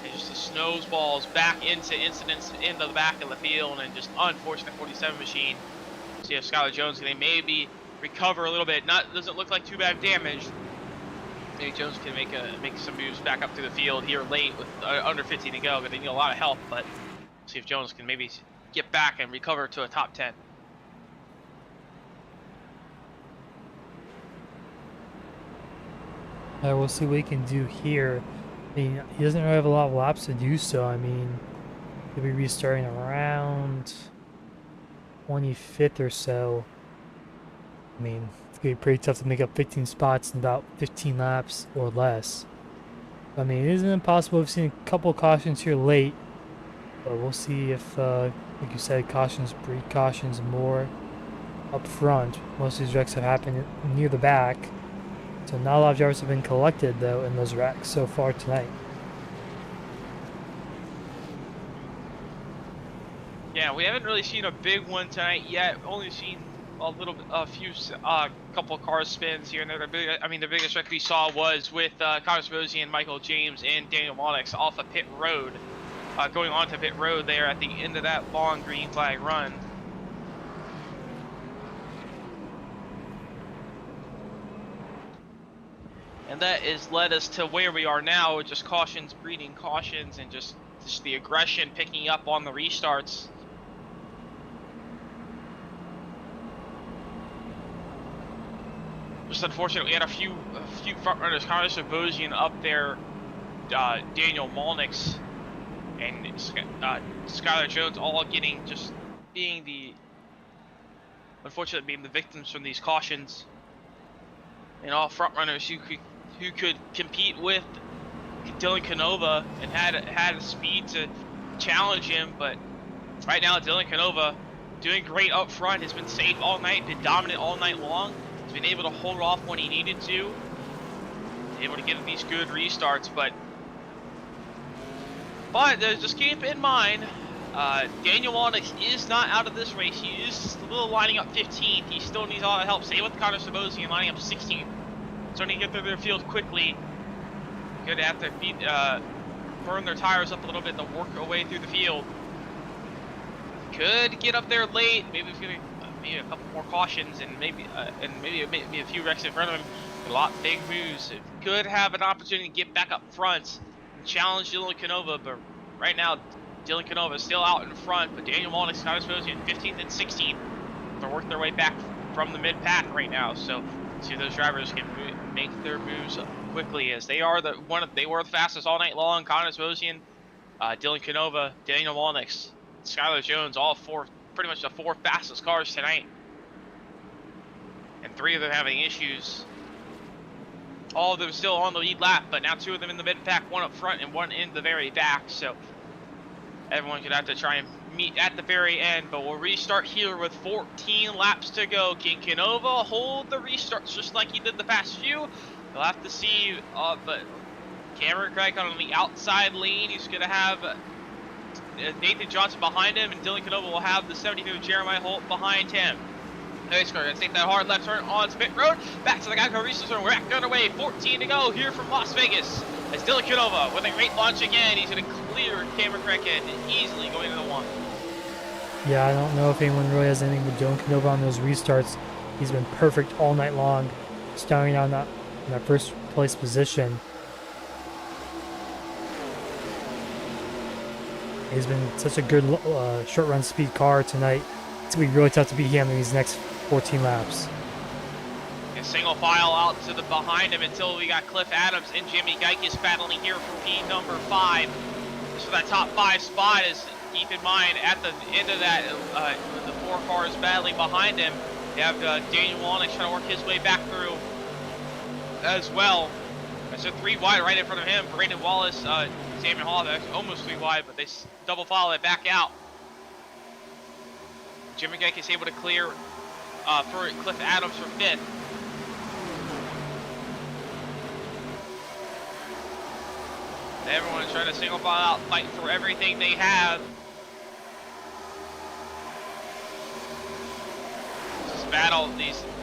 it just snowballs back into incidents in the back of the field, and just unfortunate 47 machine. See if Skylar Jones can maybe recover a little bit. Doesn't look like too bad damage. Maybe Jones can make some moves back up through the field here late with under 15 to go, but they need a lot of help. But see if Jones can maybe get back and recover to a top 10. We'll see what he can do here. I mean, he doesn't really have a lot of laps to do so. I mean, he'll be restarting around 25th or so. I mean, it's going to be pretty tough to make up 15 spots in about 15 laps or less. I mean, it isn't impossible. We've seen a couple cautions here late, but we'll see if, like you said, cautions breed cautions more up front. Most of these wrecks have happened near the back, so not a lot of drivers have been collected, though, in those wrecks so far tonight. Yeah, we haven't really seen a big one tonight yet. Only seen a few couple car spins here and there. I mean, the biggest wreck we saw was with Connor Sposey and Michael James and Daniel Monix off of pit road, going onto pit road there at the end of that long green flag run. And that has led us to where we are now, just cautions breeding cautions, and just the aggression picking up on the restarts. Just unfortunate, we had a few front runners, Connor Sabosian up there, Daniel Malnix, and Skylar Jones, all being the victims from these cautions, and all front runners who could compete with Dylan Canova and had a speed to challenge him. But right now, Dylan Canova doing great up front, has been safe all night, been dominant all night long. He's been able to hold off when he needed to, able to get these good restarts. But just keep in mind, Daniel Wallnix is not out of this race. He is still lining up 15th. He still needs all the help. Same with Connor Sabosian lining up 16th. Starting to get through their field quickly. Good to have to burn their tires up a little bit to work their way through the field. Could get up there late. Maybe a couple more cautions, and maybe a few wrecks in front of him. A lot big moves. Could have an opportunity to get back up front and challenge Dylan Canova, but right now Dylan Canova is still out in front. But Daniel Malnick, Scott Esposito, 15th and 16th. They're working their way back from the mid pack right now. So see if those drivers can make their moves quickly, as they were the fastest all night long. Connor Esposito, Dylan Canova, Daniel Malnick. Skylar Jones, all four, pretty much the 4 fastest cars tonight. And 3 of them having issues. All of them still on the lead lap, but now 2 of them in the mid pack, 1 up front and 1 in the very back. So everyone could have to try and meet at the very end, but we'll restart here with 14 laps to go. Can Canova hold the restarts just like he did the past few? We'll have to see, but Cameron Craig on the outside lane. He's going to have Nathan Johnson behind him, and Dylan Canova will have the 72 Jeremiah Holt behind him. Nice car, gonna take that hard left turn on pit road. Back to the Geico restart turn. We're back underway. 14 to go here from Las Vegas. As Dylan Canova with a great launch again. He's gonna clear Cameron Crackhead easily going into the 1. Yeah, I don't know if anyone really has anything with Dylan Canova on those restarts. He's been perfect all night long, starting out in that first place position. He's been such a good short run speed car tonight. It's gonna be really tough to beat him in these next 14 laps. A single file out to the behind him until we got Cliff Adams and Jimmy Geikis battling here for P number 5. Just for that top 5 spot, is keep in mind at the end of that, the 4 cars battling behind him, you have Daniel Walnick trying to work his way back through as well. So 3 wide right in front of him. Brandon Wallace, Samuel Hall, almost 3 wide, but they double follow it back out. Jimmy Geikis able to clear for Cliff Adams for 5th. Everyone's trying to single file out, fight for everything they have. This battle,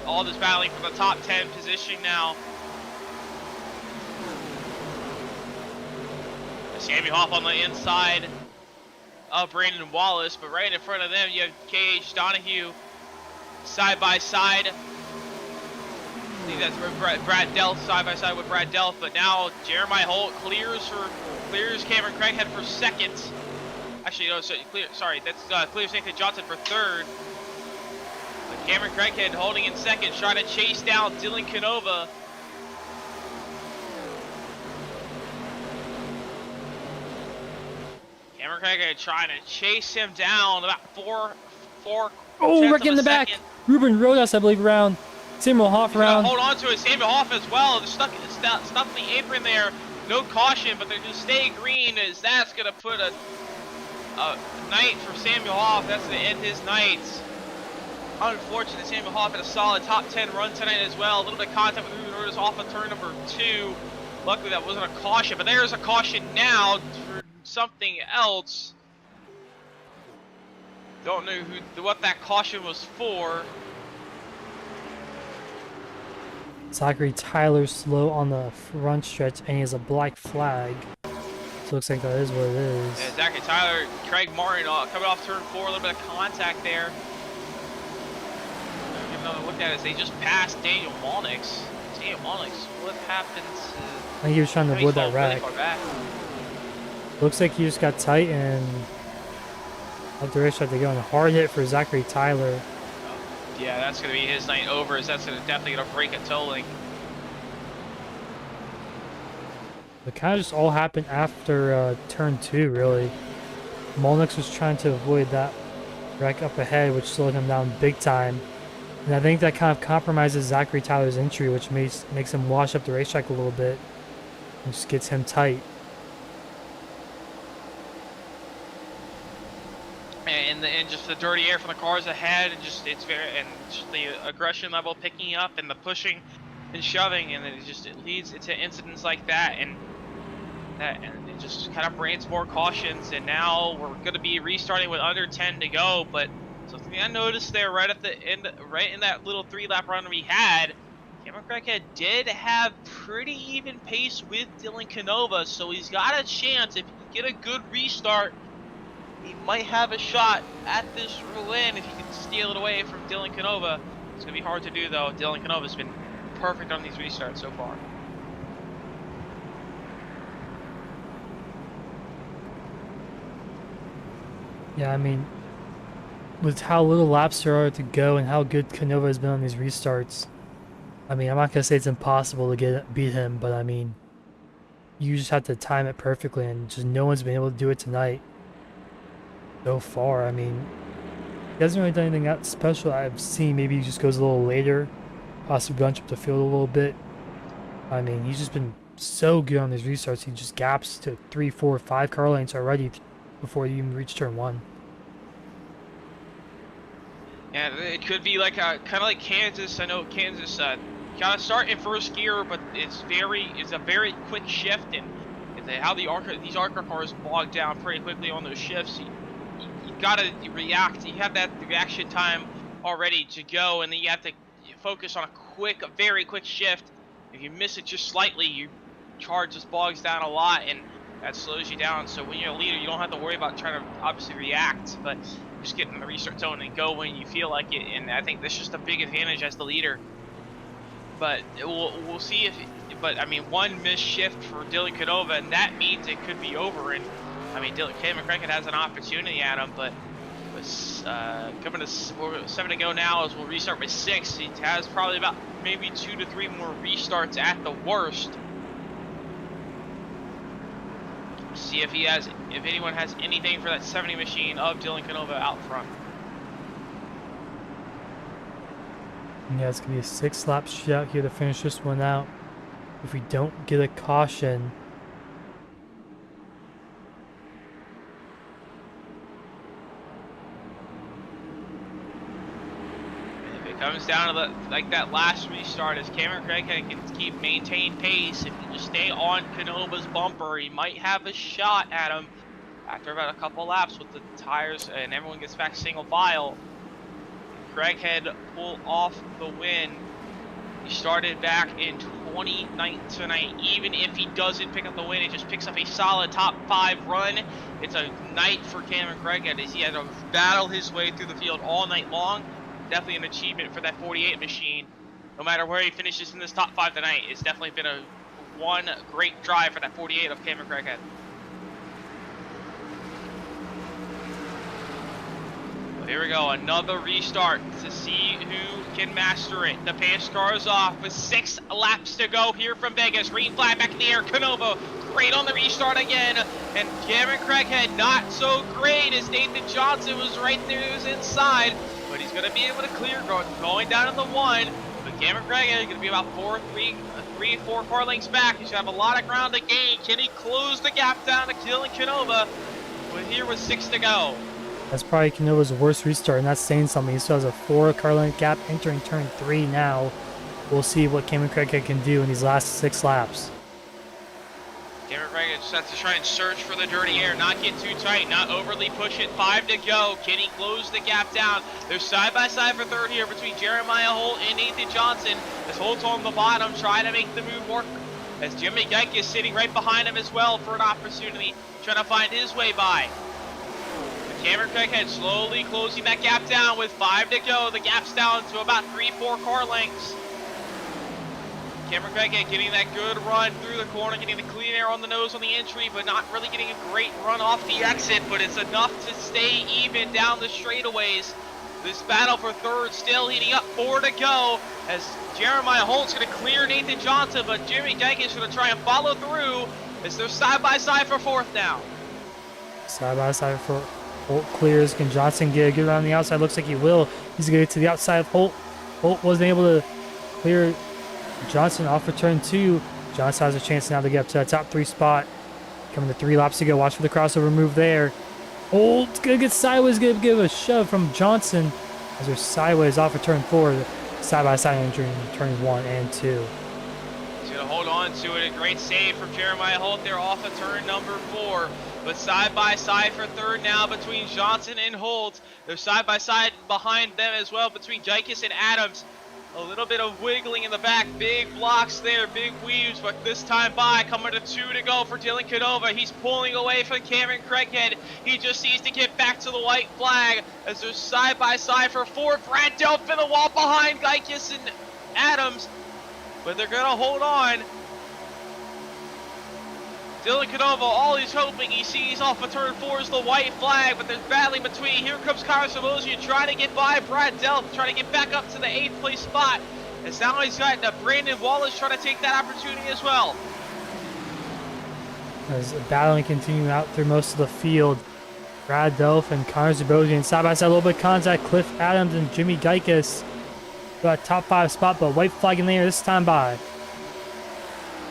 all this battling for the top 10 position now. Sammy Hoff on the inside of Brandon Wallace, but right in front of them you have KH Donahue side by side. I think that's Brad Delf side by side with Brad Delf, but now Jeremiah Holt clears Cameron Craighead for 2nd. Actually, no, that's clears Nathan Johnson for 3rd. But Cameron Craighead holding in 2nd, trying to chase down Dylan Canova. Cameron Craighead trying to chase him down about 4. Oh, right in the back. Ruben Rodas, I believe, around. Samuel Hoff around. Hold on to it. Samuel Hoff as well. They're stuck in the apron there. No caution, but they're just stay green, as that's going to put a night for Samuel Hoff. That's going to end his night. Unfortunate, Samuel Hoff had a solid top 10 run tonight as well. A little bit of contact with Ruben Rodas off of turn number 2. Luckily, that wasn't a caution, but there's a caution now for something else. Don't know what that caution was for. Zachary Tyler's slow on the front stretch, and he has a black flag. So looks like that is what it is. Yeah, Zachary Tyler, Craig Martin coming off turn 4, a little bit of contact there. Give another look at it as they just passed Daniel Malnix. Daniel Malnix, what happened to... I think he was trying to avoid that wreck. Really looks like he just got tight and up the racetrack to go. And a hard hit for Zachary Tyler. Yeah, that's going to be his night over, as that's definitely going to break a toe link. It kind of just all happened after turn 2, really. Molnix was trying to avoid that wreck up ahead, which slowed him down big time. And I think that kind of compromises Zachary Tyler's entry, which makes him wash up the racetrack a little bit and just gets him tight. And just the dirty air from the cars ahead, and just just the aggression level picking up, and the pushing and shoving, and it leads to incidents like that, and it just kind of brings more cautions. And now we're going to be restarting with under 10 to go. But something I noticed there right at the end, right in that little 3-lap run we had, Cameron Crackhead did have pretty even pace with Dylan Canova, so he's got a chance. If he can get a good restart, he might have a shot at this win if he can steal it away from Dylan Canova. It's going to be hard to do, though. Dylan Canova's been perfect on these restarts so far. Yeah, I mean, with how little laps there are to go and how good Canova has been on these restarts, I mean, I'm not going to say it's impossible to beat him, but I mean, you just have to time it perfectly, and just no one's been able to do it tonight. so far. I mean, he hasn't really done anything that special I've seen. Maybe he just goes a little later, possibly bunch up the field a little bit. I mean, he's just been so good on these restarts. He just gaps to 3, 4, 5 car lengths already before you even reach turn 1. And it could be like kind of like Kansas. I know Kansas gotta start in first gear, but it's a very quick shift, and how these Arca cars bog down pretty quickly on those shifts. You gotta react. You have that reaction time already to go, and then you have to focus on a very quick shift. If you miss it just slightly, your charge just bogs down a lot, and that slows you down. So when you're a leader, you don't have to worry about trying to obviously react, but just get in the restart zone and go when you feel like it. And I think that's just a big advantage as the leader. But we'll see if. But I mean, one missed shift for Dylan Canova, and that means it could be over. And I mean, Cameron Crackett has an opportunity at him, but coming to 7 to go now as we'll restart with 6. He has probably about maybe 2 to 3 more restarts at the worst. See if anyone has anything for that 70 machine of Dylan Canova out front. Yeah, it's going to be a 6-lap shootout here to finish this one out. If we don't get a caution, comes down to that last restart, as Cameron Craighead can maintain pace. If you just stay on Canova's bumper, he might have a shot at him after about a couple laps with the tires, and everyone gets back single file. Craighead pull off the win. He started back in 29th tonight. Even if he doesn't pick up the win, he just picks up a solid top 5 run. It's a night for Cameron Craighead, as he had to battle his way through the field all night long. Definitely an achievement for that 48 machine. No matter where he finishes in this top 5 tonight, it's definitely been one great drive for that 48 of Cameron Craighead. Well, here we go, another restart to see who can master it. The pace car is off with 6 laps to go here from Vegas. Green flag back in the air. Canova great on the restart again, and Cameron Craighead not so great as Nathan Johnson was right there, he was inside. But he's going to be able to clear going down in the 1. But Cameron Craighead is going to be about 4 car lengths back. He should have a lot of ground to gain. Can he close the gap down to Dylan Canova? But here with 6 to go. That's probably Canova's worst restart, and that's saying something. He still has a 4 car length gap entering turn 3 now. We'll see what Cameron Craighead can do in these last 6 laps. Cameron Craighead just has to try and search for the dirty air, not get too tight, not overly push it. 5 to go. Can he close the gap down? They're side by side for third here between Jeremiah Holt and Nathan Johnson. As Holt's on the bottom, trying to make the move work. As Jimmy Geik is sitting right behind him as well for an opportunity, trying to find his way by. But Cameron Craighead slowly closing that gap down with 5 to go. The gap's down to about 3-4 car lengths. Cameron Craighead getting that good run through the corner, getting the clean air on the nose on the entry, but not really getting a great run off the exit, but it's enough to stay even down the straightaways. This battle for third still heating up. 4 to go as Jeremiah Holt's going to clear Nathan Johnson, but Jimmy Geik is going to try and follow through as they're side by side for 4th now. Side by side for Holt clears. Can Johnson get a good around the outside? Looks like he will. He's going to get to the outside of Holt. Holt wasn't able to clear Johnson off for turn 2. Johnson has a chance now to get up to that top 3 spot. Coming to 3 laps to go. Watch for the crossover move there. Holt's gonna get sideways, gonna give a shove from Johnson as they're sideways off of turn 4. Side by side entering turn 1 and 2. He's gonna hold on to it. A great save from Jeremiah Holt there off of turn number 4. But side by side for third now between Johnson and Holt. They're side by side behind them as well between Jikis and Adams. A little bit of wiggling in the back, big blocks there, big weaves, but this time by, coming to 2 to go for Dylan Canova. He's pulling away from Cameron Craighead. He just needs to get back to the white flag as they're side by side for 4. Brad Delp in the wall behind Geikis and Adams, but they're gonna hold on. Dylan Canova, all he's hoping he sees off of turn 4 is the white flag, but there's battling between. Here comes Kyle Samosian trying to get by Brad Delp, trying to get back up to the 8th place spot. And now he's got Brandon Wallace trying to take that opportunity as well. As battling continuing out through most of the field. Brad Delph and Connor Zabosian side by side, a little bit of contact. Cliff Adams and Jimmy Geikus got a top 5 spot, but white flag in there this time by.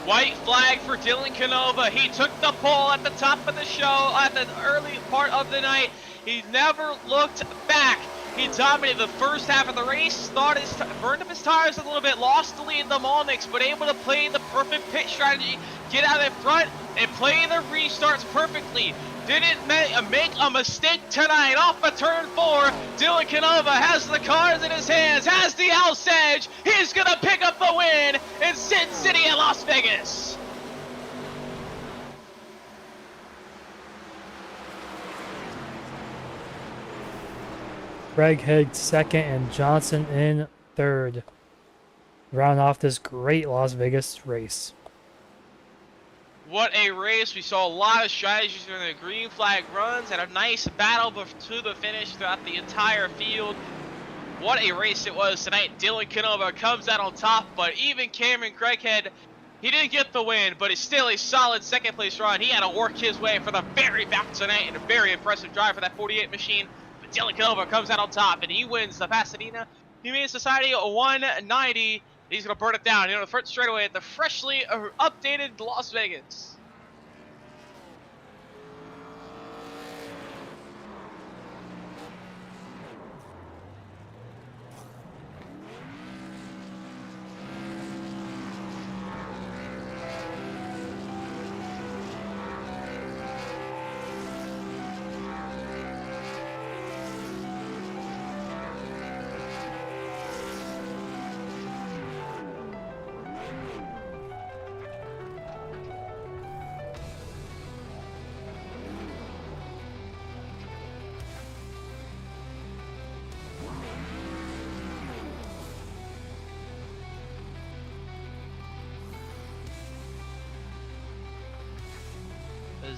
White flag for Dylan Canova. He took the pole at the top of the show at the early part of the night. He never looked back. He dominated the first half of the race, burned up his tires a little bit, lost the lead in the Molnix, but able to play the perfect pit strategy, get out in front, and play the restarts perfectly. Didn't make a mistake tonight off of turn 4. Dylan Canova has the cars in his hands, has the house edge. He's going to pick up the win in Sin City at Las Vegas. Craig Higg second and Johnson in third. Round off this great Las Vegas race. What a race. We saw a lot of strategies during the green flag runs and a nice battle to the finish throughout the entire field. What a race it was tonight. Dylan Canova comes out on top, but even Cameron Craighead, he didn't get the win, but it's still a solid second place run. He had to work his way for the very back tonight and a very impressive drive for that 48 machine. But Dylan Canova comes out on top and he wins the Pasadena Humane Society 190. He's going to burn it down, the front straightaway at the freshly updated Las Vegas.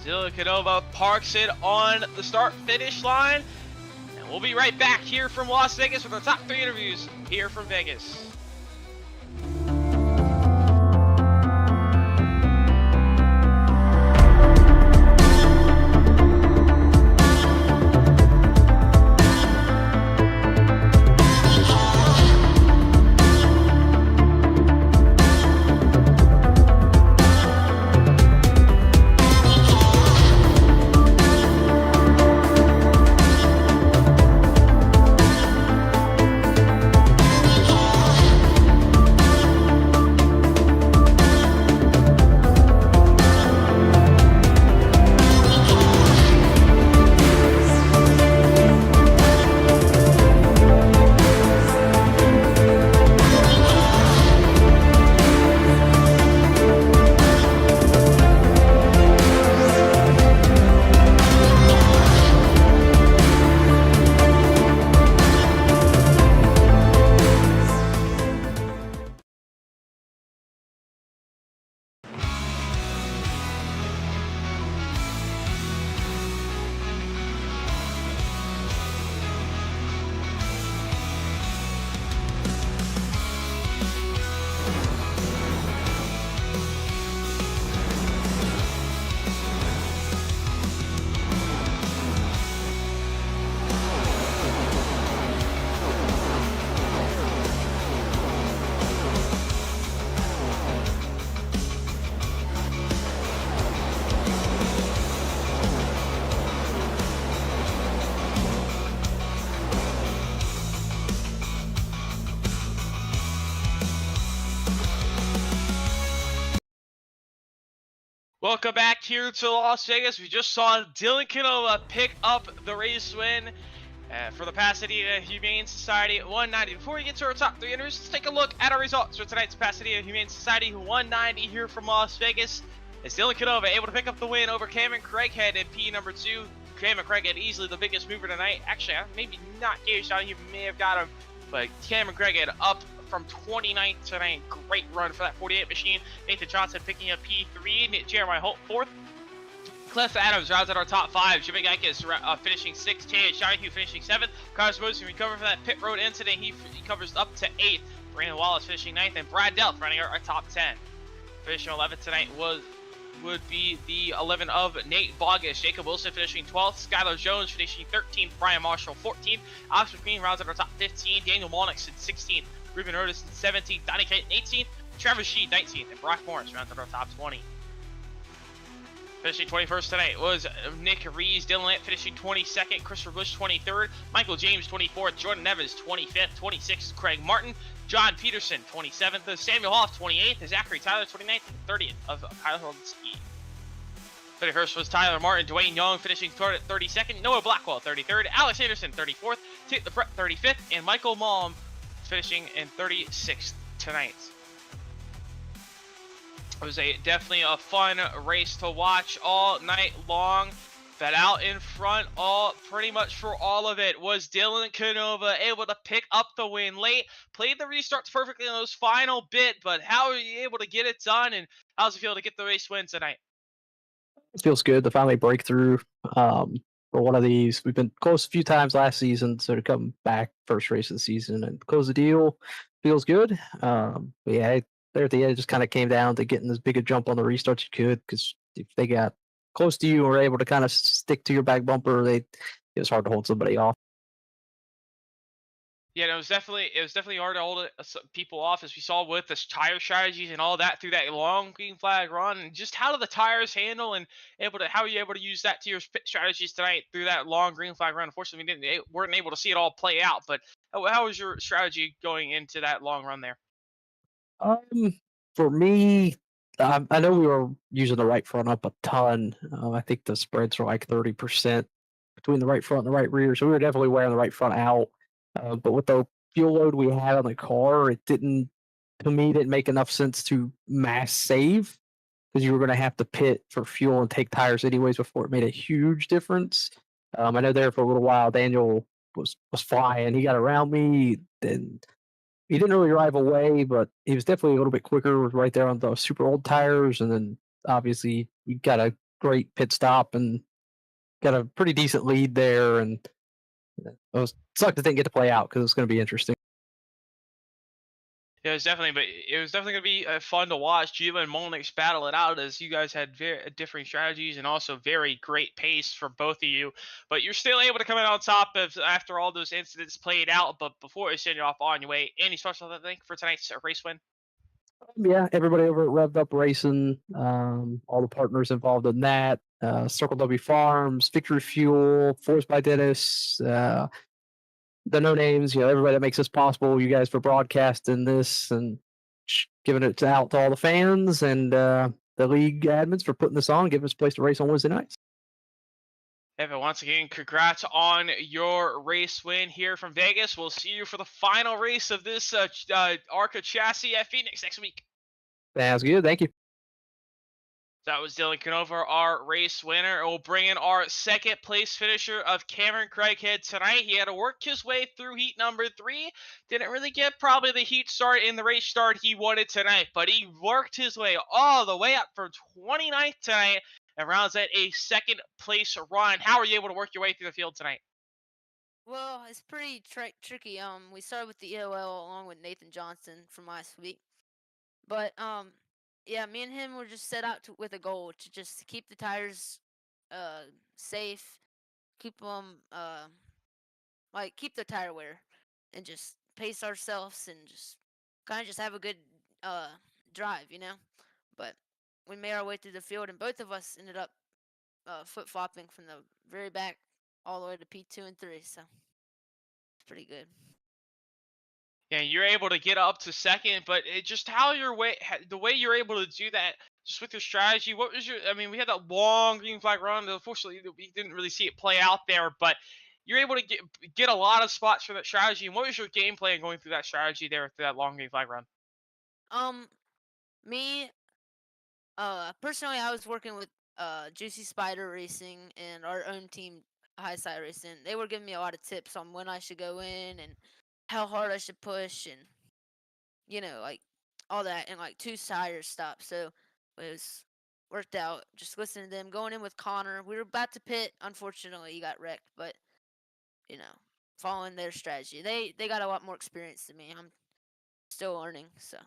Dylan Canova parks it on the start-finish line. And we'll be right back here from Las Vegas with our top 3 interviews here from Vegas. Welcome back here to Las Vegas. We just saw Dylan Canova pick up the race win for the Pasadena Humane Society 190. Before we get to our top 3 entries, let's take a look at our results for tonight's Pasadena Humane Society 190 here from Las Vegas. As Dylan Canova able to pick up the win over Cameron Craighead in P number 2. Cameron Craighead easily the biggest mover tonight. Actually, maybe not Gage Shot, he may have got him, but Cameron Craighead up from 29th tonight. Great run for that 48 machine. Nathan Johnson picking up P3. Jeremiah Holt 4th. Cliff Adams rounds out our top 5. Jimmy Geikus finishing 6th. Chad Shahue finishing 7th. Carlos Moses recovering from that pit road incident. He covers up to 8th. Brandon Wallace finishing 9th. And Brad Delph running our top 10. Finishing 11th tonight was would be the 11 of Nate Bogus. Jacob Wilson finishing 12th. Skylar Jones finishing 13th. Brian Marshall 14th. Alex McQueen rounds out our top 15. Daniel Monix in 16th. Ruben Otis in 17th. Donnie Clayton 18th. Travis Sheed 19th. And Brock Morris rounds out our top 20. Finishing 21st tonight was Nick Rees. Dylan Lant finishing 22nd. Christopher Bush 23rd. Michael James 24th. Jordan Evans 25th. 26th Craig Martin. John Peterson 27th. Samuel Hoff 28th. Zachary Tyler 29th. And 30th of Kyle Holdsky. 31st was Tyler Martin. Dwayne Young finishing 32nd. Noah Blackwell 33rd. Alex Anderson 34th. Tate the 35th. And Michael Malm finishing in 36th tonight. It was definitely a fun race to watch all night long. But out in front, pretty much for all of it, was Dylan Canova, able to pick up the win late. Played the restarts perfectly in those final bit, but how are you able to get it done, and how's it feel to get the race win tonight? It feels good to finally break through for one of these. We've been close a few times last season, so to come back first race of the season and close the deal feels good. But yeah, there at the end, it just kind of came down to getting as big a jump on the restarts you could, because if they got close to you and were able to kind of stick to your back bumper, it was hard to hold somebody off. Yeah, it was definitely hard to hold people off, as we saw with the tire strategies and all that through that long green flag run. And just how do the tires handle, and how are you able to use that to your pit strategies tonight through that long green flag run? Unfortunately, we weren't able to see it all play out. But how was your strategy going into that long run there? For me, I know we were using the right front up a ton. I think the spreads were like 30% between the right front and the right rear, so we were definitely wearing the right front out. But with the fuel load we had on the car, it didn't, to me, didn't make enough sense to mass save, because you were going to have to pit for fuel and take tires anyways before it made a huge difference. I know there for a little while, Daniel was flying. He got around me, then he didn't really drive away, but he was definitely a little bit quicker. Was right there on the super old tires, and then obviously he got a great pit stop and got a pretty decent lead there. And it was sucked it didn't get to play out, because it's going to be interesting. Yeah, it was definitely gonna be fun to watch Gila and Molnix battle it out, as you guys had very different strategies and also very great pace for both of you. But you're still able to come out on top after all those incidents played out. But before I send you off on your way, any special thing for tonight's race win? Yeah, everybody over at Revved Up Racing, all the partners involved in that, Circle W Farms, Victory Fuel, Force by Dennis, the no names, everybody that makes this possible, you guys for broadcasting this and giving it out to all the fans, and the league admins for putting this on, giving us a place to race on Wednesday nights. Evan, once again, congrats on your race win here from Vegas. We'll see you for the final race of this Arca chassis at Phoenix next week. Sounds good. Thank you. That was Dylan Canova, our race winner. We'll bring in our second place finisher of Cameron Craighead tonight. He had to work his way through heat number 3. Didn't really get probably the heat start in the race start he wanted tonight, but he worked his way all the way up from 29th tonight and rounds out a second place run. How are you able to work your way through the field tonight? Well, it's pretty tricky. We started with the EOL along with Nathan Johnson from last week, but yeah, me and him were just set out with a goal to just keep the tires safe, keep them keep the tire wear, and just pace ourselves and just kind of just have a good drive. But we made our way through the field, and both of us ended up flip flopping from the very back all the way to P2 and 3. So it's pretty good. Yeah, you're able to get up to second, but just the way you're able to do that, just with your strategy. What was I mean, we had that long green flag run. Unfortunately, we didn't really see it play out there, but you're able to get a lot of spots for that strategy. And what was your game plan going through that strategy there through that long green flag run? Me, personally, I was working with Juicy Spider Racing and our own team, High Side Racing. They were giving me a lot of tips on when I should go in and how hard I should push, and like all that, and like 2 tire stops. So it was worked out. Just listening to them. Going in with Connor, we were about to pit. Unfortunately, he got wrecked, but following their strategy, they got a lot more experience than me. I'm still learning, so.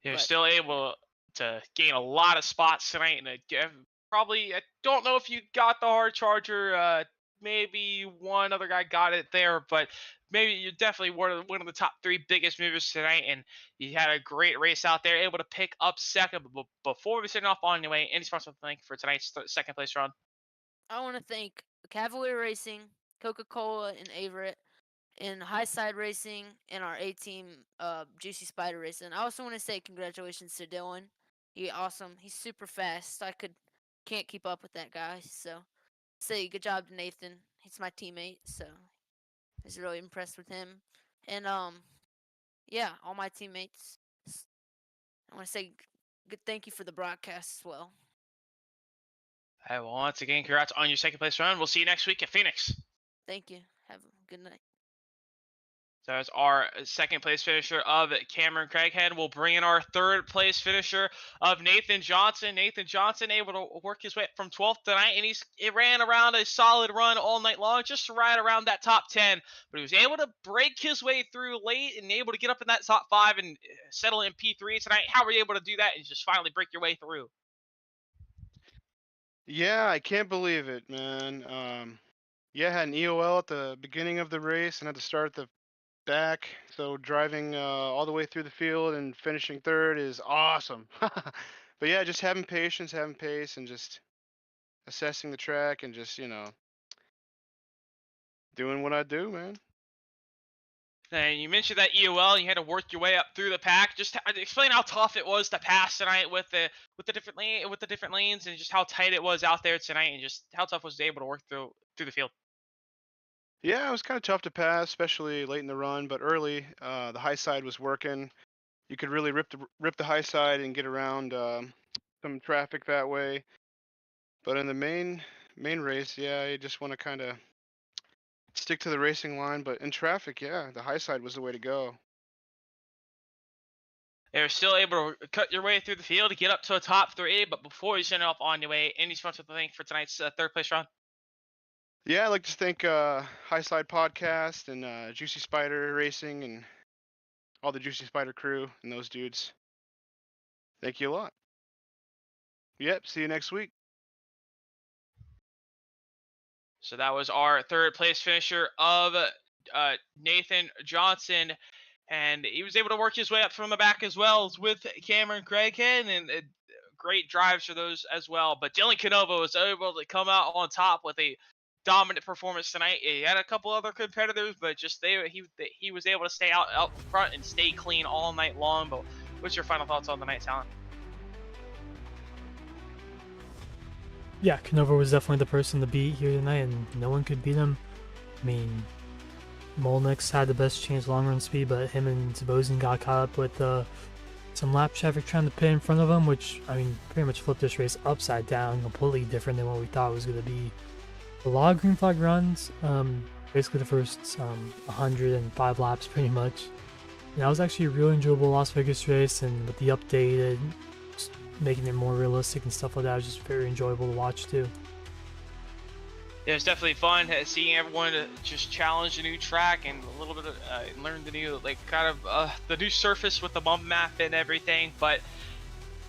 You're But still able to gain a lot of spots tonight. And probably, I don't know if you got the hard charger. Maybe one other guy got it there, but maybe you're definitely one of the top 3 biggest movers tonight. And you had a great race out there, able to pick up second. But before we send off on your way, any sponsor thank for tonight's second place run? I want to thank Cavalier Racing, Coca-Cola, and Averett, and High Side Racing, and our A team, Juicy Spider Racing. I also want to say congratulations to Dylan. He's awesome. He's super fast. Can't keep up with that guy. So say good job to Nathan. He's my teammate, so I was really impressed with him. And yeah, all my teammates. I want to say good thank you for the broadcast as well. Well, once again, congrats on your second place run. We'll see you next week at Phoenix. Thank you. Have a good night. So that's our second place finisher of Cameron Craighead. We'll bring in our third place finisher of Nathan Johnson. Nathan Johnson able to work his way up from 12th tonight, and it ran around a solid run all night long, just right around that top 10. But he was able to break his way through late and able to get up in that top 5 and settle in P3 tonight. How were you able to do that and just finally break your way through? Yeah, I can't believe it, man. Yeah, I had an EOL at the beginning of the race and had to start at the back. So driving all the way through the field and finishing third is awesome. But yeah, just having patience, having pace, and just assessing the track and just, doing what I do, man. And you mentioned that EOL, and you had to work your way up through the pack. Just explain how tough it was to pass tonight with the different lanes, and just how tight it was out there tonight, and just how tough was it able to work through the field. Yeah, it was kind of tough to pass, especially late in the run, but early, the high side was working. You could really rip the high side and get around some traffic that way. But in the main race, yeah, you just want to kind of stick to the racing line. But in traffic, yeah, the high side was the way to go. They were still able to cut your way through the field to get up to a top 3. But before you send it off on your way, any sponsor to thank for tonight's third place run? Yeah, I'd like to thank High Side Podcast and Juicy Spider Racing and all the Juicy Spider crew and those dudes. Thank you a lot. Yep, see you next week. So that was our third place finisher of Nathan Johnson, and he was able to work his way up from the back as well as with Cameron Craighead, and great drives for those as well. But Dylan Canova was able to come out on top with a dominant performance tonight. He had a couple other competitors, but just he was able to stay out front and stay clean all night long. But what's your final thoughts on the night, Talon? Yeah, Canova was definitely the person to beat here tonight, and no one could beat him. I mean, Molnick's had the best chance long run speed, but him and Zabozin got caught up with some lap traffic trying to pit in front of him, which, I mean, pretty much flipped this race upside down, completely different than what we thought it was going to be. A lot of green flag runs, basically the first 105 laps pretty much. And that was actually a really enjoyable Las Vegas race, and with the updated, making it more realistic and stuff like that, it was just very enjoyable to watch too. Yeah, it's definitely fun seeing everyone just challenge a new track and a little bit of learn the new the new surface with the bump map and everything. But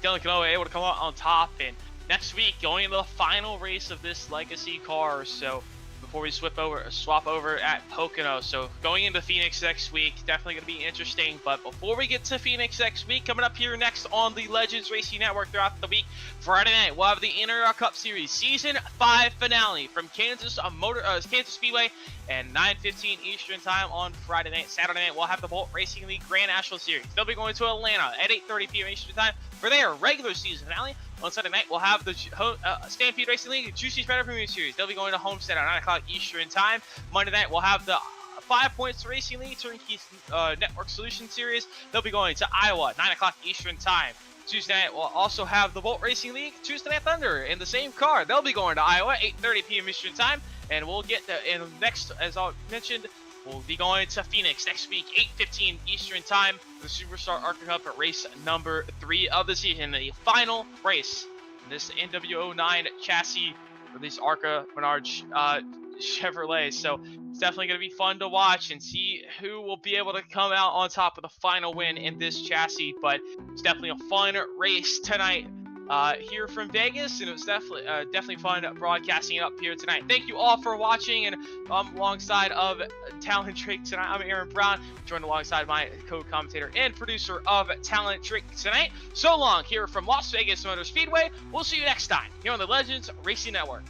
Dylan Cano able to come out on top, and next week going into the final race of this legacy car. So before we swap over at Pocono. So going into Phoenix next week, definitely going to be interesting. But before we get to Phoenix next week, coming up here next on the Legends Racing Network throughout the week, Friday night, we'll have the Inter Cup Series Season 5 finale from Kansas Speedway and 9:15 Eastern Time on Friday night. Saturday night, we'll have the Bolt Racing League Grand National Series. They'll be going to Atlanta at 8:30 p.m. Eastern Time for their regular season finale. On Sunday night, we'll have the Stampede Racing League Juicy Spider Premium Series. They'll be going to Homestead at 9 o'clock Eastern Time. Monday night, we'll have the 5 Points Racing League Turnkey Network Solution Series. They'll be going to Iowa at 9 o'clock Eastern Time. Tuesday night, we'll also have the Bolt Racing League Tuesday Night Thunder in the same car. They'll be going to Iowa at 8:30 p.m. Eastern Time. And we'll get next, as I mentioned, we'll be going to Phoenix next week, 8:15 Eastern Time, for the SuperStar Arca Cup at race number 3 of the season, the final race in this NW09 chassis for this Arca Menard Chevrolet. So It's definitely going to be fun to watch and see who will be able to come out on top with the final win in this chassis. But it's definitely a fun race tonight here from Vegas, and it was definitely fun broadcasting it up here tonight. Thank you all for watching, and alongside of Talent Trick tonight, I'm Aaron Brown, joined alongside my co-commentator and producer of Talent Trick tonight. So long here from Las Vegas Motor Speedway. We'll see you next time here on the Legends Racing Network.